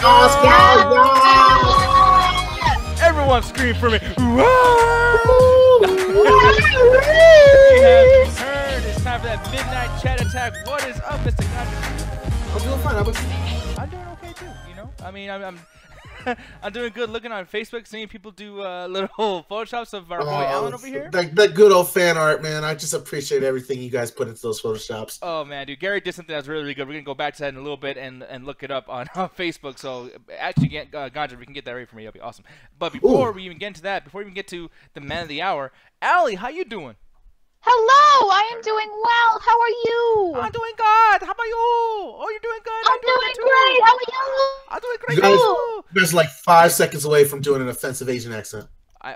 Oscar! Yeah! Everyone scream for me. It's time for that midnight chat attack. What is up, Mr. Ganja? I'm doing fine. How about you? I'm doing okay too. You know, I mean, I'm I'm doing good. Looking on Facebook, seeing people do little photoshops of our boy Alan over here. That good old fan art, man. I just appreciate everything you guys put into those photoshops. Oh man, dude, Gary did something that was really, really good. We're gonna go back to that in a little bit and look it up on Facebook. So actually, Ganja, we can get that ready for me. That'll be awesome. But before we even get into that, before we even get to the man of the hour, Allie, how you doing? Hello, I am doing well. How are you? I'm doing good. How about you? Oh, you're doing good. I'm doing great. How are you? I'm doing great too. You guys are like 5 seconds away from doing an offensive Asian accent. I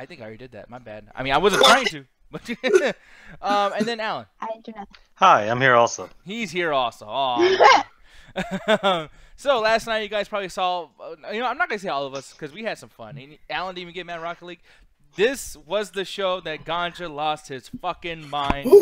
think I already did that. My bad. I mean, I wasn't trying to. But and then Alan. I do nothing. Hi, I'm here also. He's here also. Oh. So last night you guys probably saw. You know, I'm not gonna say all of us because we had some fun. Alan didn't even get mad at Rocket League. This was the show that Ganja lost his fucking mind. Yeah,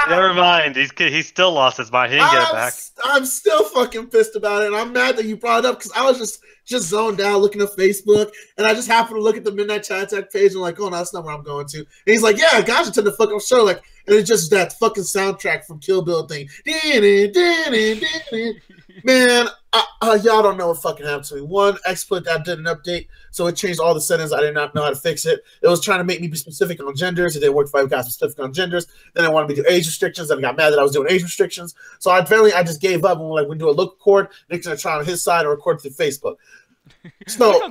never mind. He's still lost his mind. He didn't get it back. I'm still fucking pissed about it, and I'm mad that you brought it up because I was just zoned out looking at Facebook, and I just happened to look at the Midnight Chat Attack page and like, oh no, that's not where I'm going to. And he's like, yeah, Ganja to the fucking show, like, and it's just that fucking soundtrack from Kill Bill thing. Man, y'all don't know what fucking happened to me. One, XSplit that did an update, so it changed all the settings. I did not know how to fix it. It was trying to make me be specific on genders. It didn't work if I got specific on genders. Then I wanted me to do age restrictions. Then I got mad that I was doing age restrictions. So I just gave up and like we do a look record. Nick's gonna try on his side and record through Facebook. So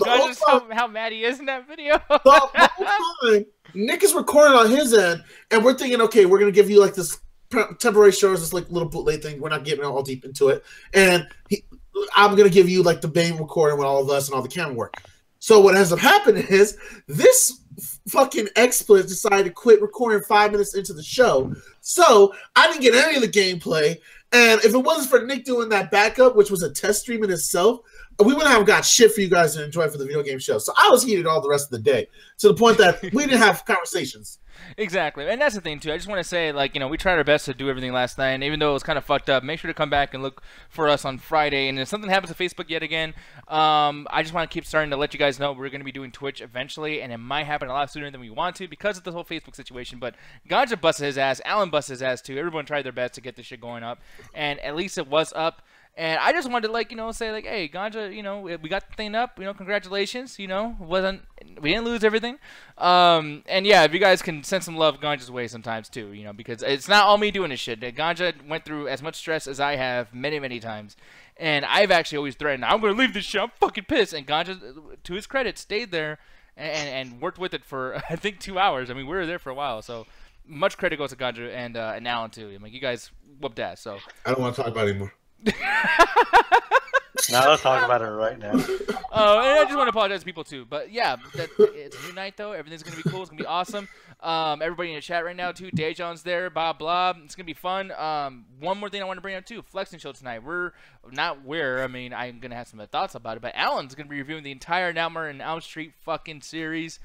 how mad he is in that video. the whole time, Nick is recording on his end, and we're thinking, okay, we're gonna give you like this temporary shows, this like little bootleg thing. We're not getting all deep into it, and I'm gonna give you like the main recording with all of us and all the camera work. So what ends up happening is this fucking XSplit decided to quit recording 5 minutes into the show. So I didn't get any of the gameplay, and if it wasn't for Nick doing that backup, which was a test stream in itself, we wouldn't have got shit for you guys to enjoy for the video game show. So I was heated all the rest of the day to the point that we didn't have conversations. Exactly, and that's the thing too. I just want to say, like, you know, we tried our best to do everything last night, and even though it was kind of fucked up, make sure to come back and look for us on Friday. And if something happens to Facebook yet again, I just want to keep starting to let you guys know we're going to be doing Twitch eventually, and it might happen a lot sooner than we want to because of the whole Facebook situation. But Ganja busted his ass, Alan busted his ass too. Everyone tried their best to get this shit going up, and at least it was up. And I just wanted to, like, you know, say, like, hey, Ganja, you know, we got the thing up, you know, congratulations, you know, we didn't lose everything. And yeah, if you guys can send some love Ganja's way sometimes too, you know, because it's not all me doing this shit. Ganja went through as much stress as I have many, many times. And I've actually always threatened, I'm going to leave this shit, I'm fucking pissed. And Ganja, to his credit, stayed there and worked with it for, I think, 2 hours. I mean, we were there for a while, so much credit goes to Ganja and Alan too. I mean, you guys whooped ass, so. I don't want to talk about it anymore. Now let's talk about it right now. Oh, and I just want to apologize to people too. But yeah, it's a new night though. Everything's gonna be cool. It's gonna be awesome. Everybody in the chat right now too. Dejon's there. Blah blah. It's gonna be fun. One more thing I want to bring up too. Flexing show tonight. I mean, I'm gonna have some thoughts about it. But Alan's gonna be reviewing the entire Nightmare on Elm Street fucking series.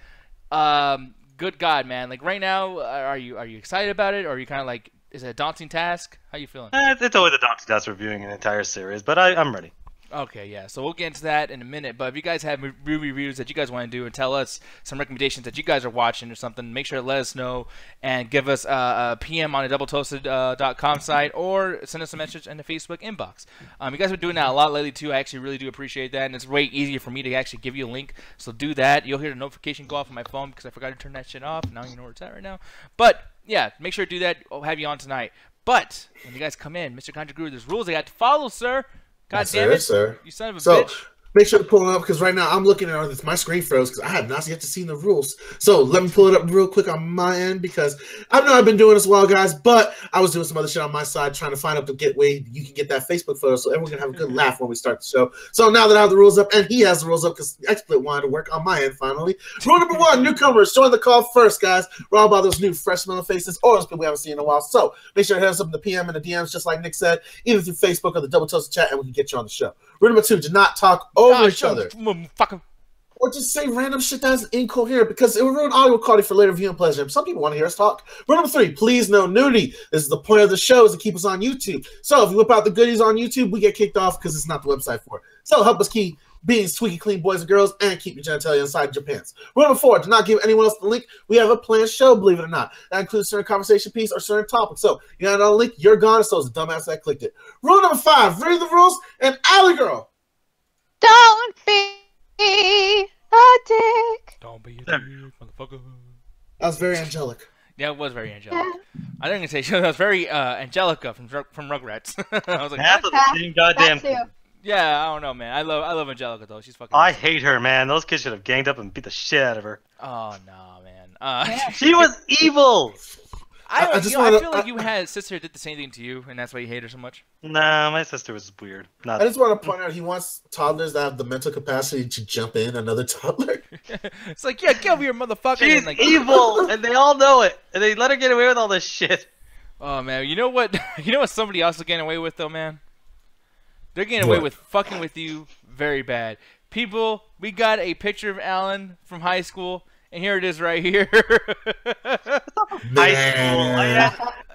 Good God, man. Like right now, are you excited about it, or are you kind of like? Is it a daunting task? How you feeling? It's always a daunting task reviewing an entire series, but I'm ready. Okay, yeah. So we'll get into that in a minute. But if you guys have reviews that you guys want to do and tell us some recommendations that you guys are watching or something, make sure to let us know and give us a PM on the doubletoasted.com site or send us a message in the Facebook inbox. You guys have been doing that a lot lately too. I actually really do appreciate that, and it's way easier for me to actually give you a link. So do that. You'll hear the notification go off on my phone because I forgot to turn that shit off. Now you know where it's at right now. But yeah, make sure to do that. I'll have you on tonight. But when you guys come in, Mr. Ganja Guru, there's rules I got to follow, sir. God damn it, sir. You son of a bitch. Make sure to pull it up because right now I'm looking at this. My screen froze because I have not yet to see the rules. So let me pull it up real quick on my end because I know I've been doing this a while, guys, but I was doing some other shit on my side trying to find out the way you can get that Facebook photo so everyone can have a good laugh when we start the show. So now that I have the rules up and he has the rules up because XSplit wanted to work on my end finally. Rule number 1, newcomers, join the call first, guys. We're all about those new fresh smelling faces or those people we haven't seen in a while. So make sure to hit us up in the PM and the DMs just like Nick said, either through Facebook or the Double Toasted Chat and we can get you on the show. Rule number 2, do not talk over each other. Motherfucker. Or just say random shit that's incoherent because it will ruin audio quality for later viewing pleasure. Some people want to hear us talk. Rule number 3, please no nudity. This is the point of the show, is to keep us on YouTube. So if you whip out the goodies on YouTube, we get kicked off because it's not the website for it. So help us keep being squeaky clean boys and girls and keep your genitalia inside your pants. Rule number 4, do not give anyone else the link. We have a planned show, believe it or not. That includes certain conversation piece or certain topics. So you got another link, you're gone, so it's a dumbass that clicked it. Rule number 5, read the rules, and Alley Girl. Don't be a dick. Don't be a dick, motherfucker. That was very angelic. Yeah, it was very angelic. I didn't say that was very Angelica from Rugrats. I was like, half of the same goddamn thing. yeah, I don't know, man. I love Angelica though. She's fucking. I hate her, man. Those kids should have ganged up and beat the shit out of her. Oh no, man. She was evil. I feel like you had a sister that did the same thing to you, and that's why you hate her so much. Nah, my sister was weird. I just want to point out he wants toddlers that have the mental capacity to jump in another toddler. It's like, yeah, get over here, motherfucker. She's and like, evil, and they all know it, and they let her get away with all this shit. Oh man, you know what? You know what somebody else is getting away with though, man? They're getting away with fucking with you very bad. People, we got a picture of Alan from high school. And here it is right here. High school.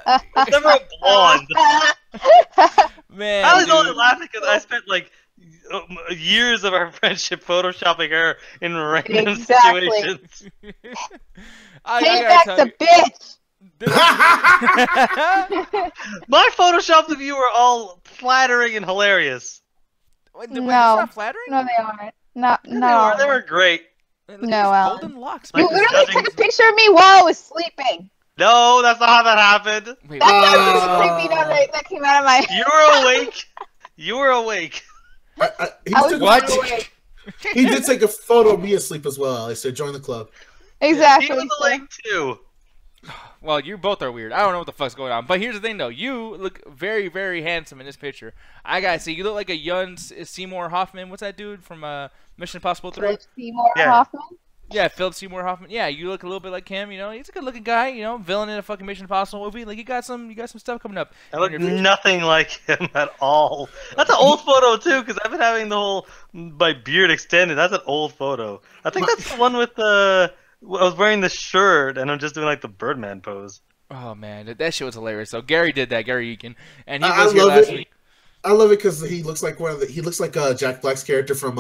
I was never a blonde. Man, I was only laughing because I spent like years of our friendship photoshopping her in random situations. Payback's a bitch. My photoshops of you are all flattering and hilarious. Wait, No. that's not flattering? No, they aren't. No. They were great. No, Alan. Golden locks. You literally took a picture of me while I was sleeping. No, that's not how that happened. Wait, That's not creepy that came out of my. You were awake. You were awake. He did take a photo of me asleep as well. I said, join the club. Exactly. He was awake too. Well, you both are weird. I don't know what the fuck's going on. But here's the thing, though. You look very, very handsome in this picture. I gotta say, you look like a young Seymour Hoffman. What's that dude from Mission Impossible 3? Seymour Hoffman? Yeah, Philip Seymour Hoffman. Yeah, you look a little bit like him. You know, he's a good-looking guy. You know, villain in a fucking Mission Impossible movie. Like, you got some stuff coming up. I look nothing like him at all. That's an old photo too, because I've been having the whole my beard extended. That's an old photo. I think that's the one with the. I was wearing this shirt and I'm just doing like the Birdman pose. Oh man, that shit was hilarious. So Gary did that, Gary Eakin, and he was here last week. I love it because he looks like Jack Black's character from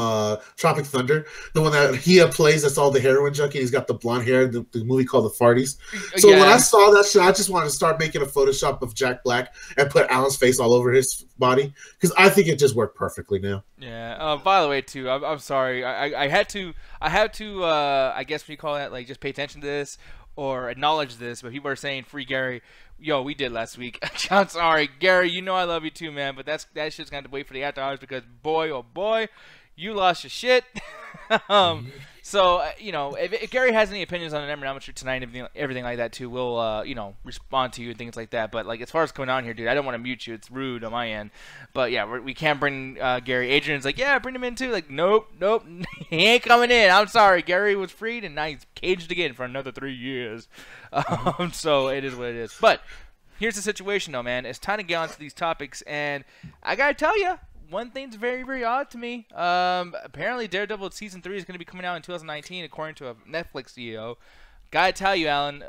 Tropic Thunder, the one that he plays. That's all the heroin junkie. He's got the blonde hair. The movie called The Farties. So when I saw that shit, I just wanted to start making a Photoshop of Jack Black and put Alan's face all over his body because I think it just worked perfectly now. Yeah. By the way, too, I'm sorry. I had to. I guess what you call that, like, just pay attention to this or acknowledge this. But people are saying free Gary. Yo, we did last week. I'm sorry, Gary. You know I love you too, man. But that shit's gonna have to wait for the after hours because boy, oh boy, you lost your shit. So you know, if Gary has any opinions on an amateur tonight and everything like that too, we'll you know, respond to you and things like that. But like as far as coming on here, dude, I don't want to mute you. It's rude on my end. But yeah, we can't bring Gary. Adrian's like, yeah, bring him in too. Like, nope, he ain't coming in. I'm sorry. Gary was freed and now he's caged again for another 3 years. So it is what it is. But here's the situation though, man. It's time to get on to these topics, and I gotta tell you. One thing's very, very odd to me. Apparently, Daredevil Season 3 is going to be coming out in 2019, according to a Netflix CEO. Gotta tell you, Alan,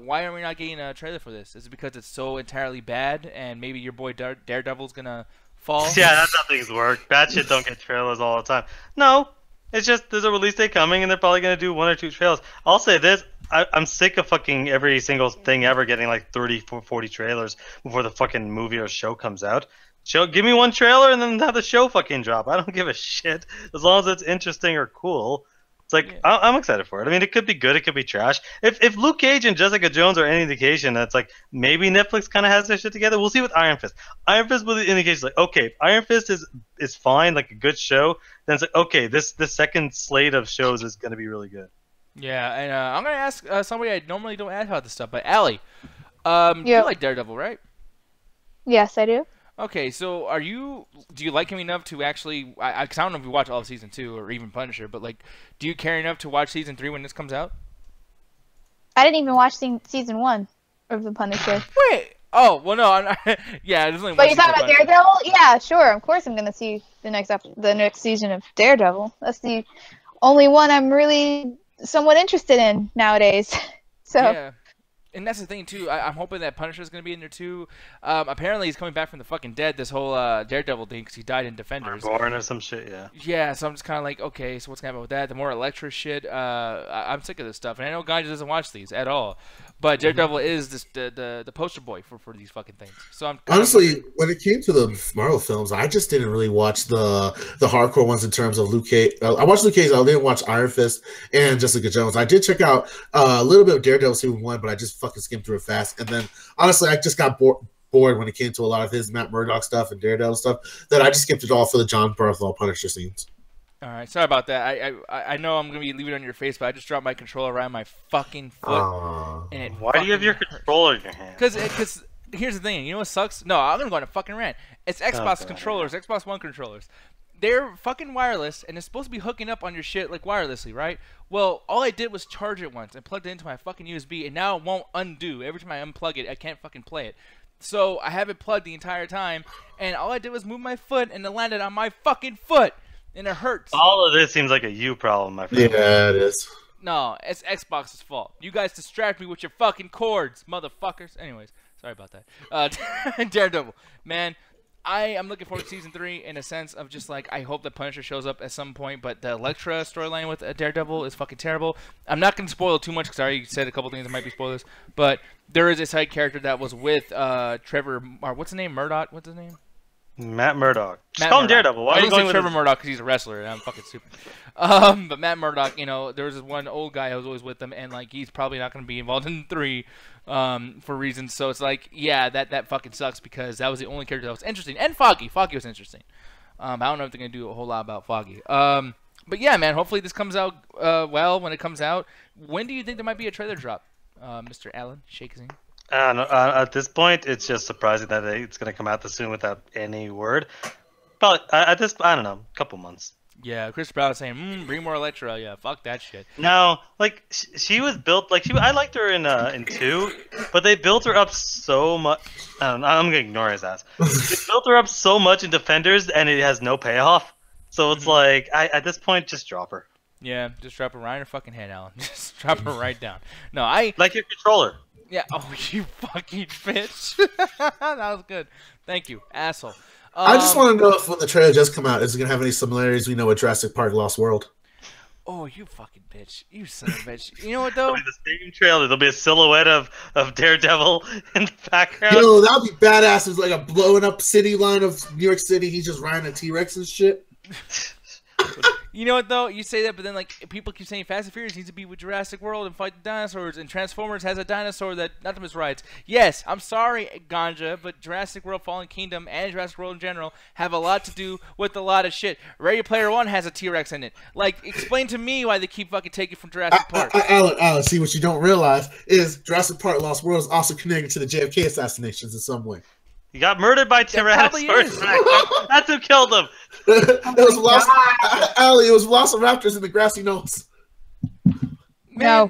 why are we not getting a trailer for this? Is it because it's so entirely bad, and maybe your boy Daredevil's going to fall? Yeah, that's how things work. Bad shit don't get trailers all the time. No, it's just there's a release date coming, and they're probably going to do 1 or 2 trailers. I'll say this. I'm sick of fucking every single thing ever getting like 30, 40 trailers before the fucking movie or show comes out. Give me 1 trailer and then have the show fucking drop. I don't give a shit as long as it's interesting or cool. It's like yeah. I'm excited for it. I mean, it could be good, it could be trash. If Luke Cage and Jessica Jones are any indication, that's like maybe Netflix kind of has their shit together. We'll see with Iron Fist. Iron Fist will indicate like okay, if Iron Fist is fine, like a good show, then it's like okay, this second slate of shows is gonna be really good. Yeah, and I'm gonna ask somebody I normally don't ask about this stuff, but Allie, you like Daredevil, right? Yes, I do. Okay, so do you like him enough to actually, cause I don't know if you watch all of Season 2 or even Punisher, but like, do you care enough to watch Season 3 when this comes out? I didn't even watch Season 1 of The Punisher. Wait! Oh, well no, I'm not, yeah, there's only But one you're talking about Daredevil? Yeah, sure, of course I'm gonna see the next season of Daredevil. That's the only one I'm really somewhat interested in nowadays. So Yeah. And that's the thing too. I'm hoping that Punisher's gonna be in there too. Apparently he's coming back from the fucking dead. This whole Daredevil thing because he died in Defenders. Born or some shit, yeah. Yeah, so I'm just kind of like, okay, so what's gonna happen with that? The more Elektra shit, I'm sick of this stuff, and I know Ganja doesn't watch these at all. But Daredevil is this, the poster boy for these fucking things. So I'm honestly, when it came to the Marvel films, I just didn't really watch the hardcore ones in terms of Luke Cage. I watched Luke Cage. I didn't watch Iron Fist and Jessica Jones. I did check out a little bit of Daredevil season 1, but I just fucking skimmed through it fast. And then honestly, I just got bored when it came to a lot of his Matt Murdock stuff and Daredevil stuff. That I just skipped it all for the John Bernthal Punisher scenes. All right, sorry about that. I know I'm gonna be leaving it on your face, but I just dropped my controller around my fucking foot, and it. Why do you have your controller in your hand? Because here's the thing. You know what sucks? No, I'm gonna go on a fucking rant. It's Xbox controllers, Xbox One controllers. They're fucking wireless, and it's supposed to be hooking up on your shit like wirelessly, right? Well, all I did was charge it once and plugged it into my fucking USB, and now it won't undo. Every time I unplug it, I can't fucking play it. So I have it plugged the entire time, and all I did was move my foot, and it landed on my fucking foot. And it hurts. All of this seems like a you problem, my friend. Yeah, it is. No, it's Xbox's fault. You guys distract me with your fucking cords, motherfuckers. Anyways, sorry about that. Daredevil. Man, I am looking forward to Season 3 in a sense of just like, I hope that Punisher shows up at some point, but the Elektra storyline with Daredevil is fucking terrible. I'm not going to spoil too much because I already said a couple things that might be spoilers, but there is a side character that was with Trevor, or what's his name? Murdoch? What's his name? Matt Murdock. Just call him Daredevil. Why are you going with Trevor Murdoch because he's a wrestler and I'm fucking stupid. But Matt Murdock, you know, there was this one old guy who was always with them, and like he's probably not going to be involved in 3 for reasons. So it's like, yeah, that fucking sucks because that was the only character that was interesting. And Foggy was interesting. I don't know if they're going to do a whole lot about Foggy. But yeah, man, hopefully this comes out well when it comes out. When do you think there might be a trailer drop, Mr. Allen? Shake his hand. At this point, it's just surprising that it's going to come out this soon without any word. But at this, I don't know, a couple months. Yeah, Chris Brown is saying, bring more Elektra. Yeah, fuck that shit. No, like she was built like I liked her in 2, but they built her up so much. I don't know, I'm gonna ignore his ass. They built her up so much in Defenders, and it has no payoff. So it's like, at this point, just drop her. Yeah, just drop her right in her fucking head, Alan. Just drop her right down. No, I like your controller. Yeah. Oh, you fucking bitch. That was good. Thank you, asshole. I just want to know if when the trailer does come out, is it going to have any similarities we know with Jurassic Park Lost World? Oh, you fucking bitch. You son of a bitch. You know what, though? It'll be the same trailer. There'll be a silhouette of Daredevil in the background. Yo, that would be badass. It's like a blowing up city line of New York City. He's just riding a T-Rex and shit. You know what, though? You say that, but then, like, people keep saying Fast and Furious needs to be with Jurassic World and fight the dinosaurs, and Transformers has a dinosaur that Optimus rides. Yes, I'm sorry, Ganja, but Jurassic World Fallen Kingdom and Jurassic World in general have a lot to do with a lot of shit. Ready Player One has a T-Rex in it. Like, explain to me why they keep fucking taking from Jurassic Park. Alan, see, what you don't realize is Jurassic Park Lost World is also connected to the JFK assassinations in some way. He got murdered by Tyrannosaurus. That's who killed him. It was Velociraptors in the grassy knolls. No.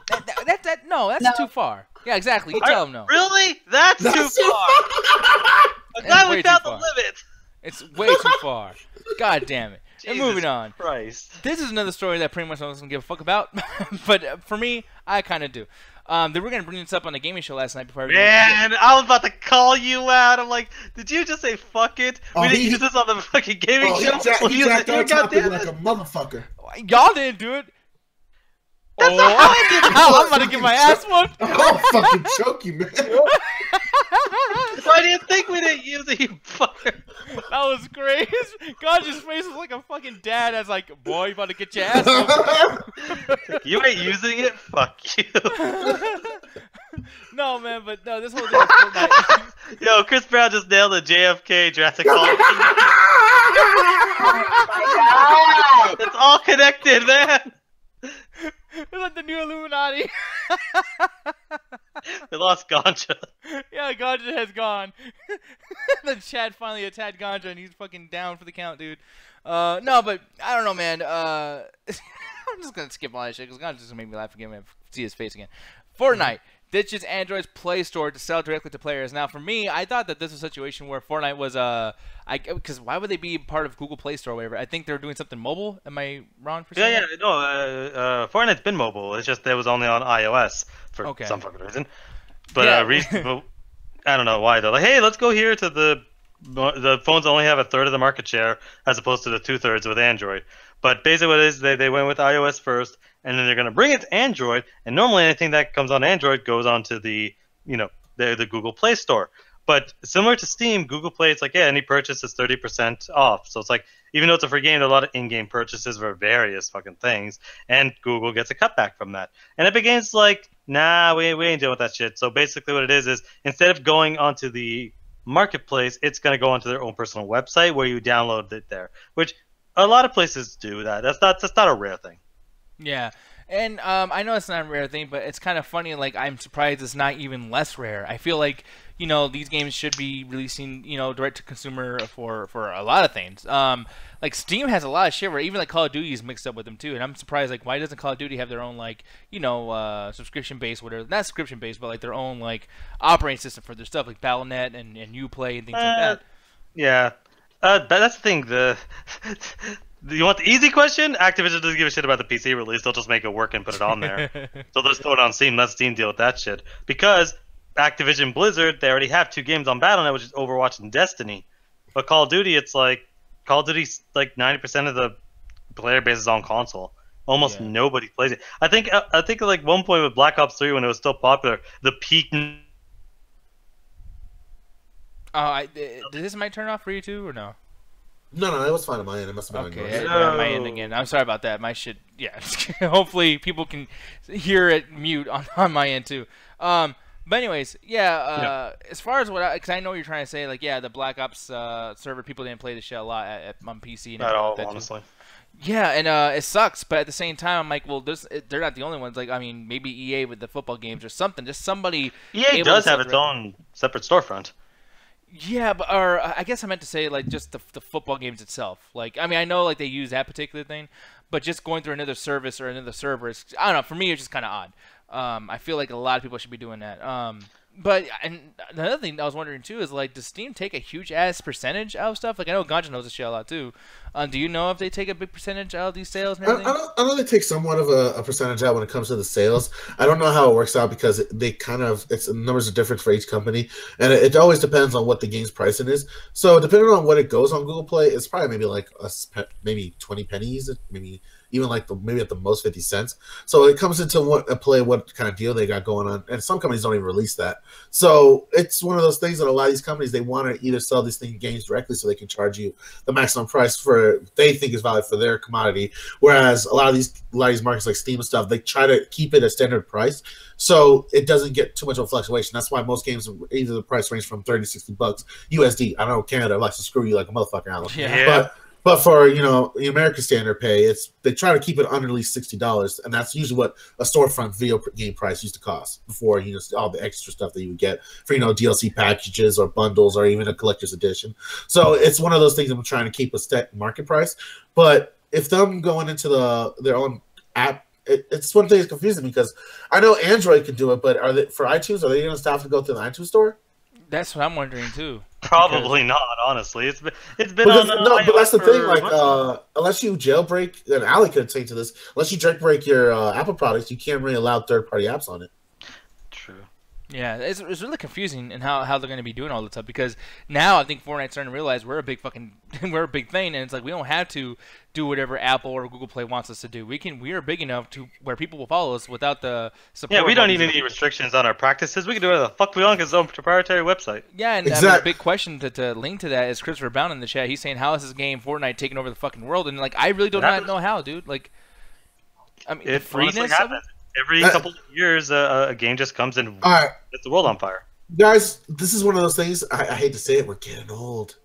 That's too far. Yeah, exactly. You tell him no. Really? That's too far. That was out the limit. It's way too far. God damn it. And moving on. Christ. This is another story that pretty much I wasn't give a fuck about, but for me, I kind of do. They were gonna bring this up on the gaming show last night before. Man, I was about to call you out. I'm like, did you just say fuck it? We didn't use this on the fucking gaming show. He jacked our topic like a motherfucker. Y'all didn't do it. That's not how I did it. I'm about to get my ass whooped. I'll fucking choke you, man. Why do you think we didn't use it, you fucker? That was great. God's face was like a fucking dad. I was like, boy, you about to get your ass whooped. You ain't using it? Fuck you. No, man, but no, this whole thing is Fortnite. Yo, Chris Brown just nailed the JFK Jurassic Park. Oh my god! It's all connected, man. It's like the new Illuminati. They lost Ganja. Yeah, Ganja has gone. Then Chad finally attacked Ganja, and he's fucking down for the count, dude. No, but I don't know, man. I'm just gonna skip all that shit because Ganja's just gonna make me laugh again when I see his face again. Fortnite. ditches Android's Play Store to sell directly to players. Now, for me, I thought that this was a situation where Fortnite was because why would they be part of Google Play Store or whatever? I think they're doing something mobile. Am I wrong for saying that? No. Fortnite's been mobile. It's just it was only on iOS for some fucking reason. But I don't know why though. Like, hey, let's go here to the phones only have a third of the market share as opposed to the 2/3 with Android. But basically, what it is they went with iOS first, and then they're going to bring it to Android. And normally, anything that comes on Android goes onto the the Google Play Store. But similar to Steam, Google Play, it's like, yeah, any purchase is 30% off. So it's like, even though it's a free game, there are a lot of in-game purchases for various fucking things, and Google gets a cutback from that. And Epic Games like, nah, we ain't dealing with that shit. So basically what it is instead of going onto the marketplace, it's going to go onto their own personal website where you download it there, which a lot of places do that. That's not a rare thing. Yeah. And I know it's not a rare thing, but it's kind of funny. Like, I'm surprised it's not even less rare. I feel like, these games should be releasing, direct to consumer for a lot of things. Like Steam has a lot of shit where even like Call of Duty is mixed up with them too. And I'm surprised, like, why doesn't Call of Duty have their own like, subscription based, whatever, not subscription based, but like their own like operating system for their stuff, like Battle.net and Uplay and things like that. Yeah. That's the thing. You want the easy question? Activision doesn't give a shit about the PC release. They'll just make it work and put it on there. So they'll just throw it on Steam. Let Steam deal with that shit. Because Activision Blizzard, they already have 2 games on Battle.net, which is Overwatch and Destiny. But Call of Duty, it's like Call of Duty's like 90% of the player base is on console. Almost nobody plays it. I think like one point with Black Ops 3 when it was still popular, the peak. Did this mic turn off for you too or no? No, it was fine on my end. It must have been okay. Yeah, my end again. I'm sorry about that. My shit. Yeah. Hopefully people can hear it mute on my end too. But anyways, as far as because I know you're trying to say, like, the Black Ops server, people didn't play the shit a lot on PC. And at all, like honestly. Too. Yeah, and it sucks, but at the same time, I'm like, well, they're not the only ones. Like, I mean, maybe EA with the football games or something. Just somebody. EA does have its own separate storefront. Yeah, or I guess I meant to say, like, just the football games itself. Like, I mean, I know, like, they use that particular thing, but just going through another service or another server is, I don't know, for me, it's just kind of odd. I feel like a lot of people should be doing that. But another thing I was wondering, too, is, like, does Steam take a huge-ass percentage out of stuff? Like, I know Ganja knows this shit a lot, too. Do you know if they take a big percentage out of these sales and everything? I know they take somewhat of a percentage out when it comes to the sales. I don't know how it works out because they numbers are different for each company, and it always depends on what the game's pricing is. So depending on what it goes on Google Play, it's probably maybe like maybe 20 pennies, maybe even like maybe at the most 50 cents. So it comes into what kind of deal they got going on, and some companies don't even release that. So it's one of those things that a lot of these companies, they want to either sell these games directly so they can charge you the maximum price for they think is valid for their commodity, whereas a lot of these markets like Steam and stuff, they try to keep it a standard price so it doesn't get too much of a fluctuation. That's why most games, either the price range from $30 to $60 USD. I don't know, Canada likes to screw you like a motherfucker, Alan. Yeah. But for the American standard pay, they try to keep it under at least $60, and that's usually what a storefront video game price used to cost before all the extra stuff that you would get for DLC packages or bundles or even a collector's edition. So it's one of those things I'm trying to keep a set market price. But if them going into their own app, it's one thing that's confusing because I know Android can do it, but for iTunes, are they going to have to go through the iTunes store? That's what I'm wondering too. Probably not, honestly. It's been on but that's the thing. Like, unless you jailbreak, and Ali could take to this. Unless you jailbreak your Apple products, you can't really allow third-party apps on it. True. Yeah, it's really confusing in how they're going to be doing all this stuff because now I think Fortnite's starting to realize we're a big thing, and it's like we don't have to do whatever Apple or Google Play wants us to do. We are big enough to where people will follow us without the support. Yeah, we don't need any restrictions on our practices. We can do whatever the fuck we want because it's our own proprietary website. Yeah, and exactly. The big question to link to that is Christopher Bound in the chat. He's saying, how is this game Fortnite taking over the fucking world? And like, I really do not know how, dude. Like, I mean, the freeness of it. Every couple of years, a game just comes and sets the world on fire. Guys, this is one of those things. I hate to say it, we're getting old.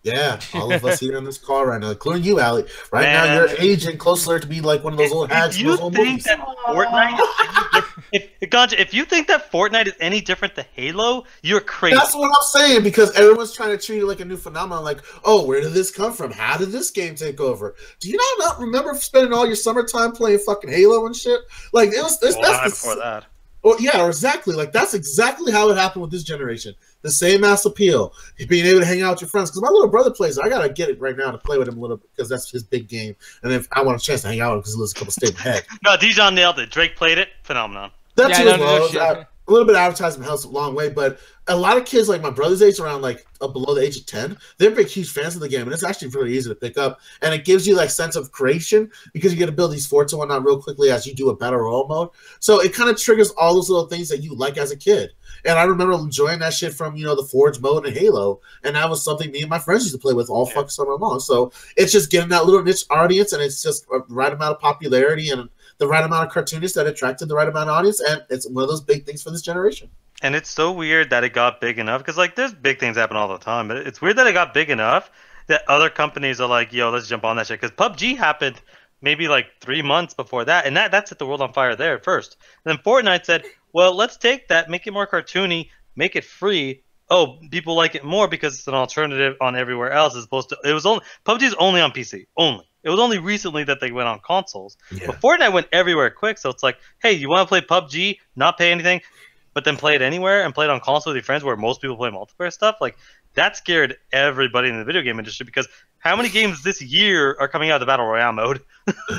Yeah, all of us here in this car right now, including you, Allie. Right now, you're aging closer to be like one of those old hacks. You think that Fortnite? If you think that Fortnite is any different to Halo, you're crazy. That's what I'm saying because everyone's trying to treat it like a new phenomenon. Like, oh, where did this come from? How did this game take over? Do you not remember spending all your summertime playing fucking Halo and shit? Like, it was. That's before that. Or yeah, or exactly. Like that's exactly how it happened with this generation. The same ass appeal, being able to hang out with your friends. Because my little brother plays, I gotta get it right now to play with him a little bit because that's his big game. And if I want a chance to hang out with him because he lives a couple states ahead. No, Dijon nailed it. Drake played it. Phenomenon. That too, no, as well. no, A little bit of advertisement helps a long way, but a lot of kids like my brother's age, around like below the age of 10, they're big, huge fans of the game, and it's actually really easy to pick up. And it gives you like sense of creation because you get to build these forts and whatnot real quickly as you do a battle royale mode. So it kind of triggers all those little things that you like as a kid. And I remember enjoying that shit from the Forge mode and Halo, and that was something me and my friends used to play with all fucking summer long. So it's just getting that little niche audience, and it's just a right amount of popularity and the right amount of cartoonists that attracted the right amount of audience, and it's one of those big things for this generation. And it's so weird that it got big enough because like there's big things happen all the time, but it's weird that it got big enough that other companies are like, yo, let's jump on that shit. Because PUBG happened maybe like 3 months before that, and that set the world on fire there first. And then Fortnite said, well, let's take that, make it more cartoony, make it free. Oh, people like it more because it's an alternative on everywhere else as opposed to PUBG is only on PC only. It was only recently that they went on consoles. Yeah. But Fortnite went everywhere quick, so it's like, hey, you want to play PUBG, not pay anything, but then play it anywhere and play it on console with your friends where most people play multiplayer stuff? Like, that scared everybody in the video game industry because how many games this year are coming out of the Battle Royale mode?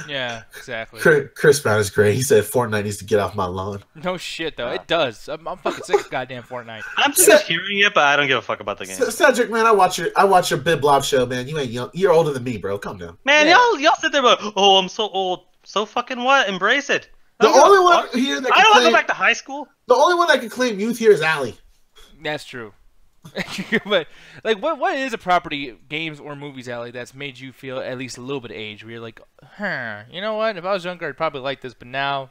Yeah, exactly. Chris Brown is great. He said Fortnite needs to get off my lawn. No shit, though. It does. I'm fucking sick of goddamn Fortnite. I'm just hearing it, but I don't give a fuck about the game. Cedric, man, I watch your Bib Blob show, man. You ain't young. You're older than me, bro. Calm down. Man, y'all sit there like, oh, I'm so old. So fucking what? Embrace it. The only one here that I don't want to go back to high school. The only one that can claim youth here is Allie. That's true. But like, what is a property, games or movies, Allie, that's made you feel at least a little bit of age? Where you're like, you know what? If I was younger, I'd probably like this, but now,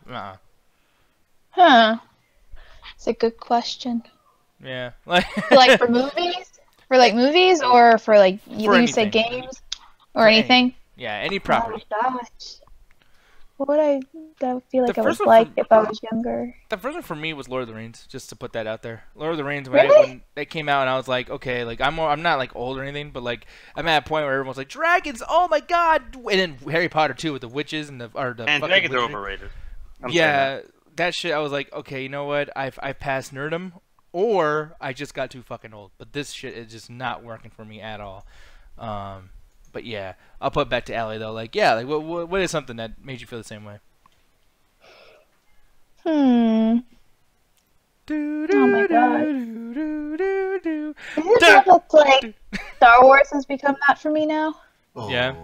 It's a good question. Yeah. Like for movies, or for like you said games or anything. Yeah, any property. Oh gosh. What would I feel like I would like if I was younger? The first one for me was Lord of the Rings, just to put that out there. Lord of the Rings, really? when they came out, and I was like, okay, like I'm not like old or anything, but like I'm at a point where everyone's like, dragons, oh my god, and then Harry Potter too with the witches and the and dragons are overrated. That shit. I was like, okay, you know what? I passed nerdom, or I just got too fucking old. But this shit is just not working for me at all. But yeah, I'll put it back to Allie though. Like, yeah, like what is something that made you feel the same way? Oh my god. Is it just like Star Wars has become that for me now? Oh. Yeah.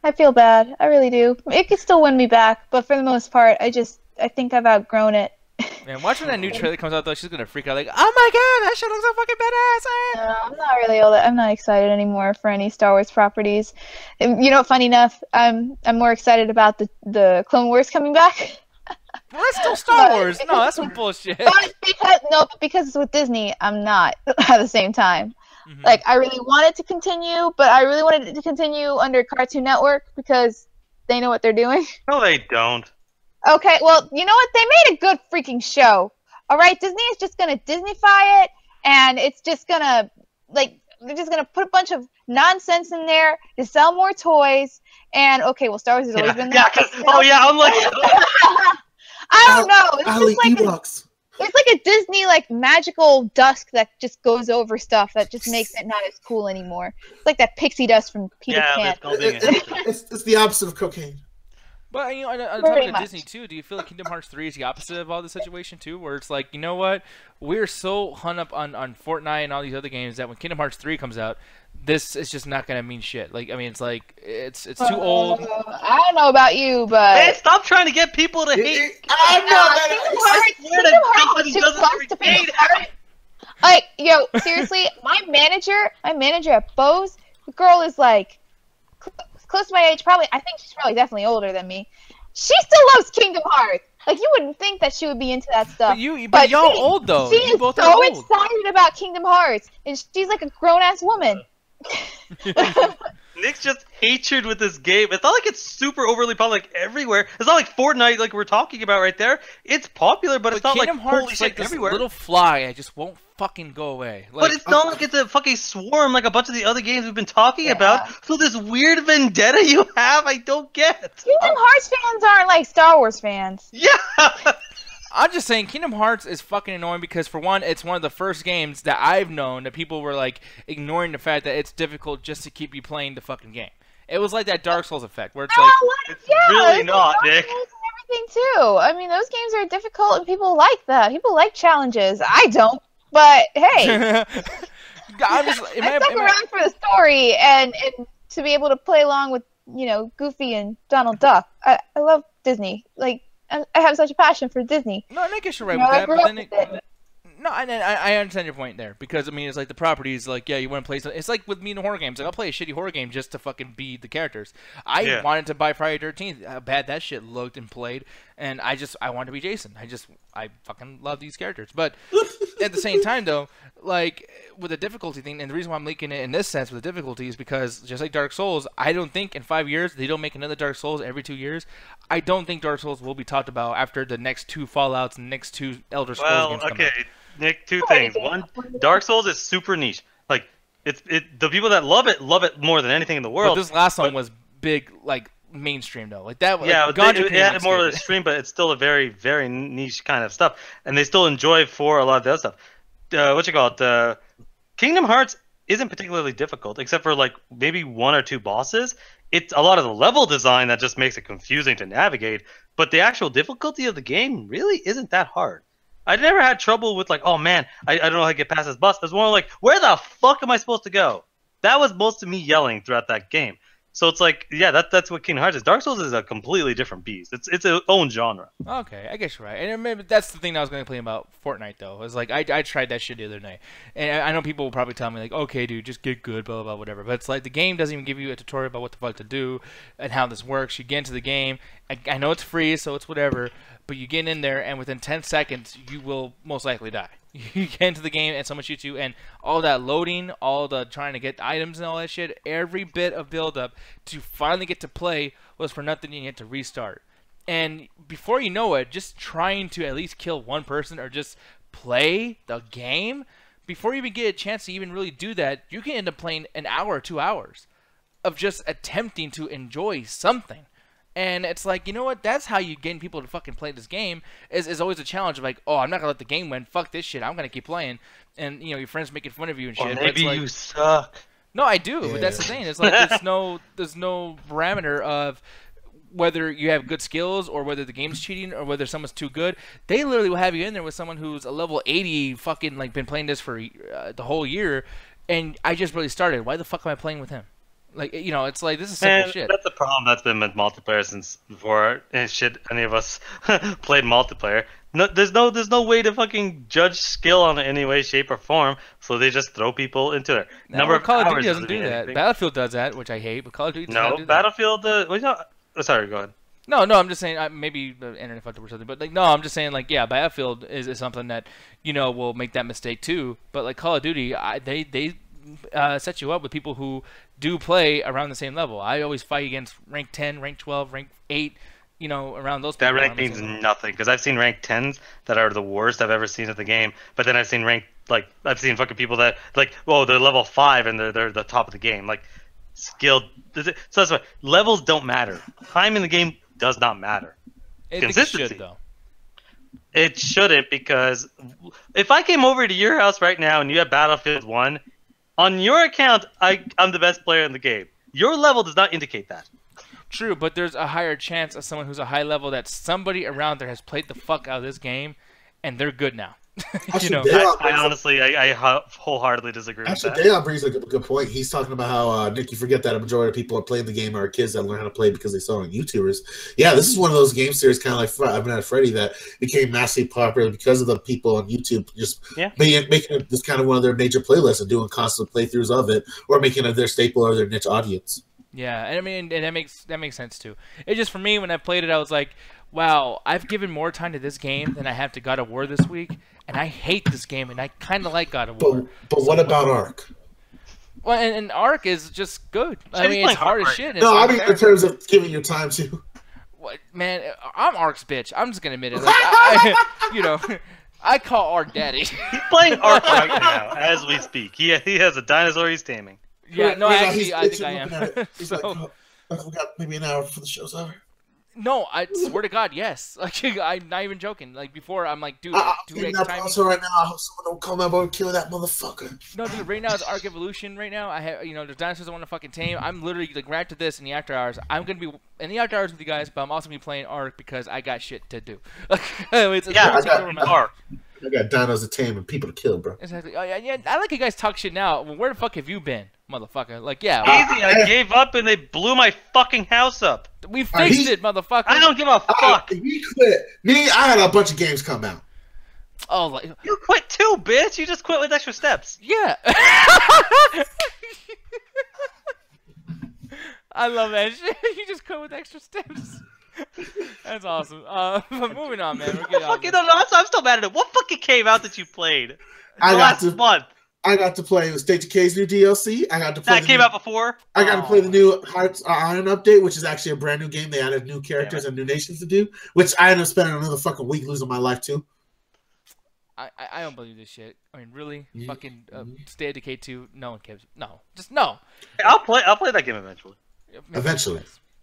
I feel bad. I really do. It could still win me back, but for the most part, I think I've outgrown it. Man, watching that new trailer comes out though, she's gonna freak out like, oh my god, that shit looks so fucking badass. No, I'm not really all that. I'm not excited anymore for any Star Wars properties. And, funny enough, I'm more excited about the Clone Wars coming back. Well, that's still Star Wars. No, that's some bullshit. But because it's with Disney, I'm not at the same time. Mm-hmm. Like, I really wanted to continue, but I really wanted it to continue under Cartoon Network because they know what they're doing. No, they don't. Okay, well, you know what? They made a good freaking show. All right, Disney is just going to Disneyfy it, and it's just going to, they're just going to put a bunch of nonsense in there to sell more toys. And, okay, well, Star Wars has always been that. I'm like... I don't know. It's it's like a Disney, magical dusk that just goes over stuff that just makes it not as cool anymore. It's like that pixie dust from Peter Pan. It's the opposite of cocaine. But on top of Disney too, do you feel like Kingdom Hearts 3 is the opposite of all the situation too, where it's like, you know what, we're so hung up on Fortnite and all these other games that when Kingdom Hearts 3 comes out, this is just not gonna mean shit. Like, I mean, it's like it's too old. I don't know about you, but hey, stop trying to get people to hate. I swear to God, he doesn't hate. Like, yo, seriously, my manager at Bose, the girl is like close to my age, probably. I think she's probably definitely older than me. She still loves Kingdom Hearts. Like, you wouldn't think that she would be into that stuff. But y'all old though. She is so excited about Kingdom Hearts, and she's like a grown-ass woman. Nick's just hatred with this game. It's not like it's super overly popular everywhere. It's not like Fortnite, like we're talking about right there. It's popular, but it's not Kingdom like Hearts holy shit like this everywhere. Little fly, it just won't fucking go away. But it's not like it's a fucking swarm like a bunch of the other games we've been talking about. So this weird vendetta you have, I don't get. Kingdom Hearts fans aren't like Star Wars fans. Yeah. I'm just saying Kingdom Hearts is fucking annoying because, for one, it's one of the first games that I've known that people were, like, ignoring the fact that it's difficult just to keep you playing the fucking game. It was like that Dark Souls effect where it's like... It's really not, Nick. Everything too. I mean, those games are difficult and people like that. People like challenges. I don't, but hey. I'm just, I stuck around for the story and to be able to play along with, you know, Goofy and Donald Duck. I love Disney. Like, I have such a passion for Disney. No, I guess you're right You know, with I that. grew But up then with it. no, I understand your point there because I mean it's like the properties like yeah you want to play it's like with me in horror games like I'll play a shitty horror game just to fucking be the characters. I wanted to buy Friday the 13th, how bad that shit looked and played, and I wanted to be Jason. I fucking love these characters, but at the same time though, like with the difficulty thing, and the reason why I'm leaking it in this sense with the difficulty is because just like Dark Souls, I don't think in 5 years they don't make another Dark Souls every 2 years. I don't think Dark Souls will be talked about after the next 2 Fallouts and next 2 Elder Scrolls games come out. Nick, 2 things. One, Dark Souls is super niche. Like, the people that love it more than anything in the world. But this last one was big, like mainstream though. Like that. Yeah, like, it had more of a stream, but it's still a very, very niche kind of stuff, and they still enjoy for a lot of the other stuff. Kingdom Hearts isn't particularly difficult, except for like maybe 1 or 2 bosses. It's a lot of the level design that just makes it confusing to navigate, but the actual difficulty of the game really isn't that hard. I never had trouble with like, oh man, I don't know how to get past this boss. It was more like, where the fuck am I supposed to go? That was most of me yelling throughout that game. So it's like, yeah, that's what Kingdom Hearts is. Dark Souls is a completely different beast. It's its own genre. Okay, I guess you're right. And maybe that's the thing I was going to complain about Fortnite, though. It was like, I tried that shit the other night. And I know people will probably tell me, like, okay, dude, just get good, blah, blah, blah, whatever. But it's like, the game doesn't even give you a tutorial about what the fuck to do and how this works. You get into the game. I know it's free, so it's whatever. But you get in there, and within 10 seconds, you will most likely die. You get into the game, and someone shoots you, and all that loading, all the trying to get items and all that shit, every bit of build-up to finally get to play was for nothing, and you had to restart. And before you know it, just trying to at least kill one person or just play the game, before you even get a chance to even really do that, you can end up playing an hour or 2 hours of just attempting to enjoy something. And it's like, you know what? That's how you get people to fucking play this game. Is always a challenge of like, oh, I'm not gonna let the game win. Fuck this shit. I'm gonna keep playing. And you know, your friends making fun of you and shit. Or maybe like, you suck. No, I do. Yeah. But that's the thing. It's like there's no parameter of whether you have good skills or whether the game's cheating or whether someone's too good. They literally will have you in there with someone who's a level 80, fucking like been playing this for the whole year, and I just really started. Why the fuck am I playing with him? Like, you know, it's like, this is simple shit. That's the problem that's been with multiplayer since before any of us played multiplayer. No, there's no way to fucking judge skill on any way, shape, or form, so they just throw people into it. Call of Duty doesn't do that. Anything. Battlefield does that, which I hate, but Call of Duty does not do that. Battlefield, sorry, go ahead. No, I'm just saying, maybe the internet fucked up or something, but like, no, I'm just saying, like, yeah, Battlefield is something that, you know, will make that mistake too, but like Call of Duty, they set you up with people who do play around the same level. I always fight against rank 10, rank 12, rank 8, you know, around those people. That rank means nothing, because I've seen rank 10s that are the worst I've ever seen at the game, but then I've seen I've seen fucking people that, like, whoa, they're level 5 and they're the top of the game. Like, skill. So that's why levels don't matter. Time in the game does not matter. Consistency. It should, though. It shouldn't, because if I came over to your house right now and you have Battlefield 1, on your account, I'm the best player in the game. Your level does not indicate that. True, but there's a higher chance of someone who's a high level that somebody around there has played the fuck out of this game, and they're good now. You know, I honestly, I wholeheartedly disagree with that. Dayon brings a good point. He's talking about how, Nick, you forget that a majority of people are playing the game are kids that learn how to play because they saw it on YouTubers. Yeah, this is one of those game series, kind of like I've been at Freddy, that became massively popular because of the people on YouTube just making it this kind of one of their major playlists and doing constant playthroughs of it, or making it their staple or their niche audience. Yeah, and I mean, and that makes sense too. It just, for me, when I played it, I was like, wow, I've given more time to this game than I have to God of War this week, and I hate this game, and I kind of like God of War. But what about Ark? Well, and Ark is just good. I mean, it's hard as shit. No, I mean in terms of giving your time to. What, man, I'm Ark's bitch. I'm just gonna admit it. Like, you know, I call Ark daddy. He's playing Ark right now as we speak. He has a dinosaur he's taming. Yeah, no, actually, I think I am. He's like, oh, I forgot maybe an hour before the show's over. No, I swear to God, yes. Like, I'm not even joking. Like, before, I'm like, dude, I'm do getting X that timing. console right now. I hope someone don't come over and kill that motherfucker. No, dude, right now it's Arc Evolution right now. I have, the dinosaurs I want to fucking tame. I'm literally, like, right after this in the after hours. I'm going to be in the after hours with you guys, but I'm also going to be playing Arc because I got shit to do. It's Yeah, I got Arc. I got dinos to tame and people to kill, bro. Exactly. Oh, yeah, I like you guys talk shit now. Well, where the fuck have you been, motherfucker? Like, yeah. Easy, I gave up and they blew my fucking house up. We fixed it, motherfucker. I don't give a fuck. He quit. I had a bunch of games come out. Oh, like... You quit too, bitch. You just quit with extra steps. Yeah. I love that shit. You just quit with extra steps. That's awesome. But moving on, man. We're getting Fucking no, I'm still mad at it. What fucking came out that you played? Last month. I got to play State of K's new DLC. I got to play That came out before. I got to play the new Hearts Iron update, which is actually a brand new game. They added new characters and new nations to do, which I ended up spending another fucking week losing my life to. I don't believe this shit. I mean, really? Fucking State of Decay 2? No one cares. No. Just no. I'll play that game eventually. Eventually.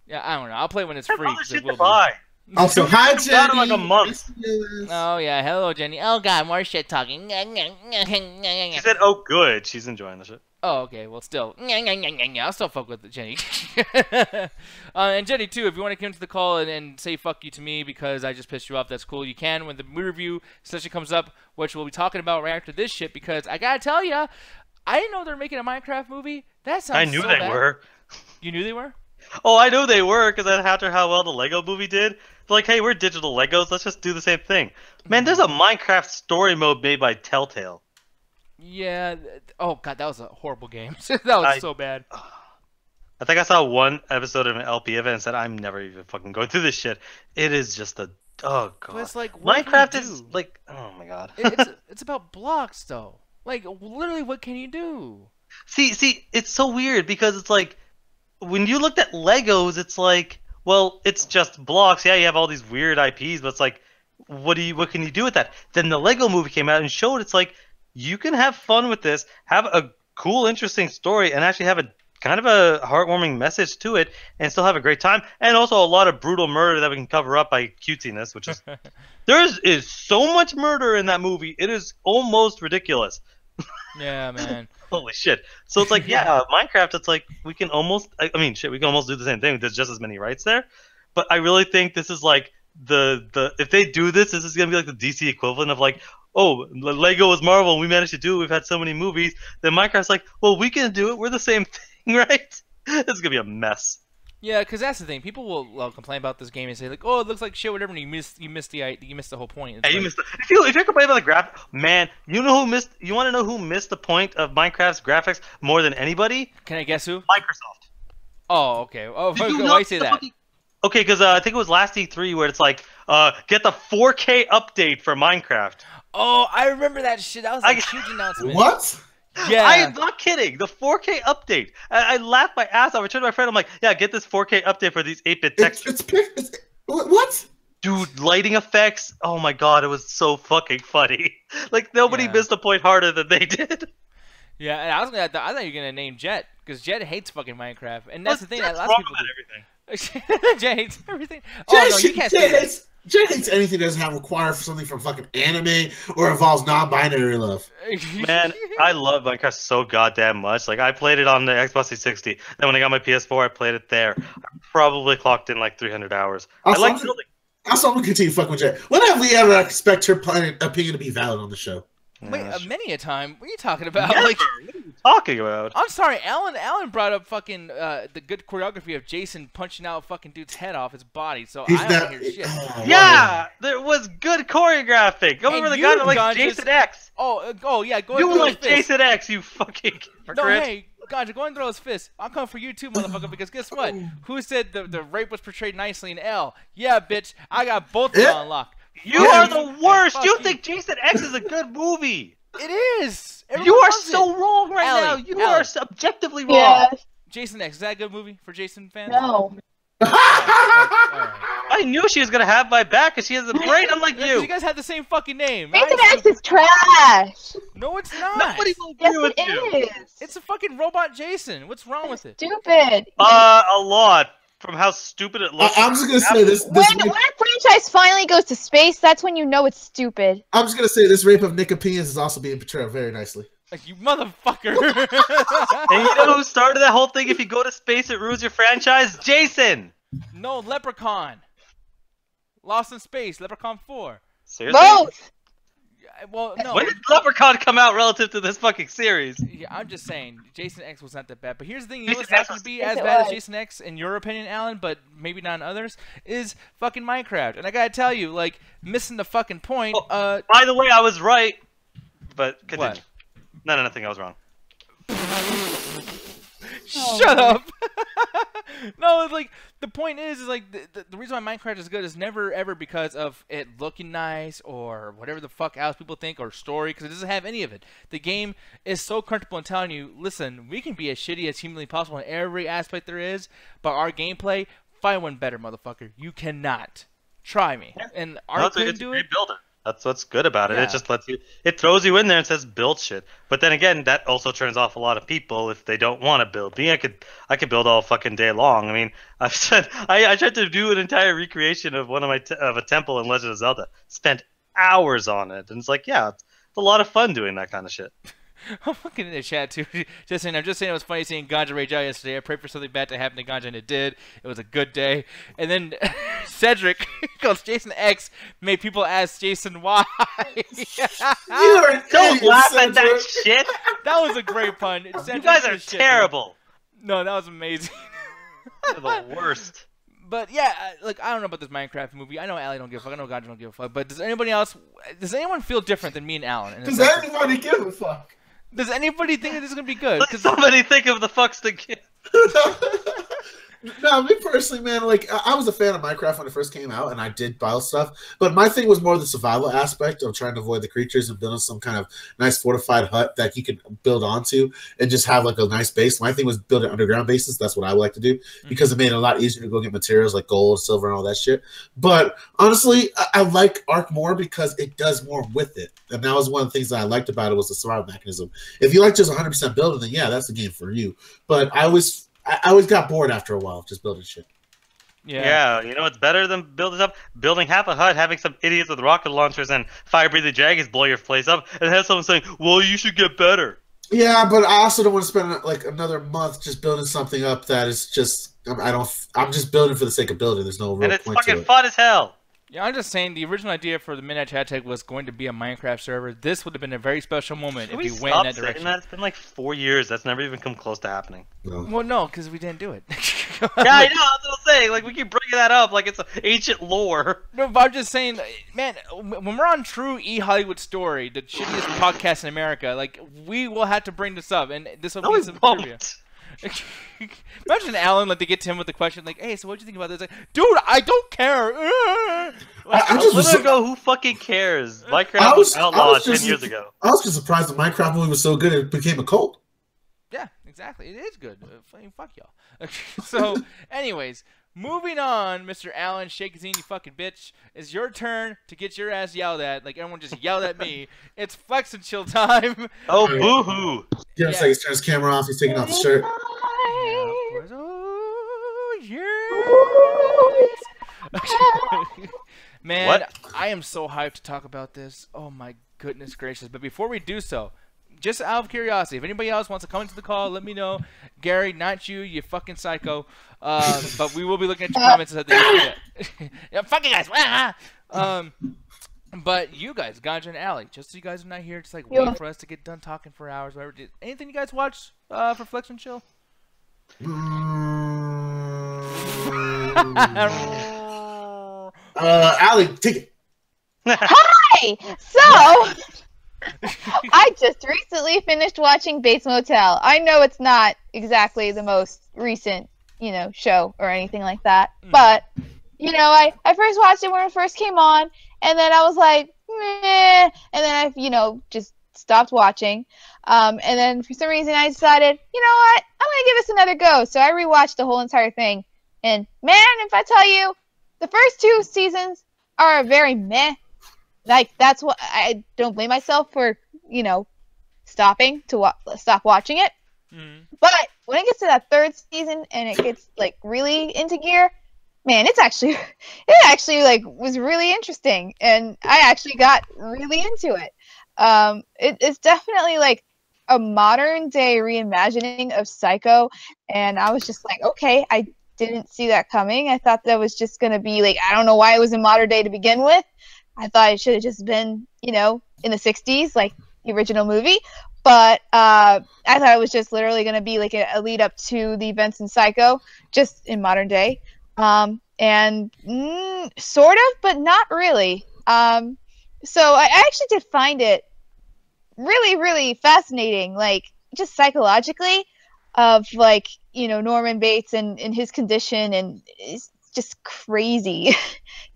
Yeah, I don't know. I'll play when it's free. Shit to buy. Also, hi, Jenny. In like a month. Oh, yeah. Hello, Jenny. Oh, God. More shit talking. She said, oh, good. She's enjoying the shit. Oh, okay. Well, still. I'll still fuck with Jenny. And Jenny, too, if you want to come to the call and say fuck you to me because I just pissed you off, that's cool. You can when the movie review session comes up, which we'll be talking about right after this shit, because I gotta tell ya, I didn't know they were making a Minecraft movie. That sounds I knew so they bad. were. You knew they were? Oh, I knew they were, because after how well the Lego movie did, they're like, hey, we're digital Legos, let's just do the same thing. Man, there's a Minecraft story mode made by Telltale. Yeah. Oh, God, that was a horrible game. That was so bad. I think I saw one episode of an LP event and said, I'm never even fucking going through this shit. It is just a... Oh, God. But it's like, what Minecraft can you is do? like... Oh, my God. It's about blocks, though. Like, literally, what can you do? See, it's so weird, because it's like... When you looked at Legos, it's like, well, it's just blocks. Yeah, you have all these weird IPs, but it's like, what can you do with that? Then the Lego movie came out and showed it's like, you can have fun with this, have a cool, interesting story, and actually have a kind of a heartwarming message to it, and still have a great time. And also a lot of brutal murder that we can cover up by cutesiness, which is there is so much murder in that movie. It is almost ridiculous. Yeah, man. Holy shit. So it's like, yeah, Minecraft, it's like, we can almost, we can almost do the same thing. There's just as many rights there. But I really think this is like, if they do this is going to be like the DC equivalent of like, oh, Lego is Marvel, and we managed to do it, we've had so many movies. Then Minecraft's like, well, we can do it, we're the same thing, right? It's going to be a mess. Yeah, because that's the thing. People will complain about this game and say like, "Oh, it looks like shit, whatever." And you missed the whole point. Hey, you missed. If you're complaining about the graph, man, you know who missed? You want to know who missed the point of Minecraft's graphics more than anybody? Can I guess who? Microsoft. Oh, okay. Oh, why do you say that? Okay, because I think it was last E3 where it's like, get the 4K update for Minecraft. Oh, I remember that shit. That was like a huge announcement. What? Yeah. I am not kidding. The 4K update. I laughed my ass off. I turned to my friend. I'm like, yeah, get this 4K update for these 8-bit textures. What? Dude, lighting effects. Oh my god, it was so fucking funny. Like, nobody missed the point harder than they did. Yeah, and I thought you were going to name Jet, because Jet hates fucking Minecraft. And that's the thing that lots wrong of people about everything. Jet hates everything. Oh, no, you can't say that. Jay hates anything that doesn't have require something from fucking anime or involves non-binary love. Man, I love Minecraft so goddamn much. Like, I played it on the Xbox 360. Then when I got my PS4, I played it there. I probably clocked in like 300 hours. Also, I like building. Also, I'm gonna continue fucking with Jay. When have we ever expect her opinion to be valid on the show? Wait, many a time. What are you talking about? Never. Like, what are you talking about? I'm sorry, Alan brought up fucking the good choreography of Jason punching out fucking dude's head off his body, so I don't hear shit. Yeah, there was good choreographing. Go remember the guy that likes Jason X. Oh yeah, go You and throw like his fist. Jason X, you fucking No, hey, Ganja, go and throw his fist. I'll come for you too, motherfucker, because guess what? Who said the rape was portrayed nicely in L? Yeah, bitch, I got both of them on lock. You are the worst. You think Jason X is a good movie? It is. You are so wrong right now. You are subjectively wrong. Yes. Jason X, is that a good movie for Jason fans? No. I knew she was gonna have my back because she has a brain unlike you. You guys have the same fucking name. Jason X is trash. No, it's not. Nobody will Yes, agree with it you. is. It's a fucking robot Jason. What's wrong with it? Stupid. A lot. from how stupid it looks. I'm just gonna say this. When a franchise finally goes to space, that's when you know it's stupid. I'm just gonna say this rape of Nick opinions is also being portrayed very nicely. Like, you motherfucker. And you know who started that whole thing? If you go to space, it ruins your franchise. Jason. No, Leprechaun. Lost in Space, Leprechaun 4. Seriously? Both. Well, no. When did Leprechaun come out relative to this fucking series? Yeah, I'm just saying, Jason X was not that bad. But here's the thing, you know what's Jason not X going to be Yes, as it bad as was. Jason X, in your opinion, Alan, but maybe not in others, is fucking Minecraft. And I gotta tell you, like, missing the fucking point, By the way, I was right. But continue. What? No, nothing. I was wrong. Shut up! No, it's like, the point is like, the reason why Minecraft is good is never ever because of it looking nice or whatever the fuck else people think, or story, because it doesn't have any of it. The game is so comfortable in telling you, listen, we can be as shitty as humanly possible in every aspect there is, but our gameplay, find one better, motherfucker. You cannot. Try me. Yeah. And Art couldn't do it. Rebuild it. That's what's good about it. Yeah. It just lets you. It throws you in there and says build shit. But then again, that also turns off a lot of people if they don't want to build. Me, I could build all fucking day long. I mean, I've said I tried to do an entire recreation of one of my of a temple in Legend of Zelda. Spent hours on it, and it's like, yeah, it's a lot of fun doing that kind of shit. I'm fucking in the chat too. I'm just saying it was funny seeing Ganja rage out yesterday. I prayed for something bad to happen to Ganja, and it did. It was a good day. And then Cedric goes, Jason X made people ask Jason why. Don't laugh at that shit. That was a great pun. You guys are terrible. No, that was amazing. You're the worst. But yeah, like, I don't know about this Minecraft movie. I know Allie don't give a fuck. I know Ganja don't give a fuck. But does anyone feel different than me and Alan? Does anybody give a fuck? Does anybody think that this is gonna be good? Let somebody think of the fucks to get. No, me personally, man, like, I was a fan of Minecraft when it first came out, and I did buy stuff. But my thing was more the survival aspect of trying to avoid the creatures and building some kind of nice fortified hut that you could build onto and just have like a nice base. My thing was building underground bases. That's what I would like to do because it made it a lot easier to go get materials like gold, silver, and all that shit. But honestly, I like Ark more because it does more with it. And that was one of the things that I liked about it was the survival mechanism. If you like just 100% building, then yeah, that's the game for you. But I always got bored after a while just building shit. Yeah, you know what's better than building up? Building half a hut, having some idiots with rocket launchers and fire-breathing dragons blow your place up, and have someone saying, well, you should get better. Yeah, but I also don't want to spend like another month just building something up that is just I'm just building for the sake of building. There's no real And it's point to fucking it. fun as hell. Yeah, I'm just saying the original idea for the Midnight Chat Tech was going to be a Minecraft server. This would have been a very special moment if we went in that direction. That? It's been like 4 years. That's never even come close to happening. No. Well, no, because we didn't do it. Yeah, I know. That's what I'm saying. Like, we keep bringing that up like it's ancient lore. No, but I'm just saying, man, when we're on True E Hollywood Story, the shittiest podcast in America, like, we will have to bring this up, and this will be some trivia. Imagine Alan, like, they get to him with the question, like, hey, so what'd you think about this? Like, dude, I don't care. I A just was little ago, who fucking cares? Minecraft was outlawed 10 years ago. I was just surprised the Minecraft movie was so good it became a cult. Yeah, exactly. It is good. Fuck y'all. So, anyways, moving on, Mr. Alan Shakazine, you fucking bitch. It's your turn to get your ass yelled at. Like, everyone just yelled at me. It's Flex and Chill time. Oh, boo-hoo. Give him a second, he's turning his camera off, he's taking off the shirt. Man, What? I am so hyped to talk about this. Oh my goodness gracious. But before we do so, just out of curiosity, if anybody else wants to come into the call, let me know. Gary, not you, you fucking psycho. But we will be looking at your comments at the end of it. Yeah, fucking guys. But you guys, Ganja and Allie, just so you guys are not here, just like waiting for us to get done talking for hours. Whatever. Anything you guys watch for Flex and Chill? Allie, take it. Hi! So, I just recently finished watching Bates Motel. I know it's not exactly the most recent, show or anything like that. But, I first watched it when it first came on, and then I was like, meh. And then I, just stopped watching. And then for some reason I decided, you know what? I'm going to give this another go. So I rewatched the whole entire thing. And, man, if I tell you, the first 2 seasons are very meh. Like, that's what I don't blame myself for, stopping to stop watching it. But when it gets to that third season and it gets like really into gear, man, it actually like was really interesting, and I actually got really into it. It's definitely like a modern day reimagining of Psycho, and I was just like, okay, I didn't see that coming. I thought that was just gonna be like, I don't know why it was in modern day to begin with. I thought it should have just been, in the 60s, like the original movie. But I thought it was just literally going to be like a lead up to the events in Psycho, just in modern day. And sort of, but not really. So I actually did find it really, really fascinating, like just psychologically, of like, Norman Bates and his condition, and it's just crazy.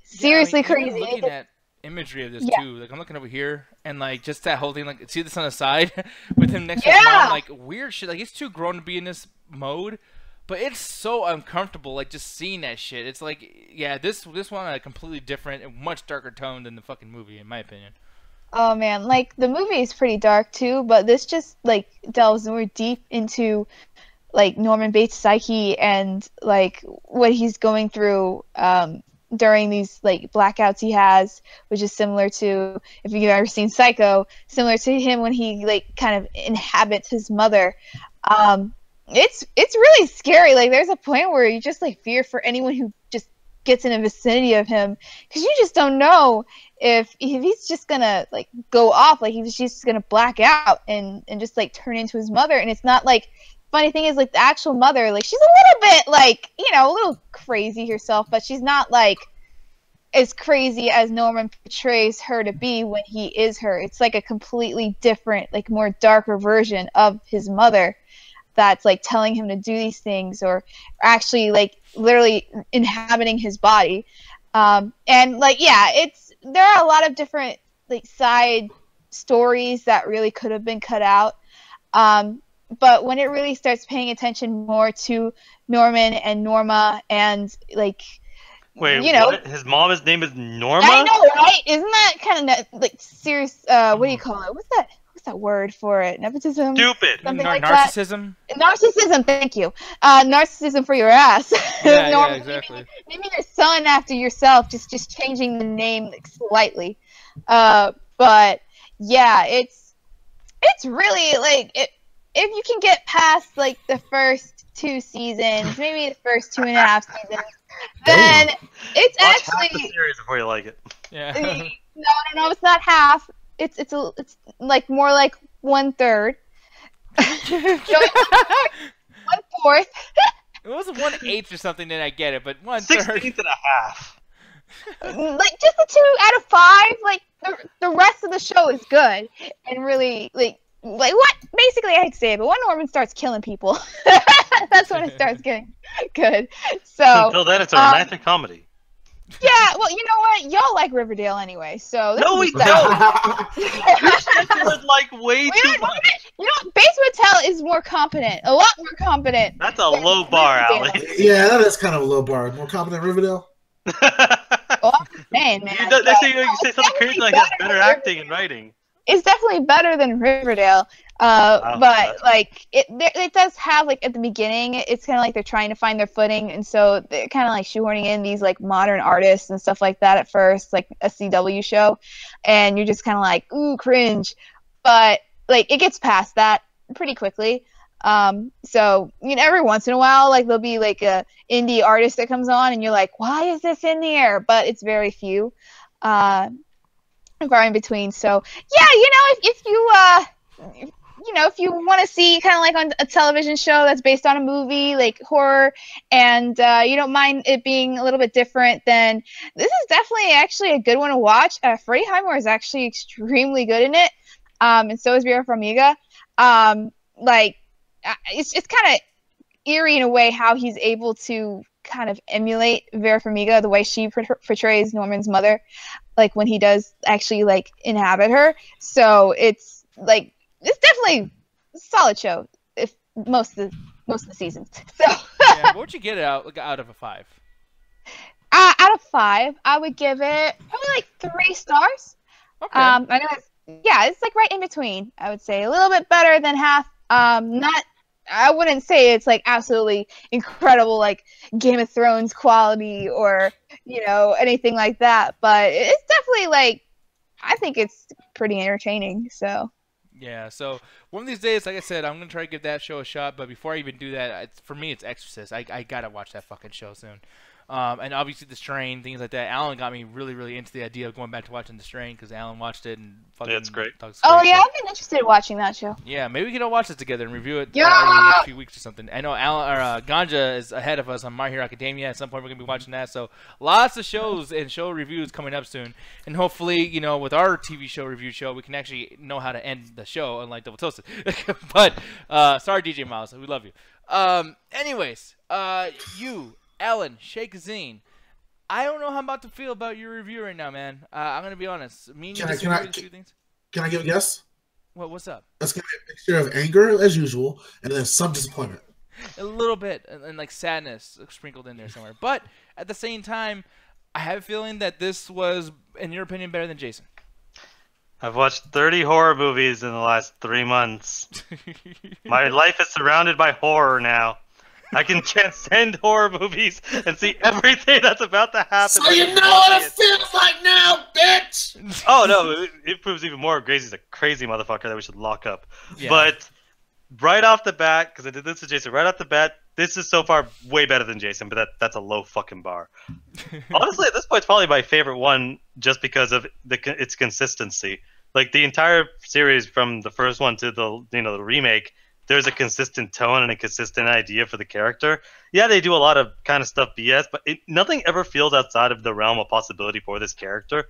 Seriously crazy. Looking at imagery of this too, like I'm looking over here, and like just that whole thing, like see this on the side with him next to his mom, like weird shit. Like he's too grown to be in this mode, but it's so uncomfortable. Like just seeing that shit, it's like, this one a completely different and much darker tone than the fucking movie, in my opinion. Oh man, like the movie is pretty dark too, but this just like delves more deep into like Norman Bates' psyche and like what he's going through during these like blackouts he has, which is similar to, if you've ever seen Psycho, similar to him when he like kind of inhabits his mother. It's really scary. Like there's a point where you just like fear for anyone who just gets in the vicinity of him, because you just don't know if he's just gonna like go off, like he's just gonna black out and just like turn into his mother. And it's not like, funny thing is, like the actual mother, like she's a little bit like, a little crazy herself, but she's not like as crazy as Norman portrays her to be when he is her. It's like a completely different, like more darker version of his mother that's like telling him to do these things, or actually like literally inhabiting his body. And like, there are a lot of different like side stories that really could have been cut out. But when it really starts paying attention more to Norman and Norma, and like, wait, what? His mom's name is Norma? I know, right? Isn't that kind of like serious? What do you call it? What's that word for it? Nepotism? Stupid. Something like narcissism? That? Narcissism. Thank you. Narcissism for your ass. Yeah, exactly. Naming your son after yourself, just changing the name like, slightly. But yeah, it's really like it. If you can get past like the first 2 seasons, maybe the first 2.5 seasons, then it's Watch actually half the series before you like it. Yeah. No, it's not half. It's like more like 1/3. 1/4. It was 1/8 or something, then I get it, but 1/3. 16th and a half. Like just the 2 out of 5. Like the rest of the show is good, and really like what? Basically, I hate to say it, but when Norman starts killing people, that's when it starts getting good. So until then, it's a romantic comedy. Yeah, well, you know what? Y'all like Riverdale anyway, so no, we don't. It's like way too much. Bates Motel is more competent, a lot more competent. That's a low bar, Allie. Yeah, that is kind of a low bar. More competent Riverdale. Well, man. Next thing you say something crazy like that's better acting and writing. It's definitely better than Riverdale, but like it does have like at the beginning, it's kind of like they're trying to find their footing, and so they're kind of like shoehorning in these like modern artists and stuff like that at first, like a CW show, and you're just kind of like, ooh, cringe, but like it gets past that pretty quickly. So every once in a while, like there'll be like a indie artist that comes on, and you're like, why is this in here? But it's very few. Far in between. So yeah, if you want to see kind of like on a television show that's based on a movie, like horror, and you don't mind it being a little bit different, then this is definitely actually a good one to watch. Freddie Highmore is actually extremely good in it, and so is Vera Farmiga. It's kind of eerie in a way how he's able to kind of emulate Vera Farmiga, the way she portrays Norman's mother, like when he does actually like inhabit her. So it's like, it's definitely a solid show if most of the seasons. So yeah, what would you get out of a 5? Out of 5, I would give it probably like 3 stars. Okay. I know it's like right in between. I would say a little bit better than half. Not I wouldn't say it's like absolutely incredible, like Game of Thrones quality or anything like that. But it's definitely like I think it's pretty entertaining. So. Yeah, so one of these days, like I said, I'm gonna try to give that show a shot. But before I even do that, for me, it's Exorcist. I gotta watch that fucking show soon. And obviously The Strain, things like that. Alan got me really, really into the idea of going back to watching The Strain because Alan watched it and fucking. Yeah, it's great. Oh yeah, I've been interested in watching that show. Yeah, maybe we can all watch it together and review it Yeah! over the next few weeks or something. I know Alan or Ganja is ahead of us on My Hero Academia. At some point, we're gonna be watching that. So lots of shows and show reviews coming up soon. And hopefully, with our TV show review show, we can actually know how to end the show, unlike Double Toasted. But sorry, DJ Miles, we love you. Anyways, you, Alan, Sheikh Zine. I don't know how I'm about to feel about your review right now, man. I'm gonna be honest. Me and you disagree with a few things. Can I give a guess? What's up? That's gonna be a mixture of anger as usual, and then some disappointment. A little bit, and like sadness sprinkled in there somewhere. But at the same time, I have a feeling that this was, in your opinion, better than Jason. I've watched 30 horror movies in the last 3 months. My life is surrounded by horror now. I can transcend horror movies and see everything that's about to happen. So you know what it feels like now, bitch! Oh, no, it proves even more Gracie's a crazy motherfucker that we should lock up. Yeah. But right off the bat, because I did this to Jason, right off the bat, this is so far way better than Jason, but that's a low fucking bar. Honestly, at this point, it's probably my favorite one just because of its consistency. Like, the entire series from the first one to the remake, there's a consistent tone and a consistent idea for the character. Yeah, they do a lot of kind of stuff BS, but nothing ever feels outside of the realm of possibility for this character.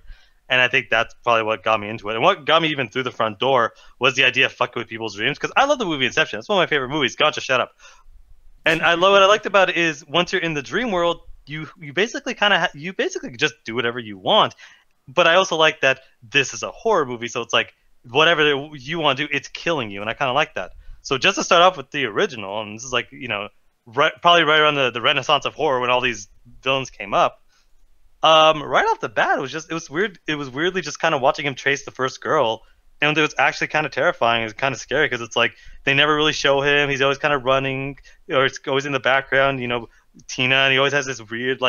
And I think that's probably what got me into it. And what got me even through the front door was the idea of fucking with people's dreams. Because I love the movie Inception. It's one of my favorite movies. Gotcha, shut up. And what I liked about it is once you're in the dream world, you basically you basically just do whatever you want. But I also like that this is a horror movie, so it's like whatever you want to do, it's killing you, and I kind of like that. So just to start off with the original, and this is like probably right around the renaissance of horror when all these villains came up. Right off the bat, it was weird. It was weirdly just kind of watching him chase the first girl, and it was actually kind of terrifying. It was kind of scary because it's like they never really show him. He's always kind of running, or it's always in the background. Tina, and he always has this weird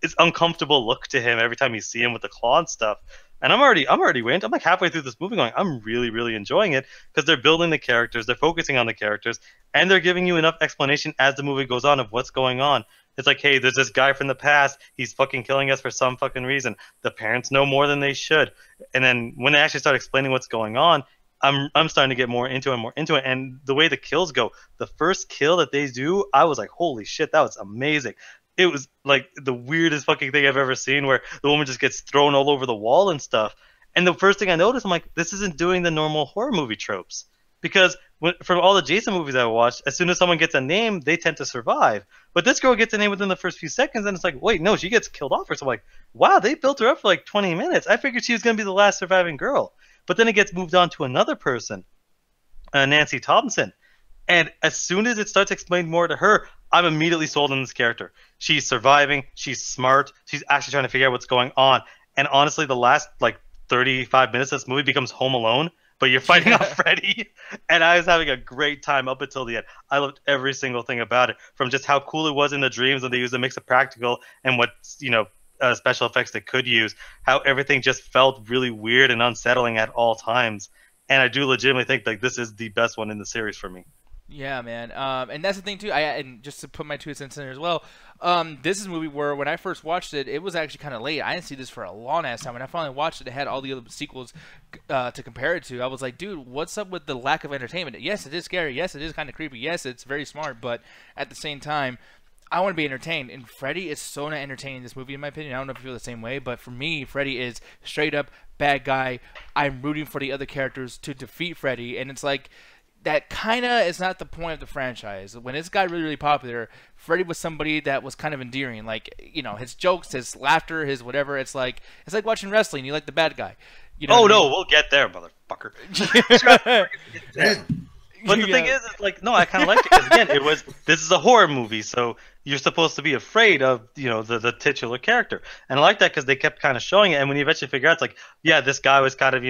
it's uncomfortable look to him every time you see him with the claw and stuff. And I'm already went. I'm like halfway through this movie going, I'm really, really enjoying it because they're building the characters, they're focusing on the characters, and they're giving you enough explanation as the movie goes on of what's going on. It's like, hey, there's this guy from the past. He's fucking killing us for some fucking reason. The parents know more than they should. And then when they actually start explaining what's going on, I'm starting to get more into it. And the way the kills go, the first kill that they do, I was like, holy shit, that was amazing. It was like the weirdest fucking thing I've ever seen where the woman just gets thrown all over the wall and stuff. And the first thing I noticed, I'm like, this isn't doing the normal horror movie tropes. Because from all the Jason movies I watched, as soon as someone gets a name, they tend to survive. But this girl gets a name within the first few seconds, and it's like, wait, no, she gets killed off. So I'm like, wow, they built her up for like 20 minutes. I figured she was going to be the last surviving girl. But then it gets moved on to another person, Nancy Thompson. And as soon as it starts explaining more to her, I'm immediately sold on this character. She's surviving. She's smart. She's actually trying to figure out what's going on. And honestly, the last 35 minutes of this movie becomes Home Alone, but you're fighting off Freddy. And I was having a great time up until the end. I loved every single thing about it, from just how cool it was in the dreams when they used a mix of practical and what special effects they could use. How everything just felt really weird and unsettling at all times. And I do legitimately think this is the best one in the series for me. Yeah, man. And that's the thing too. And just to put my 2 cents in there as well. This is a movie where when I first watched it, it was actually kind of late. I didn't see this for a long ass time. When I finally watched it, it had all the other sequels to compare it to. I was like, dude, what's up with the lack of entertainment? Yes, it is scary. Yes, it is kind of creepy. Yes, it's very smart. But at the same time, I want to be entertained. And Freddy is so not entertaining in this movie, in my opinion. I don't know if you feel the same way, but for me, Freddy is straight up bad guy. I'm rooting for the other characters to defeat Freddy, and it's like, that kind of is not the point of the franchise. When this got really, really popular, Freddy was somebody that was kind of endearing. His jokes, his laughter, his whatever. It's like watching wrestling. You like the bad guy. No, we'll get there, motherfucker. But the thing is, no, I kind of liked it because again, this is a horror movie, so you're supposed to be afraid of, the titular character. And I like that because they kept kind of showing it. And when you eventually figure out, it's like, yeah, this guy was kind of,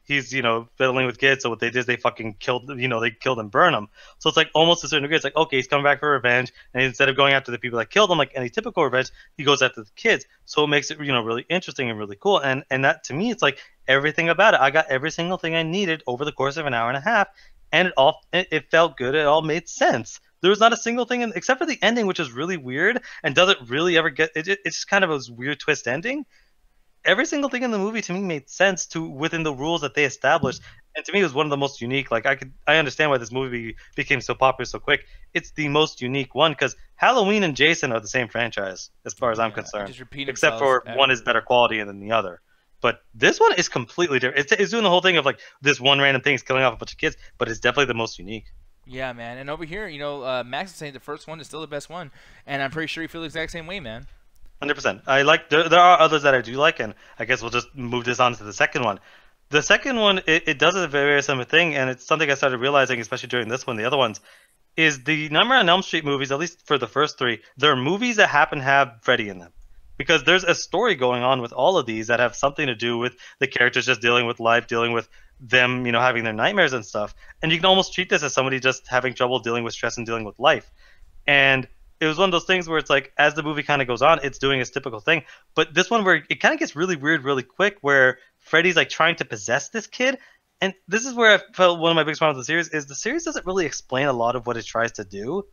he's, fiddling with kids. So what they did is they fucking killed, they killed and burned him. So it's like almost to a certain degree, it's like, okay, he's coming back for revenge. And instead of going after the people that killed him, like any typical revenge, he goes after the kids. So it makes it, really interesting and really cool. And that to me, it's like everything about it. I got every single thing I needed over the course of an hour and a half. And it felt good. It all made sense. There was not a single thing except for the ending, which is really weird and doesn't really ever get. It's just kind of a weird twist ending. Every single thing in the movie to me made sense within the rules that they established, and to me it was one of the most unique. Like I understand why this movie became so popular so quick. It's the most unique one because Halloween and Jason are the same franchise as far as I'm concerned, except for one is better quality than the other. But this one is completely different. It's doing the whole thing of like this one random thing is killing off a bunch of kids, but it's definitely the most unique. Yeah, man. And over here, Max is saying the first one is still the best one, and I'm pretty sure you feel the exact same way, man. 100%. I like. There are others that I do like, and I guess we'll just move this on to the second one. The second one, it does a very similar thing, and it's something I started realizing, especially during this one, the other ones, is the Nightmare on Elm Street movies, at least for the first three, they're movies that happen to have Freddy in them. Because there's a story going on with all of these that have something to do with the characters just dealing with life, dealing with them, having their nightmares and stuff. And you can almost treat this as somebody just having trouble dealing with stress and dealing with life. And it was one of those things where it's like, as the movie kind of goes on, it's doing its typical thing. But this one where it kind of gets really weird really quick, where Freddy's like trying to possess this kid. And this is where I felt one of my biggest problems with the series is the series doesn't really explain a lot of what it tries to do.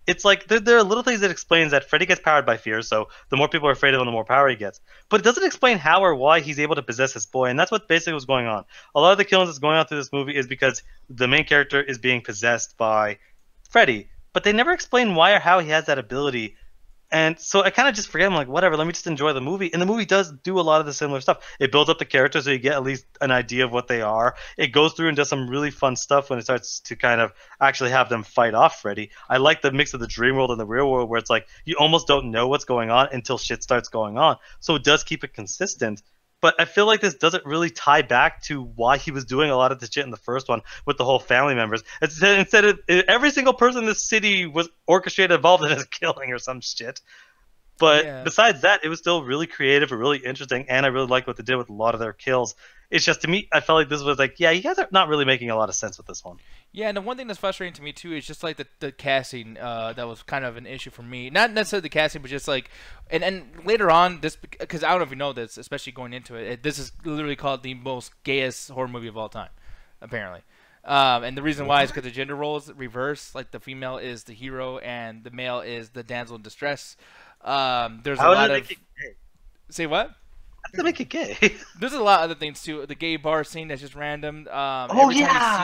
It's like there are little things that explains that Freddy gets powered by fear, so the more people are afraid of him, the more power he gets. But it doesn't explain how or why he's able to possess this boy, and that's what basically was going on. A lot of the killings that's going on through this movie is because the main character is being possessed by Freddy, but they never explain why or how he has that ability. And so I kind of just forget. I'm like, whatever, let me just enjoy the movie. And the movie does do a lot of the similar stuff. It builds up the characters so you get at least an idea of what they are. It goes through and does some really fun stuff when it starts to kind of actually have them fight off Freddy. I like the mix of the dream world and the real world where it's like you almost don't know what's going on until shit starts going on. So it does keep it consistent. But I feel like this doesn't really tie back to why he was doing a lot of the shit in the first one with the whole family members. Instead of every single person in the city was orchestrated, involved in his killing or some shit. But besides that, it was still really creative and really interesting, and I really liked what they did with a lot of their kills. It's just, to me, I felt like this was like, yeah, you guys are not really making a lot of sense with this one. Yeah, and the one thing that's frustrating to me, too, is just like the casting that was kind of an issue for me. Not necessarily the casting, but just like, and later on, this, because I don't know if you know this, especially going into it, this is literally called the most gayest horror movie of all time, apparently. And the reason why is because the gender roles reverse. Like, the female is the hero, and the male is the damsel in distress. There's a lot of... Say what? How does that make it gay? There's a lot of other things too. The gay bar scene that's just random. I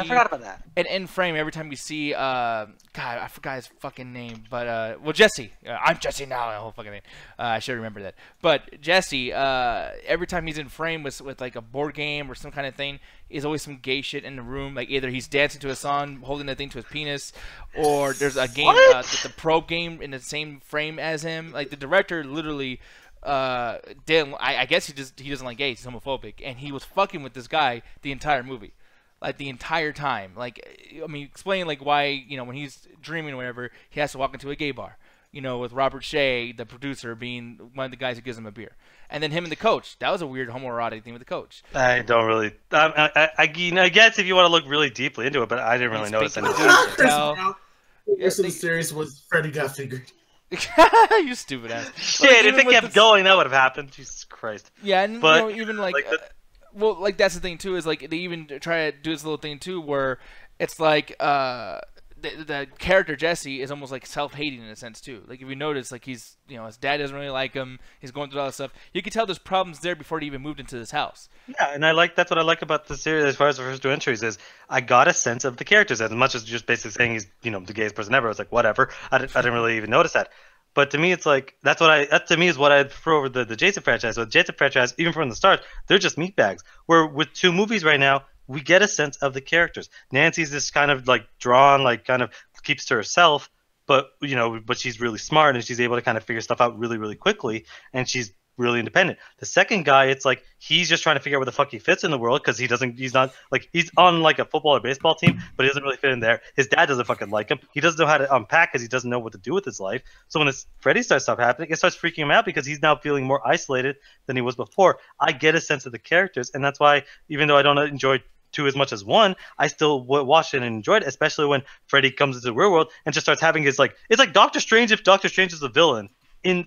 forgot about that. And in frame, every time you see, God, I forgot his fucking name, but well, Jesse. I'm Jesse now. The whole fucking name. I should remember that. But Jesse, every time he's in frame with like a board game or some kind of thing, is always some gay shit in the room. Like either he's dancing to a song, holding the thing to his penis, or there's a game, the probe game in the same frame as him. Like the director literally. I guess he doesn't like gays. He's homophobic, and he was fucking with this guy the entire movie, like the entire time. Like, I mean, explain like why when he's dreaming or whatever, he has to walk into a gay bar. With Robert Shea, the producer, being one of the guys who gives him a beer, and then him and the coach. That was a weird homoerotic thing with the coach. I don't really. I guess if you want to look really deeply into it, but I didn't really notice anything. The rest of the series was Freddy got fingered. You stupid ass. Shit, if it kept going, that would have happened. Jesus Christ. Yeah, and even like well, like that's the thing too, is like they even try to do this little thing too, where it's like the character Jesse is almost like self-hating in a sense too. Like if you notice, like he's his dad doesn't really like him. He's going through all this stuff. You can tell there's problems there before he even moved into this house. Yeah, and that's what I like about the series as far as the first two entries is I got a sense of the characters as much as just basically saying he's the gayest person ever. I was like whatever. I didn't really even notice that. But to me, it's like that to me is what I'd prefer over the Jason franchise. So the Jason franchise, even from the start, they're just meatbags. Where with two movies right now, we get a sense of the characters. Nancy's this kind of like drawn, like kind of keeps to herself, but she's really smart and she's able to kind of figure stuff out really, really quickly. And she's really independent. The second guy, it's like he's just trying to figure out where the fuck he fits in the world because he's not like he's on like a football or baseball team, but he doesn't really fit in there. His dad doesn't fucking like him. He doesn't know how to unpack because he doesn't know what to do with his life. So when this Freddy starts stuff happening, it starts freaking him out because he's now feeling more isolated than he was before. I get a sense of the characters, and that's why even though I don't enjoy 2 as much as 1, I still watched it and enjoyed it, especially when Freddy comes into the real world and just starts having his like it's like Doctor Strange if Doctor Strange is the villain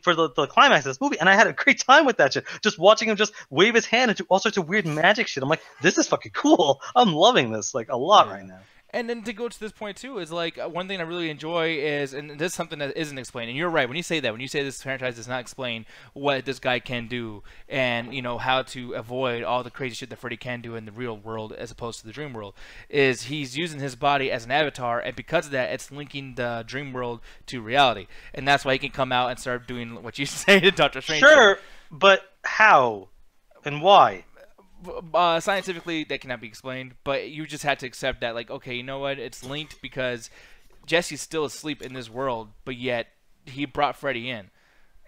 for the climax of this movie, and I had a great time with that shit. Just watching him just wave his hand and do all sorts of weird magic shit. I'm like, this is fucking cool. I'm loving this like a lot right now. And then to go to this point too is like one thing I really enjoy is, and this is something that isn't explained. And you're right when you say that. When you say this franchise does not explain what this guy can do, and how to avoid all the crazy shit that Freddy can do in the real world as opposed to the dream world, is he's using his body as an avatar, and because of that, it's linking the dream world to reality, and that's why he can come out and start doing what you say to Doctor Strange. Sure, but how and why? Scientifically, that cannot be explained, but you just had to accept that, like, okay, you know what? It's linked because Jesse's still asleep in this world, but yet he brought Freddy in.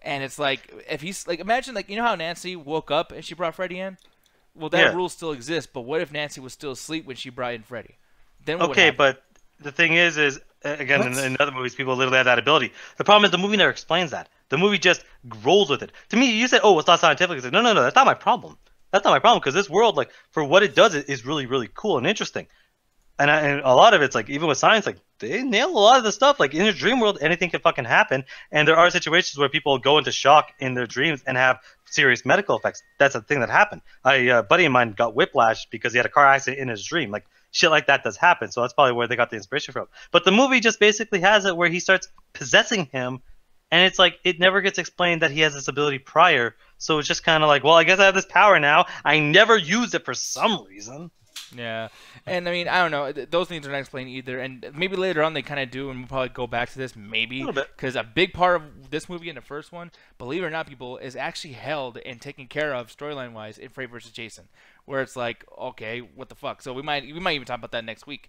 And it's like, if he's, like, imagine, like, how Nancy woke up and she brought Freddy in? Well, that rule still exists, but what if Nancy was still asleep when she brought in Freddy? Then what would happen? But the thing is again, in other movies, people literally have that ability. The problem is the movie never explains that. The movie just rolls with it. To me, you said, oh, it's not scientific. I said, no, that's not my problem. That's not my problem because this world, like, for what it does, is really, really cool and interesting. And a lot of it's, like, even with science, like, they nail a lot of the stuff. Like, in a dream world, anything can fucking happen. And there are situations where people go into shock in their dreams and have serious medical effects. That's a thing that happened. A buddy of mine got whiplash because he had a car accident in his dream. Like, shit like that does happen. So that's probably where they got the inspiration from. But the movie just basically has it where he starts possessing him. And it's like, it never gets explained that he has this ability prior. So it's just kind of like, well, I guess I have this power now. I never used it for some reason. Yeah. And, I mean, I don't know. Those things are not explained either. And maybe later on they kind of do, and we'll probably go back to this, maybe. A little bit. Because a big part of this movie and the first one, believe it or not, people, is actually held and taken care of storyline-wise in Freddy vs. Jason. Where it's like, okay, what the fuck? So we might even talk about that next week.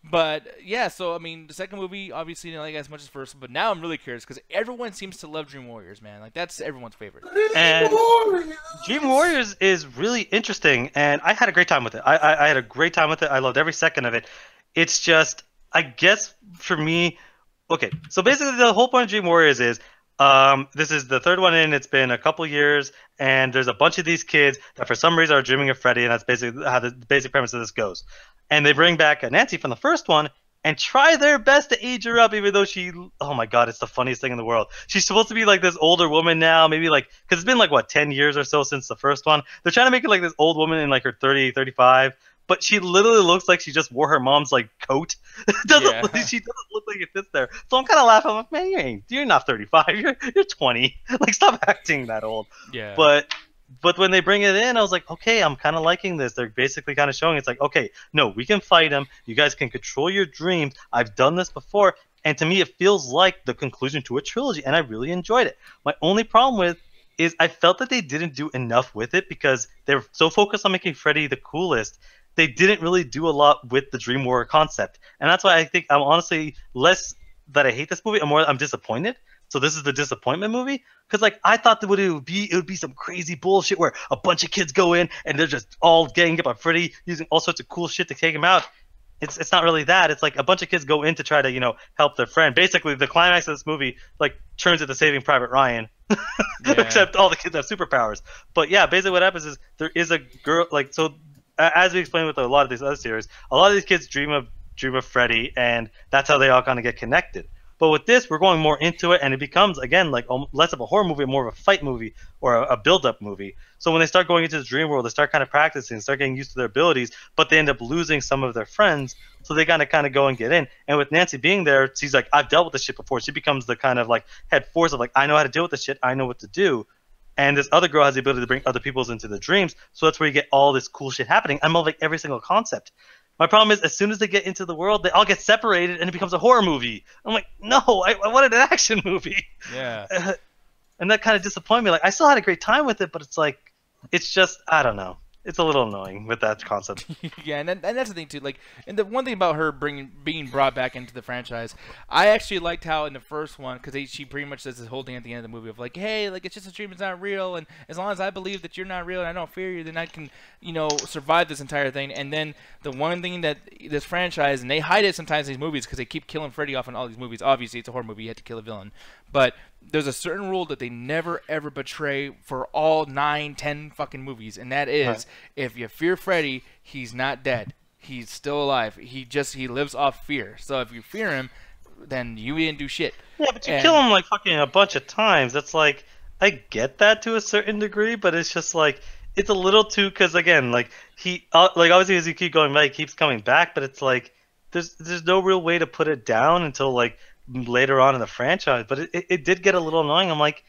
But yeah, so I mean, the second movie obviously didn't like as much as the first, but now I'm really curious because everyone seems to love Dream Warriors, man. Like that's everyone's favorite. And Dream Warriors is really interesting, and I had a great time with it. I had a great time with it. I loved every second of it. It's just, I guess for me, okay. So basically, the whole point of Dream Warriors is. This is the third one in. It's been a couple years, and there's a bunch of these kids that for some reason are dreaming of Freddy, and that's basically how the basic premise of this goes. And they bring back Nancy from the first one and try their best to age her up, even though she, oh my god, it's the funniest thing in the world. She's supposed to be like this older woman now, maybe like, because it's been like, what, 10 years or so since the first one. They're trying to make it like this old woman in like her 30, 35. But she literally looks like she just wore her mom's like coat. She doesn't look like it fits there. So I'm kind of laughing. I'm like, man, you're not 35. You're 20. Like, stop acting that old. Yeah. But when they bring it in, I was like, okay, I'm kind of liking this. They're basically kind of showing it's like, okay, no, we can fight him. You guys can control your dreams. I've done this before, and to me, it feels like the conclusion to a trilogy, and I really enjoyed it. My only problem with is I felt that they didn't do enough with it because they were so focused on making Freddy the coolest. They didn't really do a lot with the Dream Warrior concept. And that's why I think I'm honestly less that I hate this movie and more I'm disappointed. So this is the disappointment movie. Because like I thought that it would be some crazy bullshit where a bunch of kids go in and they're just all gang up on Freddy using all sorts of cool shit to take him out. It's not really that. It's like a bunch of kids go in to try to, help their friend. Basically, the climax of this movie like turns into Saving Private Ryan. Except all the kids have superpowers. But yeah, basically what happens is there is a girl like so as we explained with a lot of these other series, a lot of these kids dream of Freddy, and that's how they all kind of get connected. But with this, we're going more into it, and it becomes, again, like less of a horror movie, more of a fight movie or a build-up movie. So when they start going into the dream world, they start kind of practicing, start getting used to their abilities, but they end up losing some of their friends, so they kind of go and get in. And with Nancy being there, she's like, I've dealt with this shit before. She becomes the kind of like head force of like, I know how to deal with this shit, I know what to do. And this other girl has the ability to bring other people's into the dreams, so that's where you get all this cool shit happening. I'm loving every single concept. My problem is, as soon as they get into the world, they all get separated, and it becomes a horror movie. I'm like, no, I wanted an action movie. Yeah. And that kind of disappointed me. Like, I still had a great time with it, but it's like, it's just, I don't know. it's a little annoying with that concept. Yeah, and that's the thing too. Like, and the one thing about her being brought back into the franchise, I actually liked how in the first one, because she pretty much says this whole thing at the end of the movie of like, hey, like it's just a dream, it's not real, and as long as I believe that you're not real and I don't fear you, then I can, survive this entire thing. And then the one thing that this franchise, and they hide it sometimes in these movies because they keep killing Freddy off in all these movies. Obviously, it's a horror movie; you have to kill a villain, but there's a certain rule that they never ever betray for all 9, 10 fucking movies, and that is if you fear Freddy, he's not dead. He's still alive. He lives off fear. So if you fear him, then you didn't do shit. Yeah, but you kill him like fucking a bunch of times. That's like, I get that to a certain degree, but it's just like it's a little too, because again, like he like obviously as you keep going back, he keeps coming back, but it's like there's no real way to put it down until like later on in the franchise. But it did get a little annoying. I'm like,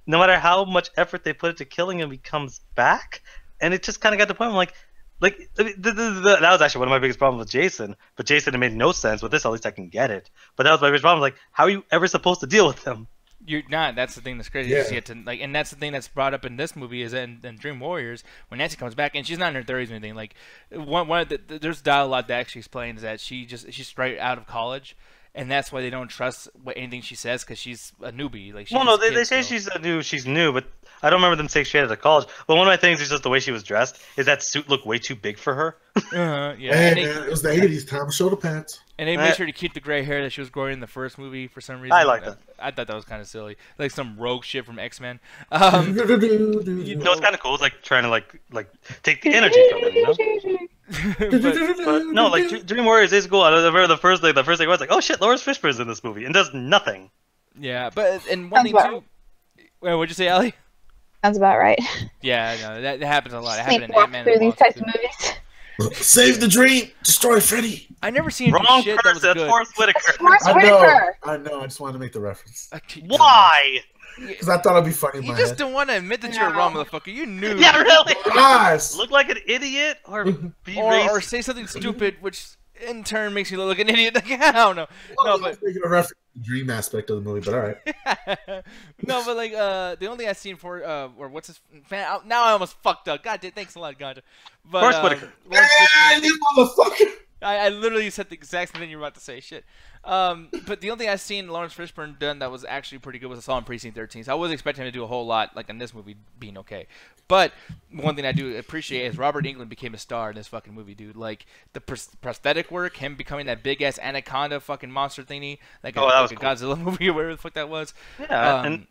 no matter how much effort they put into killing him, he comes back, and it just kind of got to the point. I'm like that was actually one of my biggest problems with Jason. But Jason, it made no sense. With this, at least I can get it. But that was my biggest problem. Like, how are you ever supposed to deal with him? You're not. That's the thing that's crazy. Yeah. You get to, like, and that's the thing that's brought up in this movie is in Dream Warriors when Nancy comes back, and she's not in her 30s or anything. Like, there's dialogue that actually explains that she's straight out of college, and that's why they don't trust anything she says because she's a newbie. Like, they say she's new, but I don't remember them saying she had a college. But one of my things is just the way she was dressed. Is that suit looked way too big for her? Yeah. Hey, man, it was the 80s. Time to show the pants. And they made sure to keep the gray hair that she was growing in the first movie for some reason. I like that. I thought that was kind of silly, like some rogue shit from X-Men. You know what's kind of cool? It's like trying to like take the energy from it. But no, like Dream Warriors is cool. I remember the first thing was like, oh shit, Lawrence Fishburne's in this movie and does nothing. Yeah, but and one thing too. Wait, what'd you say, Allie? Sounds about right. Yeah, no, that happens a lot. It happened in Sleepwalk Ant-Man through and the these Wasp, types too. of movies. Save the dream, destroy Freddy. I never seen Wrong shit that was person. That's good. Forrest Whitaker. Forrest I Whitaker. know. I just wanted to make the reference Why? because I thought it'd be funny. In You my just head. don't want to admit that you're wrong, motherfucker. You knew. Yeah, really. Guys, Look like an idiot or be or racist. say something stupid, which in turn makes you look like an idiot. I don't know. No, but making a reference to the dream aspect of the movie, but all right. no, but like the only thing I've seen for or what's his fan now I almost fucked up. God damn, thanks a lot, Ganja. But Forrest Whitaker. Lawrence Hey, Fishburne- you motherfucker! I literally said the exact same thing you were about to say. Shit. But the only thing I've seen Lawrence Fishburne done that was actually pretty good was I saw in Precinct 13. So I wasn't expecting him to do a whole lot like in this movie being okay. But one thing I do appreciate is Robert Englund became a star in this fucking movie, dude. Like the prosthetic work, him becoming that big ass anaconda fucking monster thingy, like, Oh, that was a cool. Godzilla movie or whatever the fuck that was. Yeah, and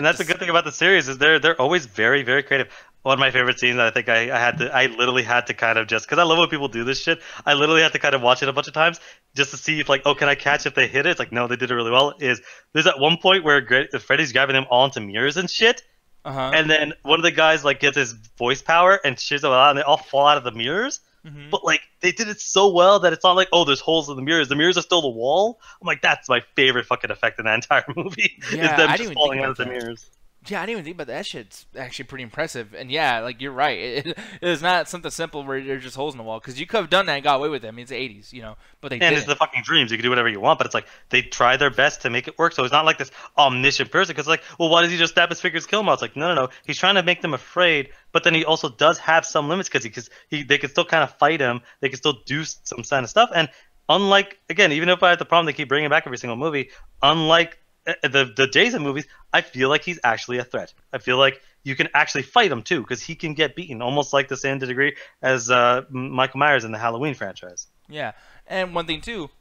that's the good thing about the series is they're always very, very creative. One of my favorite scenes, I think I literally had to kind of just, because I love when people do this shit, I literally had to kind of watch it a bunch of times just to see if like, oh, can I catch if they hit it? It's like, no, they did it really well. There's at one point where Freddy's grabbing them all into mirrors and shit, and then one of the guys like gets his voice power and shits them out and they all fall out of the mirrors. Mm-hmm. But like they did it so well that it's not like, oh, there's holes in the mirrors. The mirrors are still the wall. I'm like, that's my favorite fucking effect in that entire movie. Yeah, is them I didn't just even falling think out of about the that. mirrors. Yeah, I didn't even think about that. That shit's actually pretty impressive. And yeah, like you're right. It is not something simple where there's just holes in the wall because you could have done that and got away with it. I mean, it's the 80s, but they And didn't. it's the fucking dreams. You can do whatever you want, but it's like they try their best to make it work. So it's not like this omniscient person. Because like, well, why does he just stab his fingers, kill him all? It's like, no. He's trying to make them afraid, but then he also does have some limits because they can still kind of fight him. They can still do some kind of stuff. And unlike, again, even if I had the problem they keep bringing back every single movie, unlike the Jason movies, I feel like he's actually a threat. I feel like you can actually fight him too because he can get beaten, almost like the same degree as Michael Myers in the Halloween franchise. Yeah, and one thing too,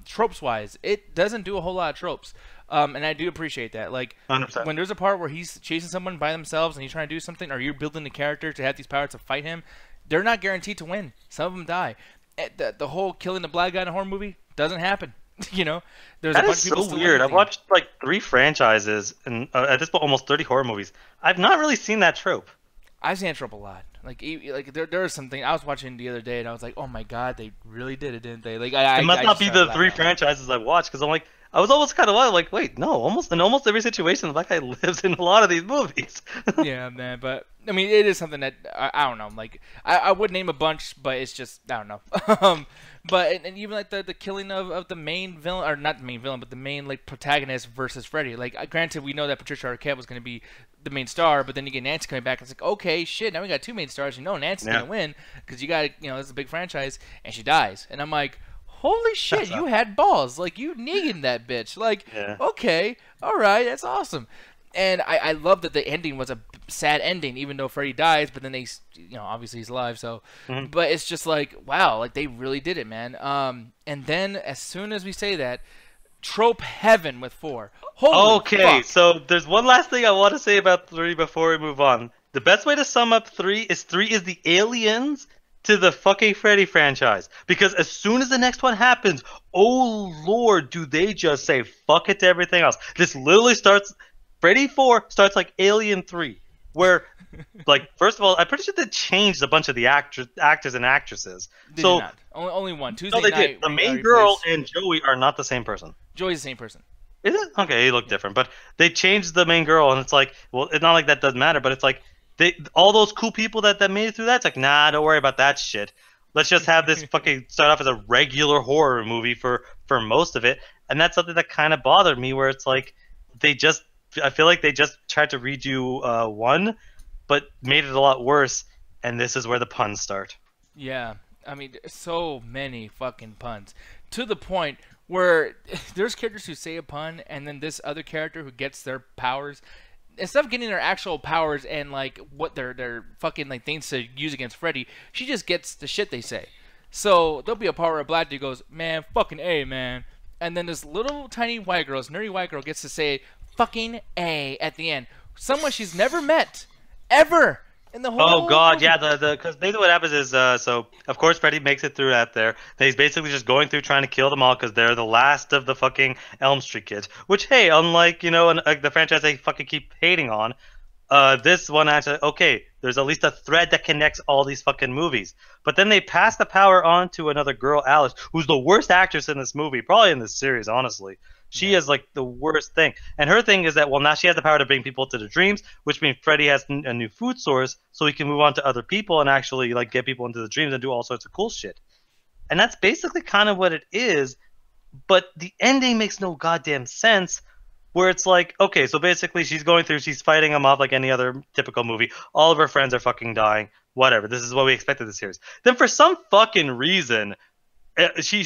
tropes wise, it doesn't do a whole lot of tropes. And I do appreciate that. Like 100%. when there's a part where he's chasing someone by themselves and he's trying to do something, or you're building the character to have these powers to fight him, they're not guaranteed to win. Some of them die. The whole killing the black guy in a horror movie doesn't happen. There's That a bunch is of people so still weird. I've living. watched like 3 franchises and at this point almost 30 horror movies. I've not really seen that trope. I've seen that trope a lot. Like there was something I was watching the other day and I was like, oh my god, they really did it, didn't they? Like It must not be just started the 3 laughing out loud. franchises I watched because I'm like, I was almost kind of like, wait, no, in almost every situation, the black guy lives in a lot of these movies. Yeah, man, but I mean, it is something that I don't know. Like, I would name a bunch, but it's just I don't know. But and even like the killing of the main villain, or not the main villain, but the main like protagonist versus Freddy. Like, granted, we know that Patricia Arquette was going to be the main star, but then you get Nancy coming back, and it's like, okay, shit, now we got two main stars. You know, Nancy's going to win because you got this is a big franchise, and she dies, and I'm like, holy shit, you had balls. Like, you Negan that bitch. Like, okay, all right, that's awesome. And I love that the ending was a sad ending, even though Freddy dies, but then they, obviously he's alive, so. But it's just like, wow, like, they really did it, man. And then, as soon as we say that, trope heaven with 4. Holy fuck. So there's one last thing I want to say about 3 before we move on. The best way to sum up 3 is the aliens to the fucking Freddy franchise. Because as soon as the next one happens, oh lord, do they just say fuck it to everything else. This literally starts, Freddy 4 starts like Alien 3, where, like, first of all, I'm pretty sure they changed a bunch of the actors and actresses. They did not. Only one. Tuesday they night. did. The main girl and Joey are not the same person. Joey's the same person. Is it? Okay, he looked different. But they changed the main girl, and it's like, well, it's not like that doesn't matter, but it's like, all those cool people that made it through that, it's like, nah, don't worry about that shit. Let's just have this fucking start off as a regular horror movie for most of it. And that's something that kind of bothered me, where it's like, I feel like they just tried to redo 1, but made it a lot worse, and this is where the puns start. Yeah, I mean, so many fucking puns. To the point where there's characters who say a pun, and then this other character who gets their powers, instead of getting their actual powers and like what their fucking like things to use against Freddy, she just gets the shit they say. So there'll be a part where a black dude goes, man, fucking A, man. And then this little tiny white girl, this nerdy white girl, gets to say fucking A at the end. Someone she's never met, ever, in the whole Oh god, movie. yeah, because basically what happens is, so of course Freddy makes it through out there. Then he's basically just going through trying to kill them all because they're the last of the fucking Elm Street kids. Which, hey, unlike, the franchise they fucking keep hating on, this one actually, okay, there's at least a thread that connects all these fucking movies. But then they pass the power on to another girl, Alice, who's the worst actress in this movie, probably in this series, honestly. She is like the worst thing. And her thing is that, well, now she has the power to bring people to the dreams, which means Freddy has a new food source, so he can move on to other people and actually like get people into the dreams and do all sorts of cool shit. And that's basically kind of what it is, but the ending makes no goddamn sense, where it's like, okay, so basically she's fighting them off like any other typical movie. All of her friends are fucking dying. Whatever. This is what we expected the series. Then for some fucking reason, she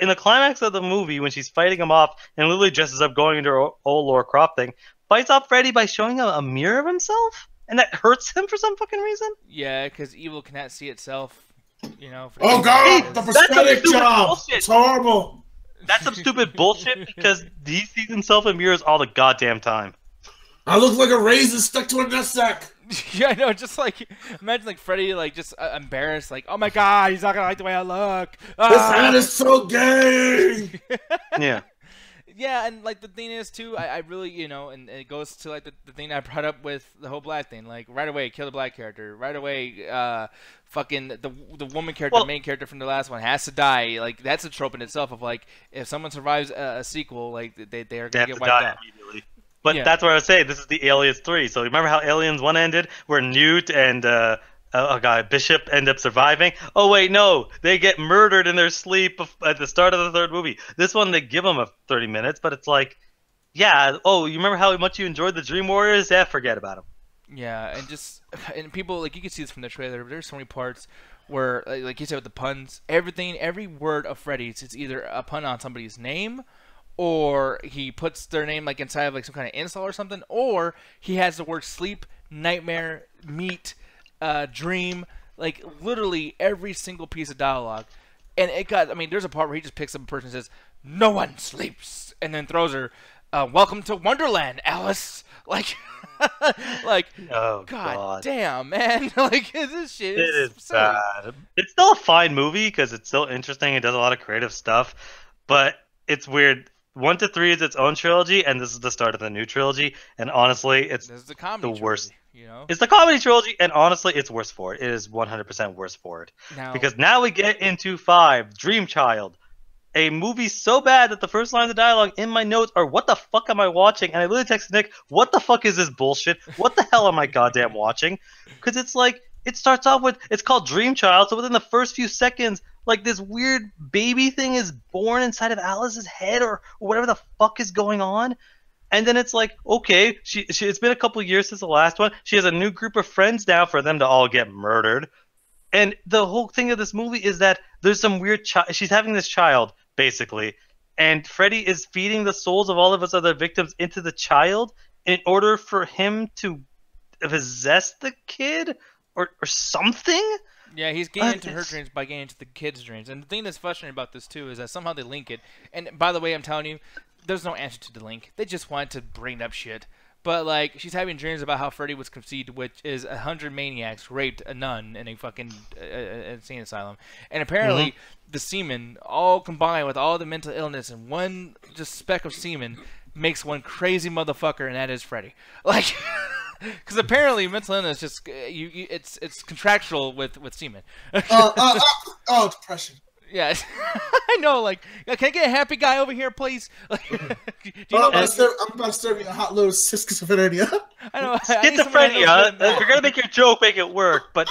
in the climax of the movie, when she's fighting him off and literally dresses up going into her old Laura Croft thing, fights off Freddy by showing him a mirror of himself, and that hurts him for some fucking reason. Yeah, because evil cannot see itself. Oh god, the prosthetic job. It's horrible. That's some stupid bullshit because he sees himself in mirrors all the goddamn time. I look like a raisin stuck to a nutsack. Yeah, I know. Just like imagine, like Freddy, like just embarrassed, like, oh my god, he's not gonna like the way I look. This hat is so gay. Yeah. Yeah, and like the thing is too, I really, and it goes to like the thing I brought up with the whole black thing. Like right away, kill the black character. Right away, fucking the woman character, the main character from the last one has to die. Like that's a trope in itself of like if someone survives a sequel, like they are gonna get wiped out immediately. But that's what I was saying. This is the Aliens 3. So remember how Aliens 1 ended, where Newt and Bishop end up surviving? Oh wait, no, they get murdered in their sleep at the start of the third movie. This one they give them 30 minutes, but it's like, yeah. Oh, you remember how much you enjoyed the Dream Warriors? Yeah, forget about them. Yeah, and people, like, you can see this from the trailer. But there's so many parts where, like you said with the puns, every word of Freddy's, it's either a pun on somebody's name, or he puts their name like inside of like some kind of insult or something, or he has the word sleep, nightmare, meat, dream, like literally every single piece of dialogue. And there's a part where he just picks up a person and says, "No one sleeps," and then throws her, "Welcome to Wonderland, Alice." Like, oh, God damn, man. Like, this shit is silly. bad. It's still a fine movie because it's still interesting. It does a lot of creative stuff, but it's weird. 1 to 3 is its own trilogy, and this is the start of the new trilogy. And honestly, it's the comedy worst. Trilogy, It's the comedy trilogy, and honestly, it's worse for it. It is 100% worse for it. Now, because now we get into 5, Dream Child. a movie so bad that the first lines of dialogue in my notes are, "What the fuck am I watching?" And I literally texted Nick, "What the fuck is this bullshit? What the hell am I goddamn watching?" Because it's like, it starts off with, it's called Dream Child, so within the first few seconds, like, this weird baby thing is born inside of Alice's head, or whatever the fuck is going on. And then it's like, okay, it's been a couple years since the last one. She has a new group of friends now for them to all get murdered. And the whole thing of this movie is that there's some weird child. She's having this child, basically. And Freddy is feeding the souls of all of us other victims into the child in order for him to possess the kid or something. Yeah, he's getting into her dreams by getting into the kids' dreams. And the thing that's frustrating about this, too, is that somehow they link it. And by the way, I'm telling you, there's no answer to the link. They just wanted to bring up shit. But, like, she's having dreams about how Freddy was conceived, which is 100 maniacs raped a nun in a fucking insane asylum. And apparently, the semen, all combined with all the mental illness and one just speck of semen, makes one crazy motherfucker, and that is Freddy. Like, because apparently mental illness just it's contractual with semen. Depression. Yeah, I know. Like, can I get a happy guy over here, please? Like, do you know I'm about to serve you a hot load of schizophrenia. I know. Schizophrenia. If you're gonna make your joke, make it work. But